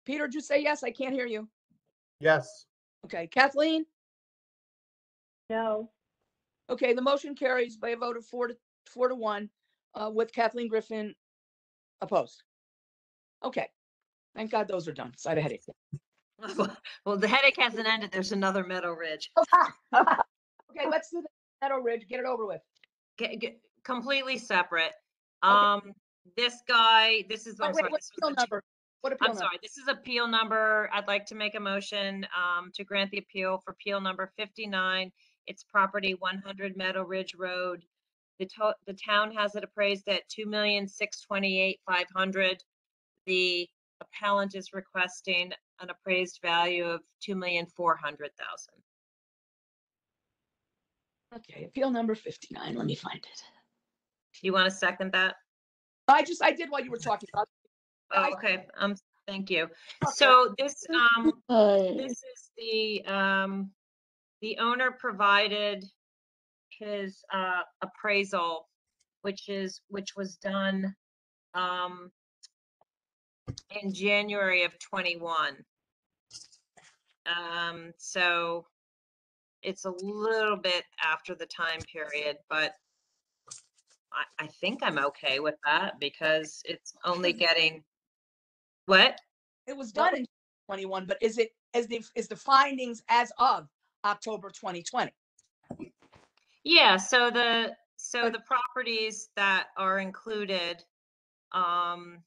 Peter, did you say yes? I can't hear you. Yes. Okay, Kathleen? No. Okay, the motion carries by a vote of 4 to 1 with Kathleen Griffin opposed. Okay, thank God those are done. So I had a headache. Well, the headache hasn't ended. There's another Meadow Ridge. Okay, let's do the Meadow Ridge. Get it over with. Completely separate. This guy, this is, I'm sorry, What this appeal was number? What appeal I'm sorry, this is appeal number, I'd like to make a motion to grant the appeal for appeal number 59. It's property 100 Meadow Ridge Road. The town has it appraised at $2,628,500. The appellant is requesting an appraised value of $2,400,000. Okay, appeal number 59. Let me find it. You want to second that? I did while you were talking about. Oh, okay. Thank you. So this is the owner provided his appraisal, which was done in January of 21. So it's a little bit after the time period, but I think I'm okay with that because it's only getting what? It was done in 21, but is the findings as of October 2020? Yeah, so the properties that are included are,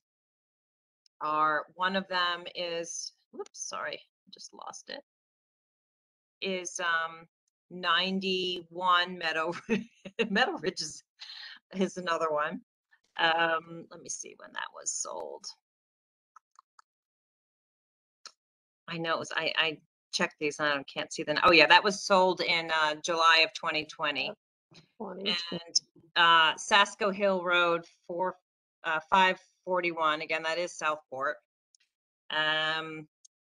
one of them is, whoops, sorry, I just lost it, is 91 Meadow Ridge is another one. Let me see when that was sold. I know it was, I checked these and I can't see them. Oh yeah, that was sold in July of 2020. And Sasko Hill Road 541, again, that is Southport.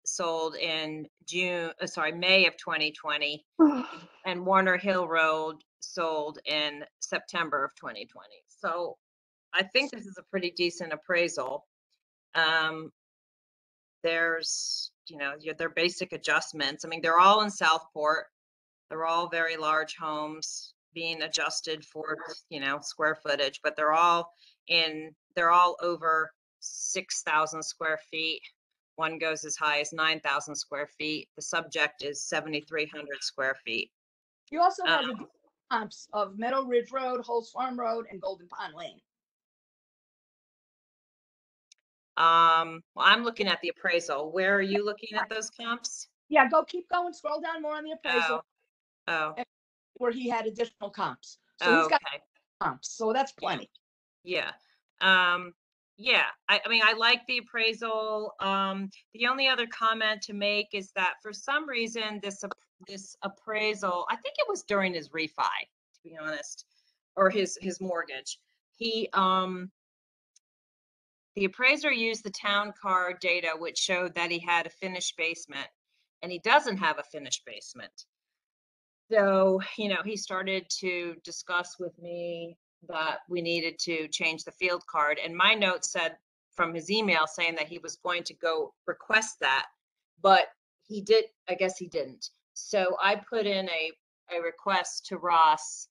Sold in May of 2020. And Warner Hill Road sold in September of 2020. So I think this is a pretty decent appraisal. There's, their basic adjustments. I mean, they're all in Southport. They're all very large homes being adjusted for, square footage, but they're all over 6,000 square feet. One goes as high as 9,000 square feet. The subject is 7,300 square feet. You also have Um, the comps of Meadow Ridge Road, Holmes Farm Road, and Golden Pond Lane. Well, I'm looking at the appraisal. Where are you looking at those comps? Yeah, keep going, scroll down more on the appraisal Oh, where he had additional comps. So oh, he's got okay. comps, so that's plenty. Yeah. Yeah, I mean, I like the appraisal. The only other comment to make is that for some reason, this appraisal, I think it was during his refi, to be honest, or his mortgage. The appraiser used the town car data, which showed that he had a finished basement, and he doesn't have a finished basement. So, he started to discuss with me that we needed to change the field card. And my note said from his email saying that he was going to go request that, but I guess he didn't. So I put in a request to Ross,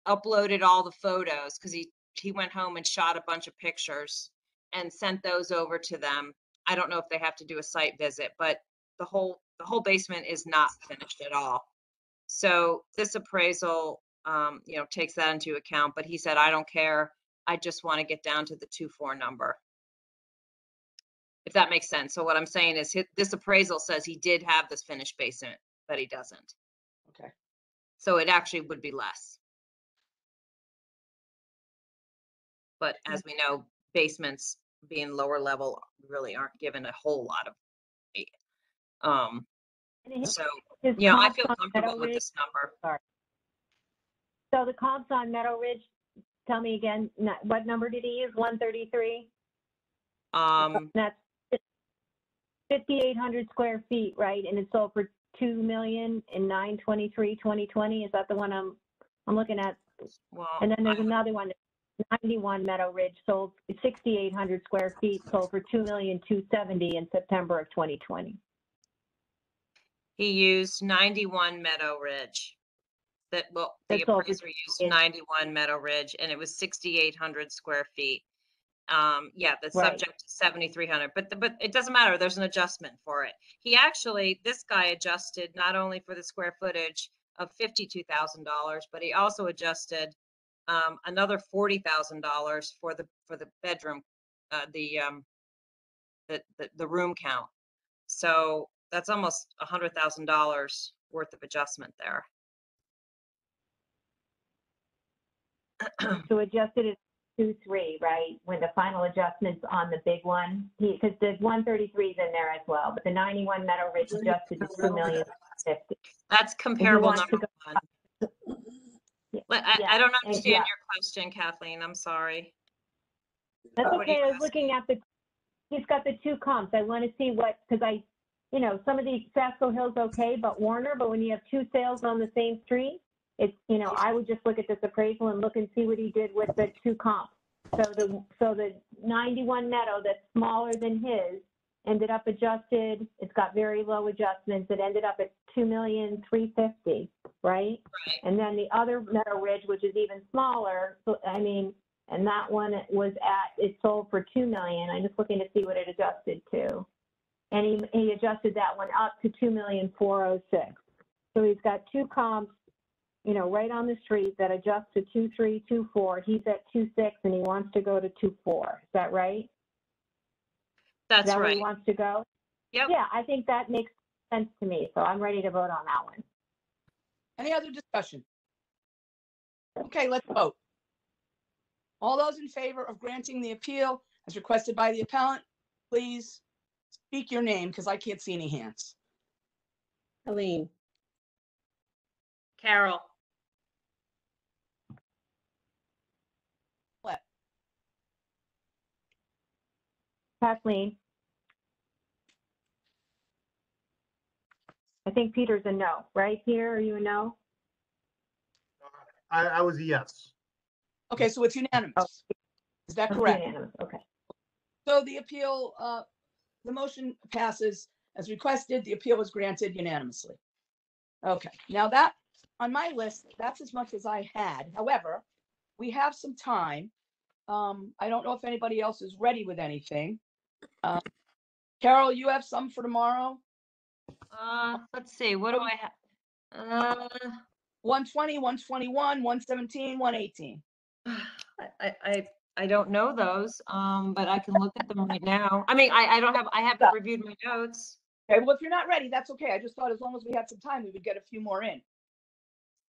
uploaded all the photos because he went home and shot a bunch of pictures and sent those over to them. I don't know if they have to do a site visit, but the whole basement is not finished at all. So this appraisal, takes that into account, but he said, I don't care. I just want to get down to the 2.4 number. If that makes sense. So what I'm saying is this appraisal says he did have this finished basement, but he doesn't. Okay. So it actually would be less. But as we know, basements being lower level really aren't given a whole lot of weight. So, His I comps feel on comfortable Meadow with Ridge- this number. Sorry. So the comps on Meadow Ridge, tell me again, what number did he use? 133? That's 5,800 square feet, right? And it's sold for $2,923,2020. Is that the one I'm looking at? Well, And then there's another one, 91 Meadow Ridge, sold 6,800 square feet, sold for $2,270,000 in September of 2020. he used 91 Meadow Ridge. The That's all for appraiser used 2 million. 91 Meadow Ridge, and it was 6,800 square feet. The Right. subject is 7,300, but it doesn't matter. There's an adjustment for it. This guy adjusted not only for the square footage of $52,000, but he also adjusted another $40,000 for the bedroom, the room count. So that's almost $100,000 worth of adjustment there. So adjusted is 2.3, right? When the final adjustments on the big one, because the 133 is in there as well, but the 91 Meadow Ridge adjusted to $2,050,000. That's comparable wants to number one. Yeah, I don't and understand your question, Kathleen. I'm sorry. That's What are okay. you I was looking at he's got the 2 comps. I want to see because some of these Sasko Hill's okay, but when you have 2 sales on the same street, it's, I would just look at this appraisal and look and see what he did with the 2 comps. So the 91 Meadow that's smaller than his ended up adjusted. It's got very low adjustments. It ended up at $2,350,000, right? Right. And then the other Meadow Ridge, which is even smaller, and that one it sold for $2 million. I'm just looking to see what it adjusted to. And he adjusted that one up to $2,406,000. So he's got 2 comps, right on the street that adjust to 2.3, 2.4. He's at 2.6 and he wants to go to 2.4. Is that right? That's Is that where right. he wants to go? Yep. Yeah, I think that makes sense to me. So I'm ready to vote on that one. Any other discussion? Okay, let's vote. All those in favor of granting the appeal as requested by the appellant, please speak your name because I can't see any hands. Helene, Carol. What? Kathleen? I think Peter's a no, right? Peter, are you a no? I was a yes. Okay, so it's unanimous. Oh. Is that That's correct? unanimous. Okay. So the appeal, the motion passes as requested. The appeal is granted unanimously. Okay, now that on my list, that's as much as I had. However, we have some time. I don't know if anybody else is ready with anything. Carol, you have some for tomorrow? Let's see, what do I have? 120, 121, 117, 118. I don't know those, but I can look at them right now. I mean, I haven't reviewed my notes. Okay, well, if you're not ready, that's okay. I just thought as long as we had some time, we would get a few more in.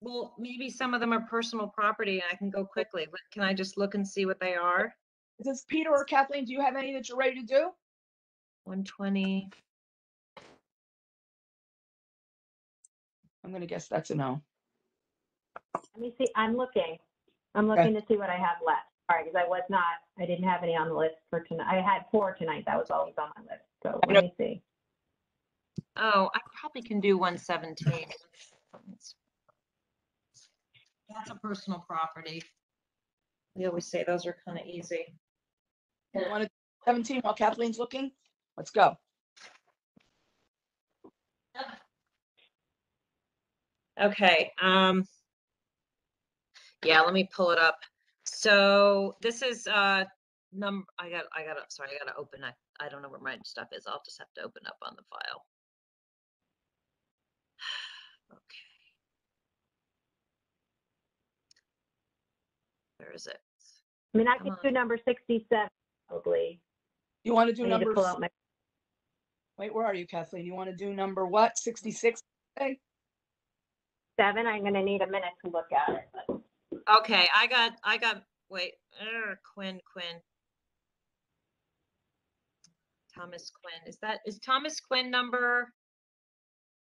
Well, maybe some of them are personal property and I can go quickly, but can I just look and see what they are? Is this Peter or Kathleen? Do you have any that you're ready to do? 120. I'm gonna guess that's a no. Let me see, I'm looking to see what I have left. Sorry, because I didn't have any on the list for tonight. I had 4 tonight. That was always on my list. So let me see. Oh, I probably can do 117. That's a personal property. We always say those are kind of easy. You want to do 17 while Kathleen's looking? Let's go. Okay. Yeah, let me pull it up. So this is sorry, I gotta open it. I don't know where my stuff is. I'll just have to open up on the file. Okay. Where is it? I mean, I Come could on. do number 67 probably. You want to do I need to number? pull out my, Wait, where are you, Kathleen? You want to do number what? 66? Okay. 7. I'm going to need a minute to look at it. But Okay, I got, wait, Quinn. Thomas Quinn. Is Thomas Quinn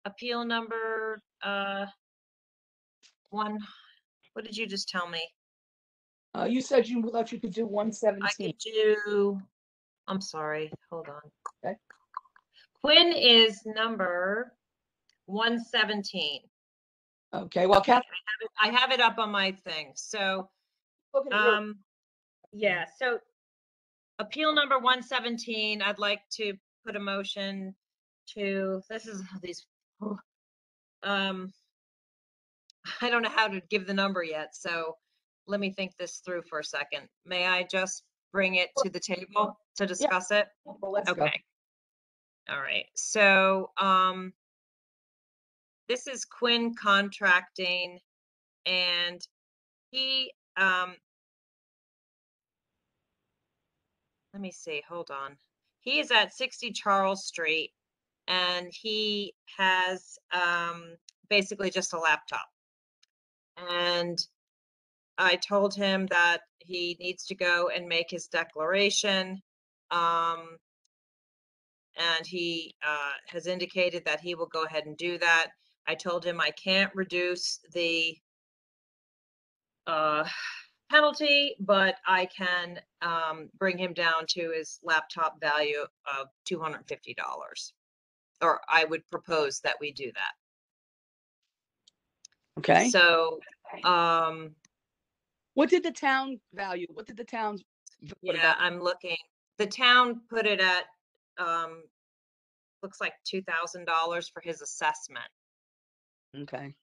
appeal number, 1, what did you just tell me? You said you thought you could do I 117. could do, I'm sorry, hold on. Okay. Quinn is number 117. Okay, well, Kathleen, I have it up on my thing. So, looking at your, yeah, so appeal number 117, I'd like to put a motion to, I don't know how to give the number yet, so let me think this through for a second. May I just bring it to the table to discuss it? well, let's go. Okay. All right. So, this is Quinn Contracting, and he, let me see, hold on. He is at 60 Charles Street, and he has basically just a laptop. And I told him that he needs to go and make his declaration. And he has indicated that he will go ahead and do that. I told him I can't reduce the penalty, but I can bring him down to his laptop value of $250. Or I would propose that we do that. Okay. So, What did the town value? What did the town's? yeah, I'm looking. The town put it at, looks like $2,000 for his assessment. Okay.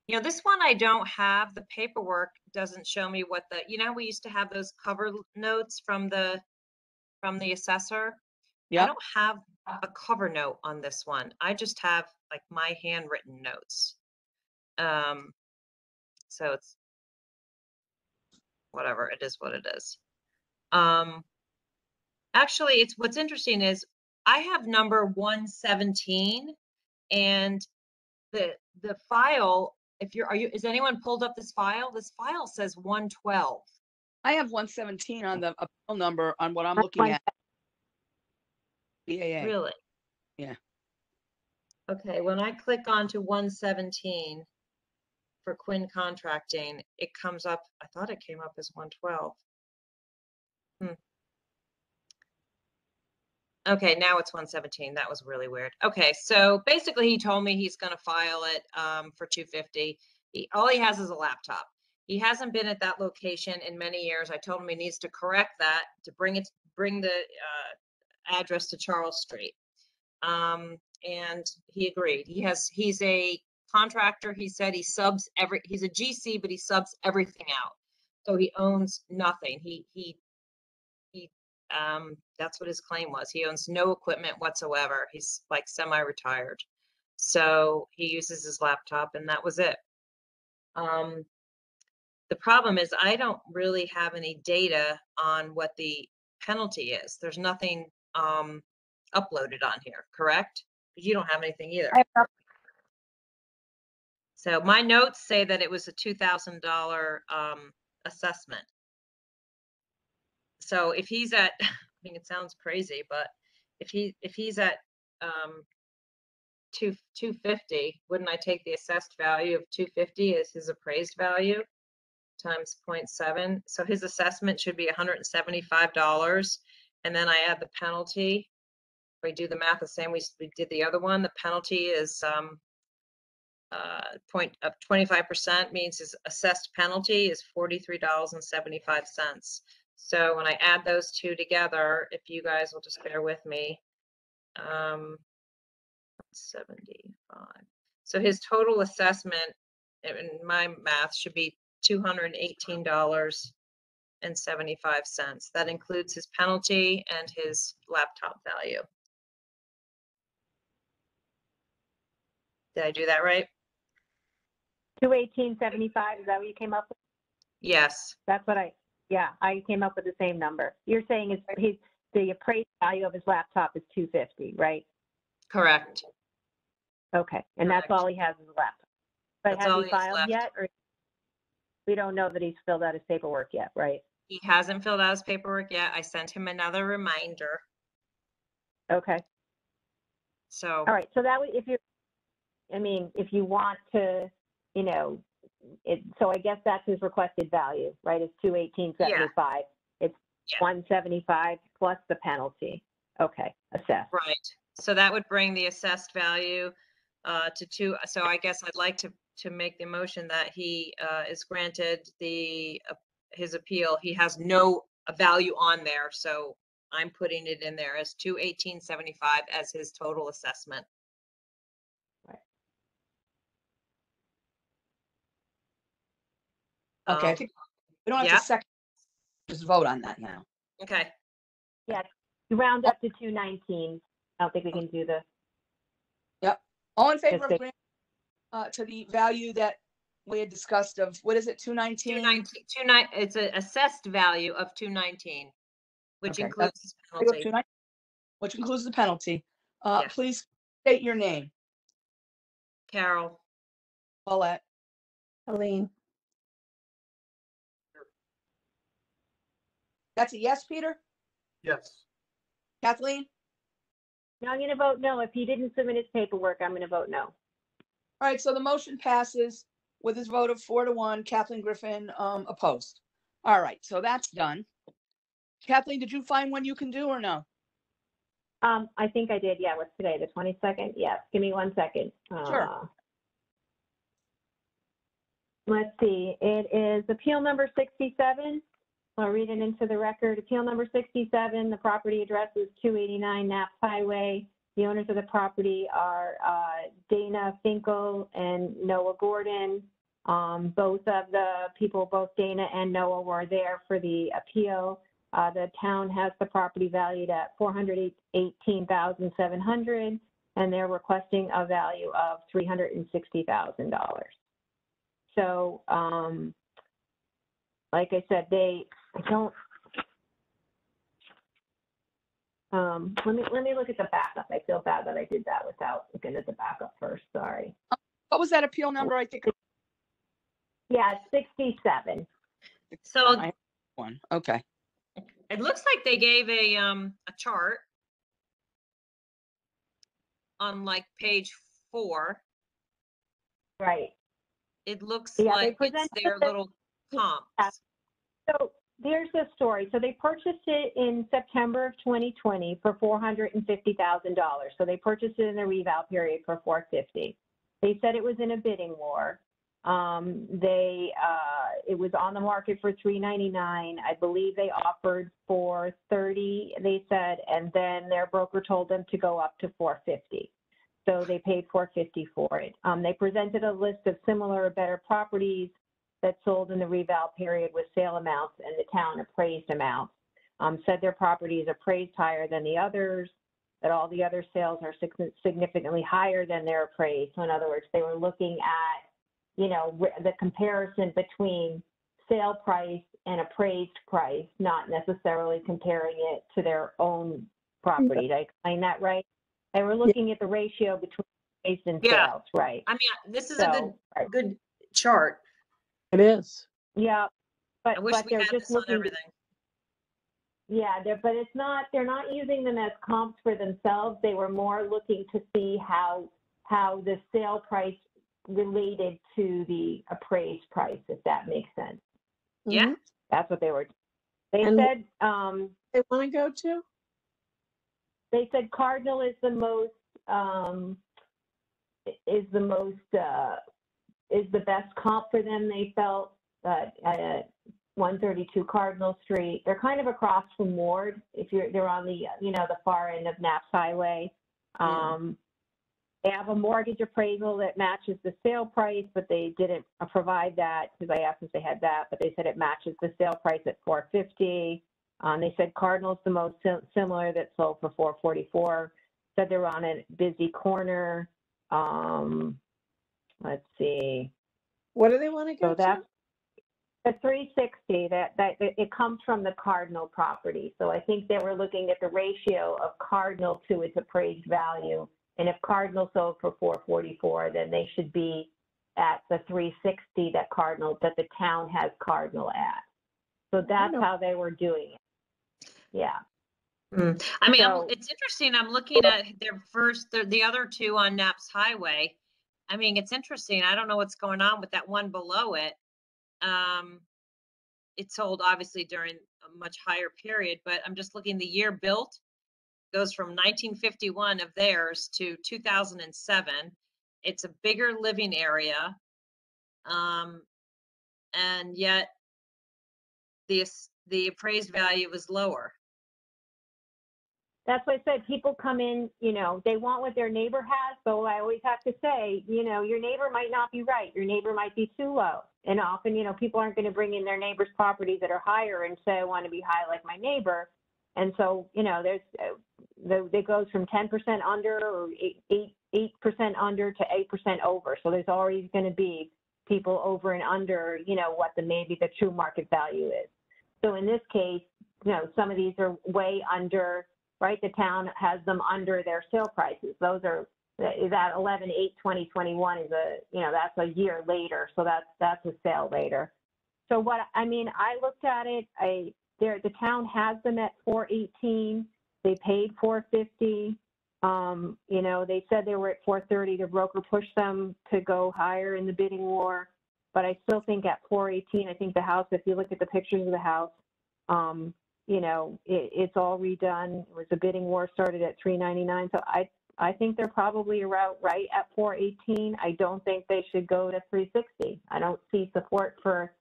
You know, this one I don't have. The paperwork doesn't show me what how we used to have those cover notes from the assessor. Yeah. I don't have a cover note on this one. I just have like my handwritten notes. So it's whatever, it is what it is. Actually, what's interesting is I have number 117, and the file, is anyone pulled up this file? This file says 112. I have 117 on the appeal number on what I'm looking at. BAA. Really? Yeah. Okay, when I click onto 117 for Quinn Contracting, it comes up, I thought it came up as 112. Okay, now it's 117. That was really weird. Okay, so basically he told me he's going to file it for $250. All he has is a laptop. He hasn't been at that location in many years. I told him he needs to correct that to bring the address to Charles Street. And he agreed. He's a contractor. He said he's a GC, but he subs everything out. So he owns nothing. He That's what his claim was. He owns no equipment whatsoever. He's like semi-retired. So he uses his laptop and that was it. The problem is I don't really have any data on what the penalty is. There's nothing uploaded on here, correct? Because you don't have anything either. So my notes say that it was a $2,000 assessment. So if he's at, I mean, it sounds crazy, but if he's at 250, wouldn't I take the assessed value of 250 as his appraised value times 0.7? So his assessment should be $175, and then I add the penalty. If we do the math the same we did the other one, the penalty is 25% means his assessed penalty is $43.75. So when I add those two together, if you guys will just bear with me, 75. So his total assessment in my math should be $218.75. That includes his penalty and his laptop value. Did I do that right? 218.75, is that what you came up with? Yes. That's what I came up with the same number. You're saying the appraised value of his laptop is 250, right? Correct. Okay, and that's Correct. all he has is a laptop. But That's has all he he has filed left. yet, or we don't know that he's filled out his paperwork yet, right? He hasn't filled out his paperwork yet. I sent him another reminder. Okay. So. All right. So that way, if you want to, so I guess that's his requested value, right? It's 218.75. It's 175 plus the penalty. Okay, assessed. Right. So that would bring the assessed value to 2. So I guess I'd like to make the motion that he is granted his appeal. He has no value on there, so I'm putting it in there as 218.75 as his total assessment. Okay, I think we don't have to second, just vote on that now. Okay. Yeah, you round up to 219. I don't think we can do the. Yep. All in favor of granting to the value that we had discussed of, what is it, 219? It's an assessed value of 219, which includes his penalty. Which includes the penalty. Yes. Please state your name. Carol. Paulette. Helene. That's a yes, Peter? Yes. Kathleen? No, I'm going to vote no. If he didn't submit his paperwork, I'm going to vote no. All right, so the motion passes with his vote of 4-1. Kathleen Griffin opposed. All right, so that's done. Kathleen, did you find when you can do or no? I think I did. Yeah, what's today? The 22nd? Yes. Give me 1 second. Sure. Let's see. It is appeal number 67. I'll read it into the record. Appeal number 67. The property address is 289 Knapp Highway. The owners of the property are Dana Finkel and Noah Gordon. Both of the people, both Dana and Noah, were there for the appeal. The town has the property valued at $418,700, and they're requesting a value of $360,000. So, like I said, let me look at the backup. I feel bad that I did that without looking at the backup first. Sorry. What was that appeal number? I think. Yeah, it's 67. So one. Okay. it looks like they gave a chart on like page 4. Right. It looks Yeah, like it's their little comps. So there's the story. So they purchased it in September of 2020 for $450,000. So they purchased it in the reval period for $450,000. They said it was in a bidding war. It was on the market for $399. I believe they offered for $30,000, they said, and then their broker told them to go up to $450,000. So they paid $450,000 for it. They presented a list of similar or better properties that sold in the reval period with sale amounts and the town appraised amounts. said their property is appraised higher than the others, that all the other sales are significantly higher than their appraised. So in other words, they were looking at, you know, the comparison between sale price and appraised price, not necessarily comparing it to their own property. Did I explain that right? They were looking at the ratio between appraised and Yeah. sales, right? I mean, this is a So, right. good chart. It is. Yeah, I wish but we they're had just this on looking. everything. Yeah, but it's not. They're not using them as comps for themselves. They were more looking to see how the sale price related to the appraised price, if that makes sense. Yeah. Mhm. That's what they were. They And said. They want to go to? They said Cardinal is the most. Is the best comp for them. They felt at 132 Cardinal Street. They're kind of across from Ward. They're on the the far end of Naps Highway. They have a mortgage appraisal that matches the sale price, but they didn't provide that because I asked if they had that, but they said it matches the sale price at $450. They said Cardinal's the most similar that sold for $444. Said they're on a busy corner. Let's see. What do they want to go So to? that's the 360. That it comes from the Cardinal property. So I think they were looking at the ratio of Cardinal to its appraised value. And if Cardinal sold for $444, then they should be at the 360 that the town has Cardinal at. So that's how they were doing it. Yeah. I mean, So- it's interesting. I'm looking at the other two on Naps Highway. I mean, it's interesting. I don't know what's going on with that one below it. It sold obviously during a much higher period, but I'm just looking, the year built goes from 1951 of theirs to 2007. It's a bigger living area. And yet the appraised value is lower. That's what I said. People come in, they want what their neighbor has. So I always have to say, your neighbor might not be right. Your neighbor might be too low. And often, people aren't going to bring in their neighbor's properties that are higher and say, I want to be high like my neighbor. And so, it goes from 10% under or 8% under to 8% over. So there's always going to be people over and under, what maybe the true market value is. So in this case, some of these are way under. Right, the town has them under their sale prices. Those are that 11/8/2021 is that's a year later, so that's a sale later. So I looked at it. The town has them at $418. They paid $450. They said they were at $430. The broker pushed them to go higher in the bidding war, but I still think at $418. I think the house. If you look at the pictures of the house. It's all redone. It was a bidding war, started at $399. So I think they're probably right at $418. I don't think they should go to $360. I don't see support for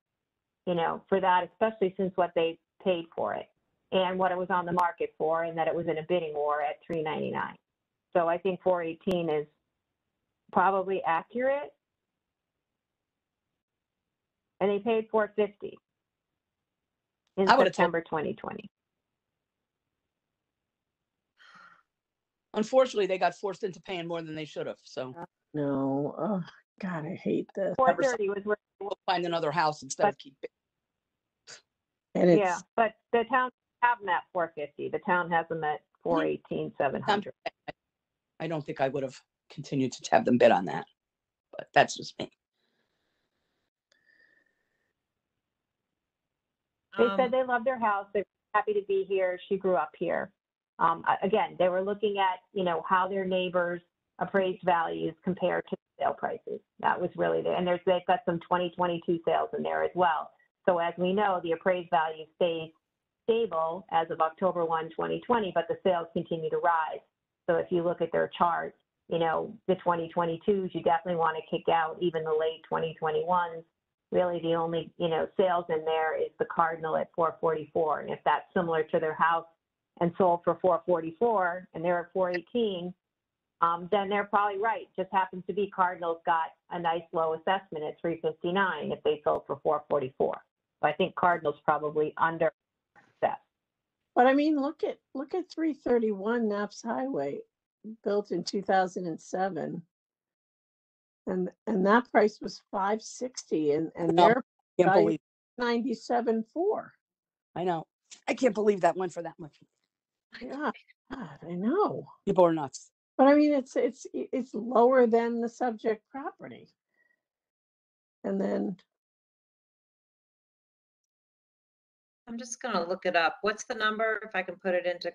that, especially since what they paid for it and what it was on the market for, and that it was in a bidding war at $399. So I think $418 is probably accurate. And they paid $450. In September 2020. Unfortunately, they got forced into paying more than they should have. So No. Oh, God, I hate this. $430 was where we'll find another house instead of keep. And it's, yeah, but the town have them at $450. The town has them at $418,700. I don't think I would have continued to have them bid on that, but that's just me. They said they love their house. They're happy to be here. She grew up here. Again, they were looking at, how their neighbors' appraised values compared to sale prices. That was really there. And they've got some 2022 sales in there as well. So as we know, the appraised value stays stable as of October 1, 2020, but the sales continue to rise. So if you look at their charts, the 2022s, you definitely want to kick out even the late 2021s. Really, the only, sales in there is the Cardinal at $444. And if that's similar to their house and sold for $444 and they're at $418, then they're probably right. Just happens to be Cardinal's got a nice low assessment at $359 if they sold for $444. So I think Cardinal's probably under assessed. But I mean, look at 331 Naps Highway, built in 2007, and that price was 560, and No, their can't value believe. 97.4. I know. I can't believe that went for that much. Yeah, God, I know. People are nuts. But I mean, it's lower than the subject property. And then I'm just gonna look it up. What's the number? If I can put it into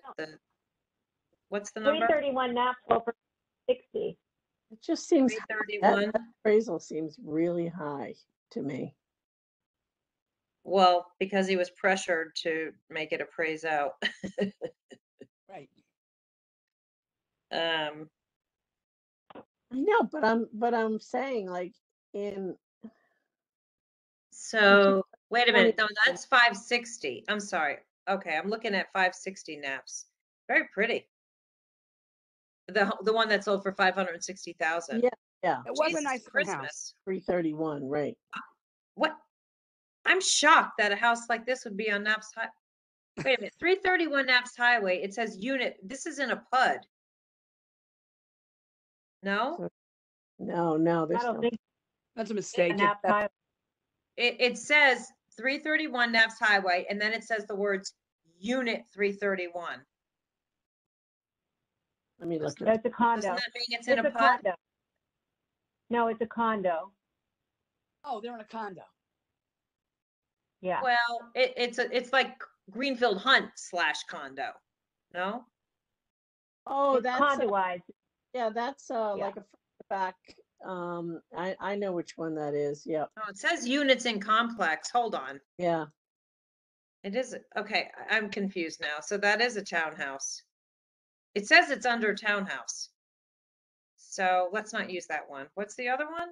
what's the number? 331 Naps over 60. it just seems that 331. appraisal seems really high to me. Well, because he was pressured to make it appraise out. Right. Um, I know, but I'm saying, like, in so wait a minute. No, 20 that's 560. I'm sorry. Okay, I'm looking at 560 naps. Very pretty. The one that sold for 560,000. yeah, It was a Jesus nice house. Christmas. 331, right? What? I'm shocked that a house like this would be on Naps High. Wait a minute, 331 Naps Highway. It says unit. This isn't a PUD. No, No, I there's don't no. think That's a mistake. Naps Highway. it says 331 Naps Highway, and then it says the words unit 331. Let me look at That's a condo. Doesn't that mean it's in It's a a PUD? condo. No, it's a condo. Oh, they're in a condo. Yeah. Well, it's like Greenfield Hunt / condo. No? Oh, It's that's condo-wise. yeah, that's like a front to back. I know which one that is. Yep. Oh, it says units in complex. Hold on. Yeah. It is, okay, I'm confused now. So that is a townhouse. It says it's under townhouse. So let's not use that one. What's the other one?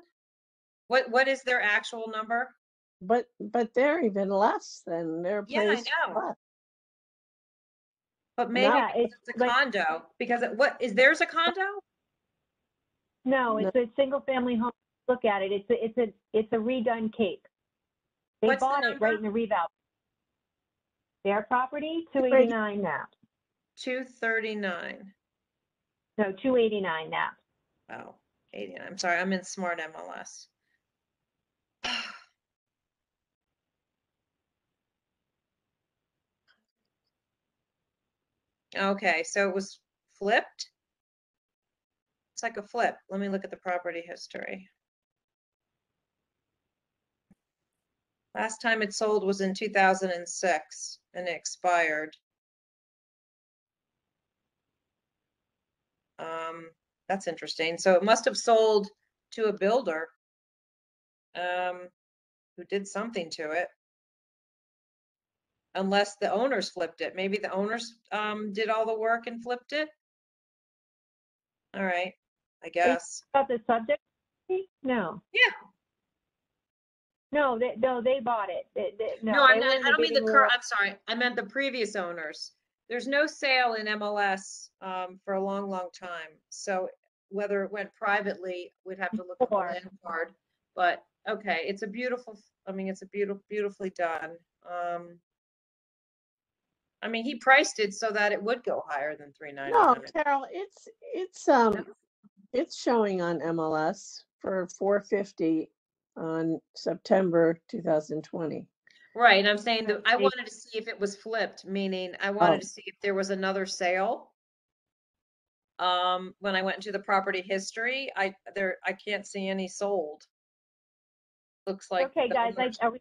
What is their actual number? But they're even less than their Yeah, I place. know. But And maybe that- because it's a like- condo, because what is theirs a condo? No, it's a single-family home. Look at it. It's a redone cape. They What's the bought it right in number? the Reval. Their property, 289 Naps. 239. No, 289 Naps. Oh, 89. I'm sorry, I'm in Smart MLS. Okay, so it was flipped? It's like a flip. Let me look at the property history. Last time it sold was in 2006 and it expired. That's interesting. So it must have sold to a builder who did something to it. Unless the owners flipped it. Maybe the owners did all the work and flipped it. All right, I guess. About the subject? No. Yeah. No, they bought it. No, they I'm were not, in I don't mean the bidding current, war. I'm sorry. I meant the previous owners. There's no sale in MLS for a long, long time. So whether it went privately, we'd have to look at the Or- land card. But okay, it's a beautiful, I mean, it's a beautifully done. I mean, he priced it so that it would go higher than No, 399. Carol, it's showing on MLS for 450 on September 2020. Right, and I'm saying that I Okay. wanted to see if it was flipped, meaning I wanted Oh. to see if there was another sale. When I went into the property history, I can't see any sold. Looks like. Okay, the guys, owners- are we,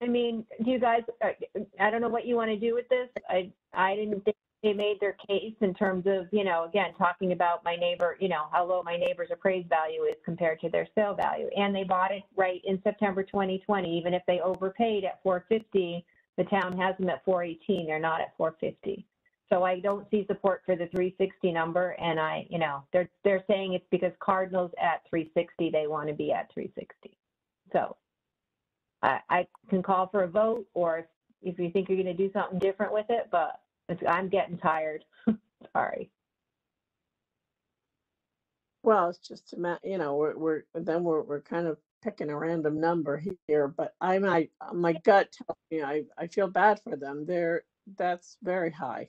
I mean, do you guys, I don't know what you want to do with this. I didn't think they made their case in terms of, again, talking about my neighbor, how low my neighbor's appraised value is compared to their sale value. And they bought it right in September 2020. Even if they overpaid at 450, the town has them at 418. They're not at 450. So I don't see support for the 360 number. And they're saying it's because Cardinal's at 360, they want to be at 360. So I can call for a vote, or if you think you're going to do something different with it, but I'm getting tired. Sorry. Well, it's just we're kind of picking a random number here, but my gut tells me I feel bad for them. that's very high.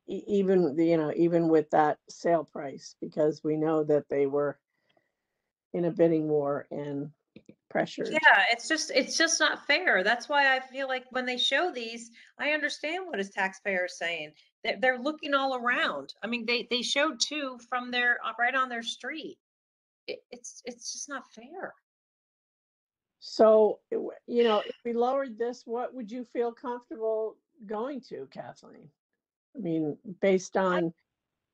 Even, even with that sale price, because we know that they were in a bidding war and pressured. Yeah, it's just not fair. That's why I feel like when they show these, I understand what his taxpayer is saying. They're looking all around. I mean, they showed two from their right on their street. It's just not fair. So, if we lowered this, what would you feel comfortable going to, Kathleen? I mean, based on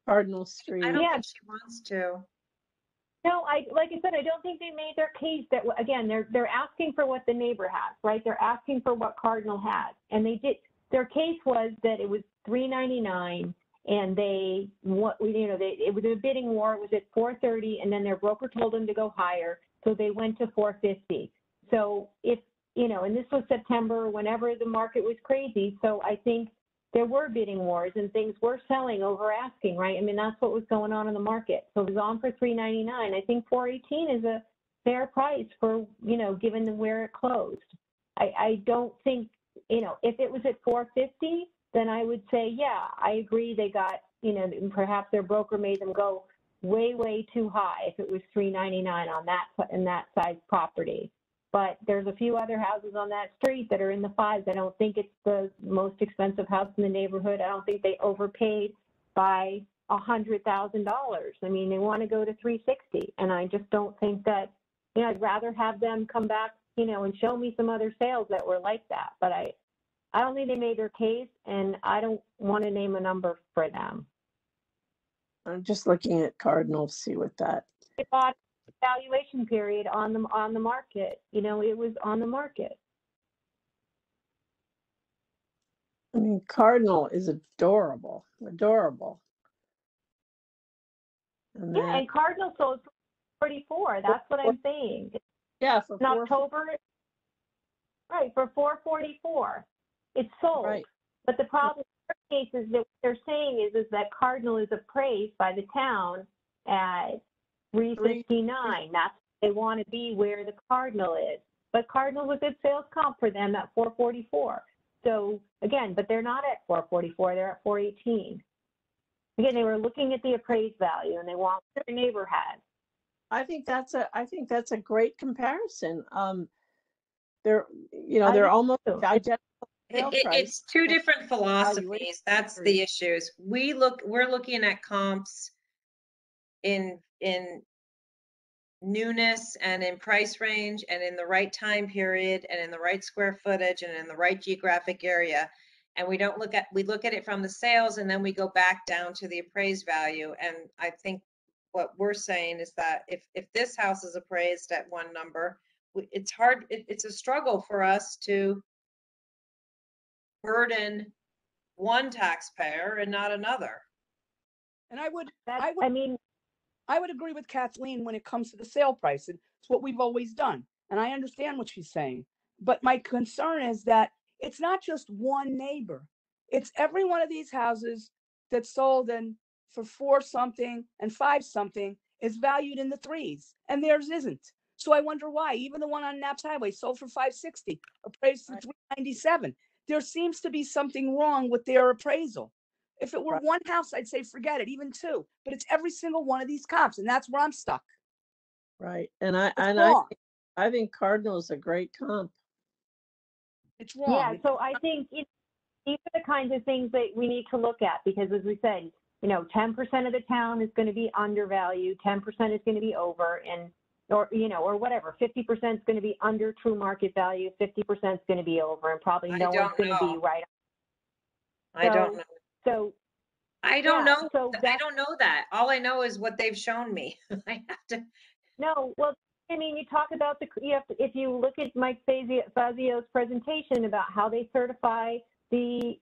Cardinal Street. I don't Yeah. think she wants to. No, like I said, I don't think they made their case that, again, they're asking for what the neighbor has, right? They're asking for what Cardinal has. And they did, their case was that it was $399 and it was a bidding war. It was at $430 and then their broker told them to go higher. So they went to $450. So and this was September, whenever the market was crazy. So I think there were bidding wars and things were selling over asking, right? I mean, that's what was going on in the market. So it was on for $399. I think $418 is a fair price for, given where it closed. I don't think, if it was at $450, then I would say, yeah, I agree. They got, perhaps their broker made them go way, way too high if it was $399 on that size property. But there's a few other houses on that street that are in the fives. I don't think it's the most expensive house in the neighborhood. I don't think they overpaid by $100,000. I mean, they want to go to $360, and I just don't think that. I'd rather have them come back, and show me some other sales that were like that. But I don't think they made their case, and I don't want to name a number for them. I'm just looking at Cardinal, see what that. They bought valuation period on the market. It was on the market. I mean, Cardinal is adorable. And Yeah, and Cardinal sold for 44. That's what I'm saying. Yeah, for In October, right, for 444. It's sold. Right. But the problem in their case is that what they're saying is that Cardinal is appraised by the town at $359. That's they want to be where the Cardinal is. But Cardinal was a good sales comp for them at 444. So again, but they're not at 444, they're at 418. Again, they were looking at the appraised value and they want what their neighbor had. I think that's a great comparison. They're almost identical. It's two different philosophies. That's the issues. We're looking at comps in newness and in price range and in the right time period and in the right square footage and in the right geographic area. And we look at it from the sales and then we go back down to the appraised value. And I think what we're saying is that if this house is appraised at one number, it's hard. It's a struggle for us to burden one taxpayer and not another. And I would agree with Kathleen when it comes to the sale price. It's what we've always done. And I understand what she's saying. But my concern is that it's not just one neighbor. It's every one of these houses that sold for 4 something and 5 something is valued in the 3s, and theirs isn't. So I wonder why. Even the one on Knapp's Highway sold for $560, appraised for $397. There seems to be something wrong with their appraisal. If it were one house, I'd say forget it, even 2. But it's every single one of these comps, and that's where I'm stuck. Right, and I think Cardinal is a great comp. It's wrong. Yeah, so I think these are the kinds of things that we need to look at because, as we said, 10% of the town is going to be undervalued, 10% is going to be over, or whatever. 50% is going to be under true market value, 50% is going to be over, and probably no one's going to be right. I don't know. So I don't know. I don't know that. All I know is what they've shown me. I have to. No, well, I mean, you talk about if you look at Mike Fazio's presentation about how they certify the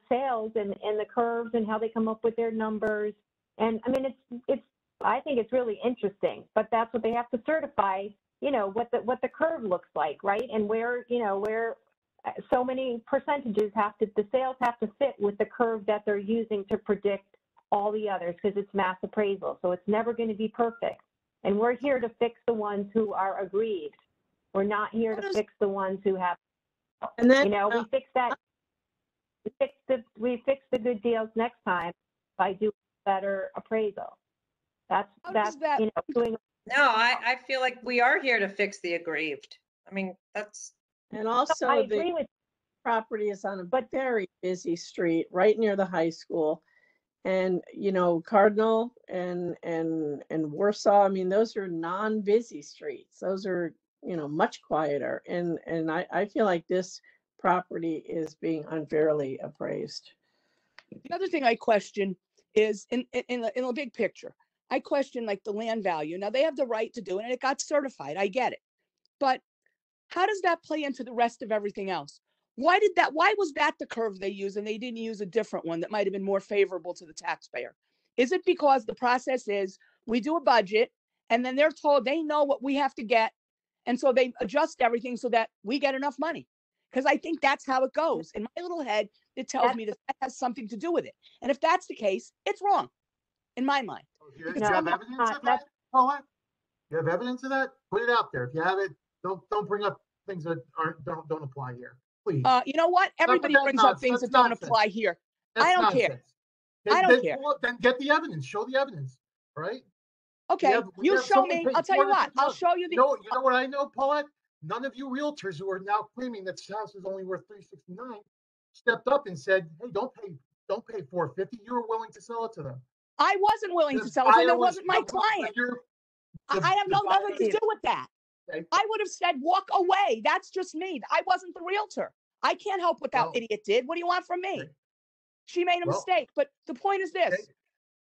sales and the curves and how they come up with their numbers. And I mean, I think it's really interesting, but that's what they have to certify, what the curve looks like, right? And where so many percentages the sales have to fit with the curve that they're using to predict all the others because it's mass appraisal. So it's never going to be perfect. And we're here to fix the ones who are aggrieved. We're not here to fix the ones who have And then, You know, we fix that. We fix the good deals next time by doing better appraisal. How does that- You know, doing. No, I feel like we are here to fix the aggrieved. I mean, that's, and also I the agree with. property is on a very busy street, right near the high school. And, you know, Cardinal and Warsaw, I mean, those are non-busy streets. Those are, you know, much quieter. And I feel like this property is being unfairly appraised. The other thing I question is in the big picture, I question like the land value. Now they have the right to do it and it got certified. I get it. But how does that play into the rest of everything else? Why was that the curve they used and they didn't use a different one that might have been more favorable to the taxpayer? Is it because the process is we do a budget and then they're told they know what we have to get, and so they adjust everything so that we get enough money? Because I think that's how it goes. In my little head, it tells me that has something to do with it. And if that's the case, it's wrong in my mind. Do you No, have evidence of that, that's- Paulette? You have evidence of that? Put it out there. If you have it, don't bring up things that don't apply here, please. You know what? Everybody that's brings up things that's that don't nonsense. apply here. That's I don't care. nonsense. I don't care. Then get the evidence. Show the evidence, right? Okay, we you have show someone me. paid I'll tell you what. I'll $450. show you the. You know what I know, Paulette? None of you realtors who are now claiming that this house is only worth $369 stepped up and said, "Hey, don't pay $450." You were willing to sell it to them. I wasn't willing to sell it, and it wasn't my client. I have nothing to do with that. Okay. I would have said, walk away. That's just me. I wasn't the realtor. I can't help what that Well, idiot did. What do you want from me? okay. She made a Well, mistake. But the point is this.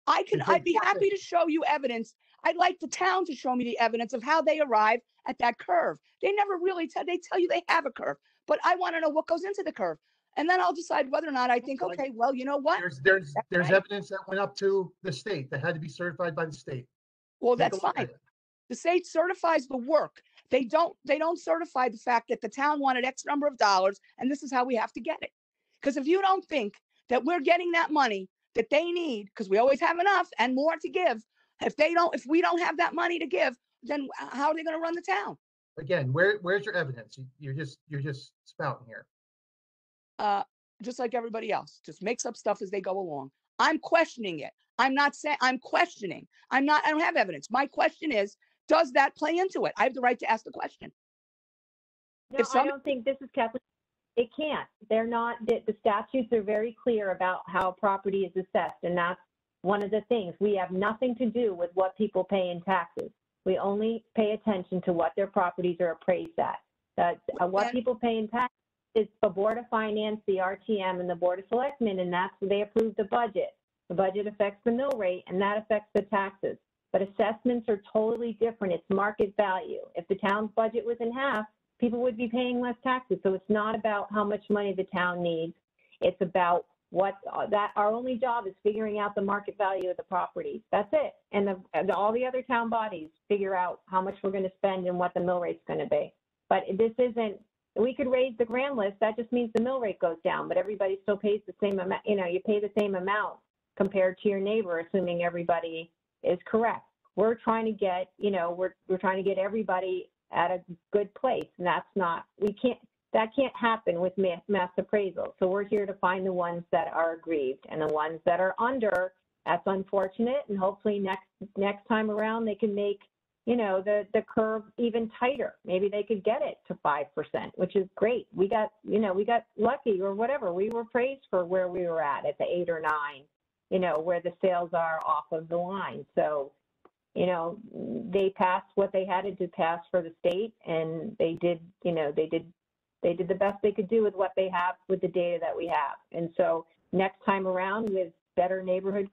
okay. I'd be happy to show you evidence. I'd like the town to show me the evidence of how they arrive at that curve. They never really they tell you they have a curve, but I want to know what goes into the curve. And then I'll decide whether or not I think, okay, well, you know what? There's right. evidence that went up to the state that had to be certified by the state. Well, Take a that's look fine. at it. The state certifies the work. They don't certify the fact that the town wanted X number of dollars and this is how we have to get it. Because if you don't think that we're getting that money that they need, because we always have enough and more to give, if we don't have that money to give, then how are they going to run the town? Again, where's your evidence? You're just spouting here. Just like everybody else, just makes up stuff as they go along. I'm questioning it. I'm not saying I'm questioning. I don't have evidence. My question is, does that play into it? I have the right to ask the question. No, I don't think this is Kathleen. It can't. They're not, the statutes are very clear about how property is assessed, and that's one of the things. We have nothing to do with what people pay in taxes. We only pay attention to what their properties are appraised at. What people pay in taxes is the Board of Finance, the RTM, and the Board of Selectmen, and that's where they approve the budget. The budget affects the mill rate, and that affects the taxes. But assessments are totally different. It's market value. If the town's budget was in half, people would be paying less taxes. So it's not about how much money the town needs. It's about our only job is figuring out the market value of the property. That's it. And all the other town bodies figure out how much we're going to spend and what the mill rate's going to be. But this isn't, we could raise the grand list. That just means the mill rate goes down, but everybody still pays the same amount. You know, you pay the same amount compared to your neighbor, assuming everybody is correct. We're trying to get, we're trying to get everybody at a good place. And that can't happen with mass appraisal. So we're here to find the ones that are aggrieved, and the ones that are under, that's unfortunate. And hopefully next time around, they can make, the curve even tighter. Maybe they could get it to 5%, which is great. We got lucky or whatever. We were praised for where we were at the 8 or 9, where the sales are off of the line. So, they passed what they had to pass for the state, and they did the best they could do with what they have with the data that we have. And so next time around, with better neighborhood,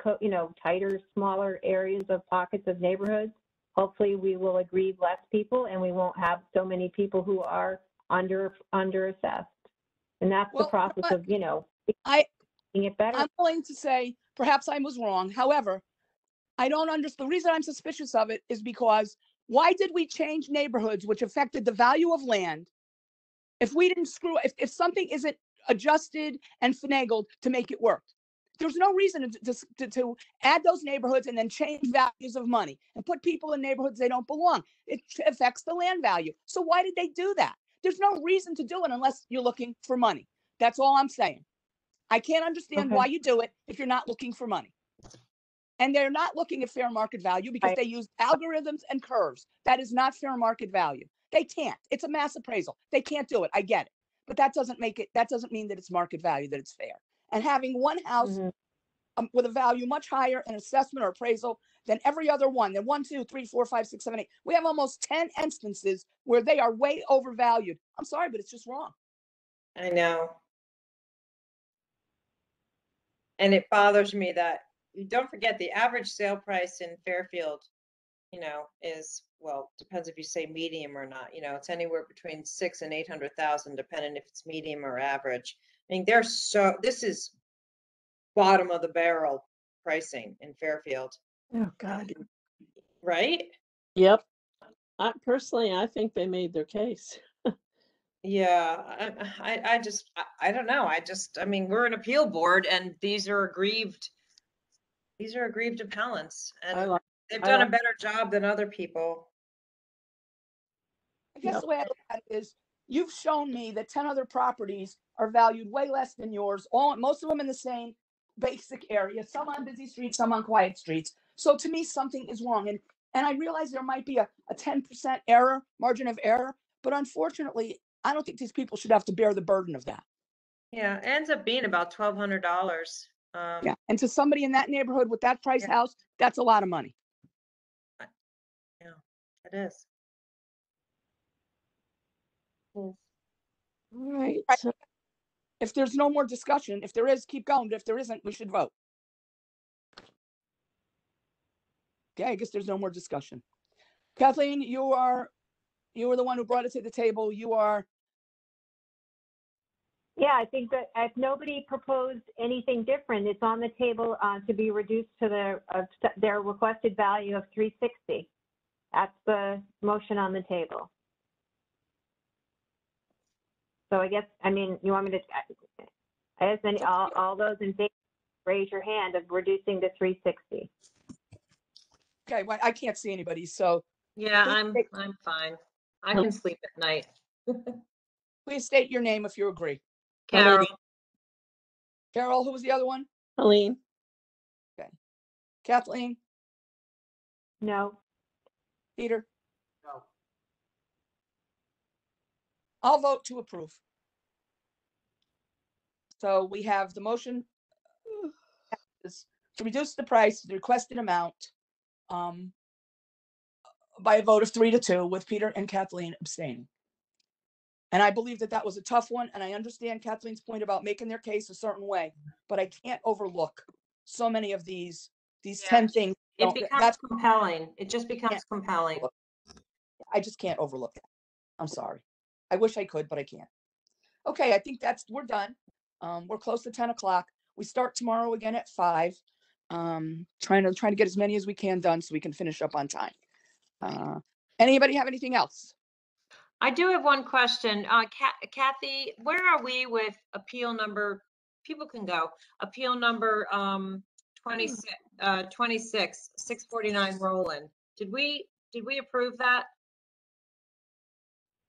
tighter, smaller areas of pockets of neighborhoods, hopefully we will aggrieve less people, and we won't have so many people who are under assessed. And that's the process of, making it better. I'm willing to say perhaps I was wrong. However, I don't understand. The reason I'm suspicious of it is because why did we change neighborhoods which affected the value of land if we didn't if something isn't adjusted and finagled to make it work? There's no reason to add those neighborhoods and then change values of money and put people in neighborhoods they don't belong. It affects the land value. So why did they do that? There's no reason to do it unless you're looking for money. That's all I'm saying. I can't understand Okay. why you do it if you're not looking for money. And they're not looking at fair market value because Right. they use algorithms and curves. That is not fair market value. They can't. It's a mass appraisal. They can't do it. I get it. But that doesn't mean that it's market value, that it's fair. And having one house Mhm. with a value much higher in assessment or appraisal than every other one, than 1, 2, 3, 4, 5, 6, 7, 8. We have almost 10 instances where they are way overvalued. I'm sorry, but it's just wrong. I know. And it bothers me that, don't forget, the average sale price in Fairfield, is, well, depends if you say medium or not, it's anywhere between 600,000 and 800,000, depending if it's medium or average. I mean, this is bottom of the barrel pricing in Fairfield, Oh, God. right? Yep. I think they made their case. Yeah, I don't know. I mean, we're an appeal board and these are aggrieved appellants, I and like, they've I done a like, better job than other people. I guess Yep. the way I look at it is you've shown me that 10 other properties are valued way less than yours, most of them in the same basic area, some on busy streets, some on quiet streets. So to me, something is wrong. And I realize there might be a 10% margin of error, but unfortunately, I don't think these people should have to bear the burden of that. Yeah, it ends up being about $1,200. Yeah. And to somebody in that neighborhood with that price Yeah. house, that's a lot of money. Yeah, it is. all right. Right. If there's no more discussion, if there is, keep going. But if there isn't, we should vote. Okay, I guess there's no more discussion. Kathleen, you were the one who brought it to the table. Yeah, I think that if nobody proposed anything different, it's on the table to be reduced to their requested value of $360. That's the motion on the table. So I guess, you want me to, I guess all those in favor, raise your hand of reducing to $360. Okay, well, I can't see anybody, so Yeah, Please I'm fine. I can sleep at night. please state your name if you agree. Carol, Carol, who was the other one? Helene, Kathleen, No. Peter? No. I'll vote to approve. So we have the motion is to reduce the price, the requested amount, by a vote of 3-2 with Peter and Kathleen abstaining. And I believe that was a tough one. And I understand Kathleen's point about making their case a certain way, but I can't overlook so many of these Yeah. 10 things. it becomes compelling. It just becomes compelling. I just can't overlook that. I'm sorry. I wish I could, but I can't. Okay, I think we're done. We're close to 10 o'clock. We start tomorrow again at 5. Trying to get as many as we can done so we can finish up on time. Anybody have anything else? I do have one question. Kathy, where are we with appeal number, people can go, appeal number 26, 649 Roland. Did we approve that?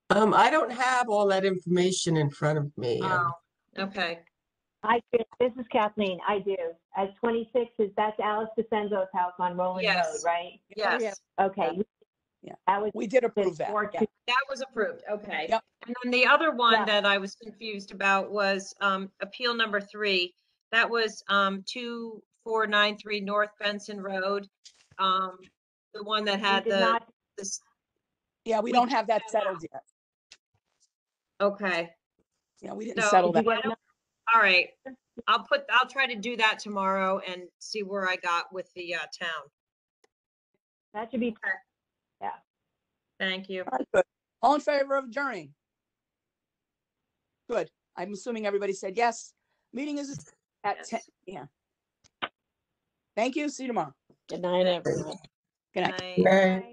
I don't have all that information in front of me. Oh, okay. This is Kathleen. I do. As 26 that's Alice DeCenzo's house on Roland Road, Yes. right? Yes, Okay. Yeah. That was We did approve that. four Yeah. two- that was approved. Okay. Yep. And then the other one Yeah. that I was confused about was appeal number 3. That was 2493 North Benson Road. The one that We had did not, this. Yeah, we We don't did have that that settled yet. Okay. Yeah, we didn't So, settle that. did you get All right. I'll try to do that tomorrow and see where I got with the town. that should be, Thank you. All right, good. All in favor of adjourning? Good. I'm assuming everybody said yes. Meeting is at Yes. 10. Yeah. Thank you. See you tomorrow. good night, everyone. Good night. Bye. Right.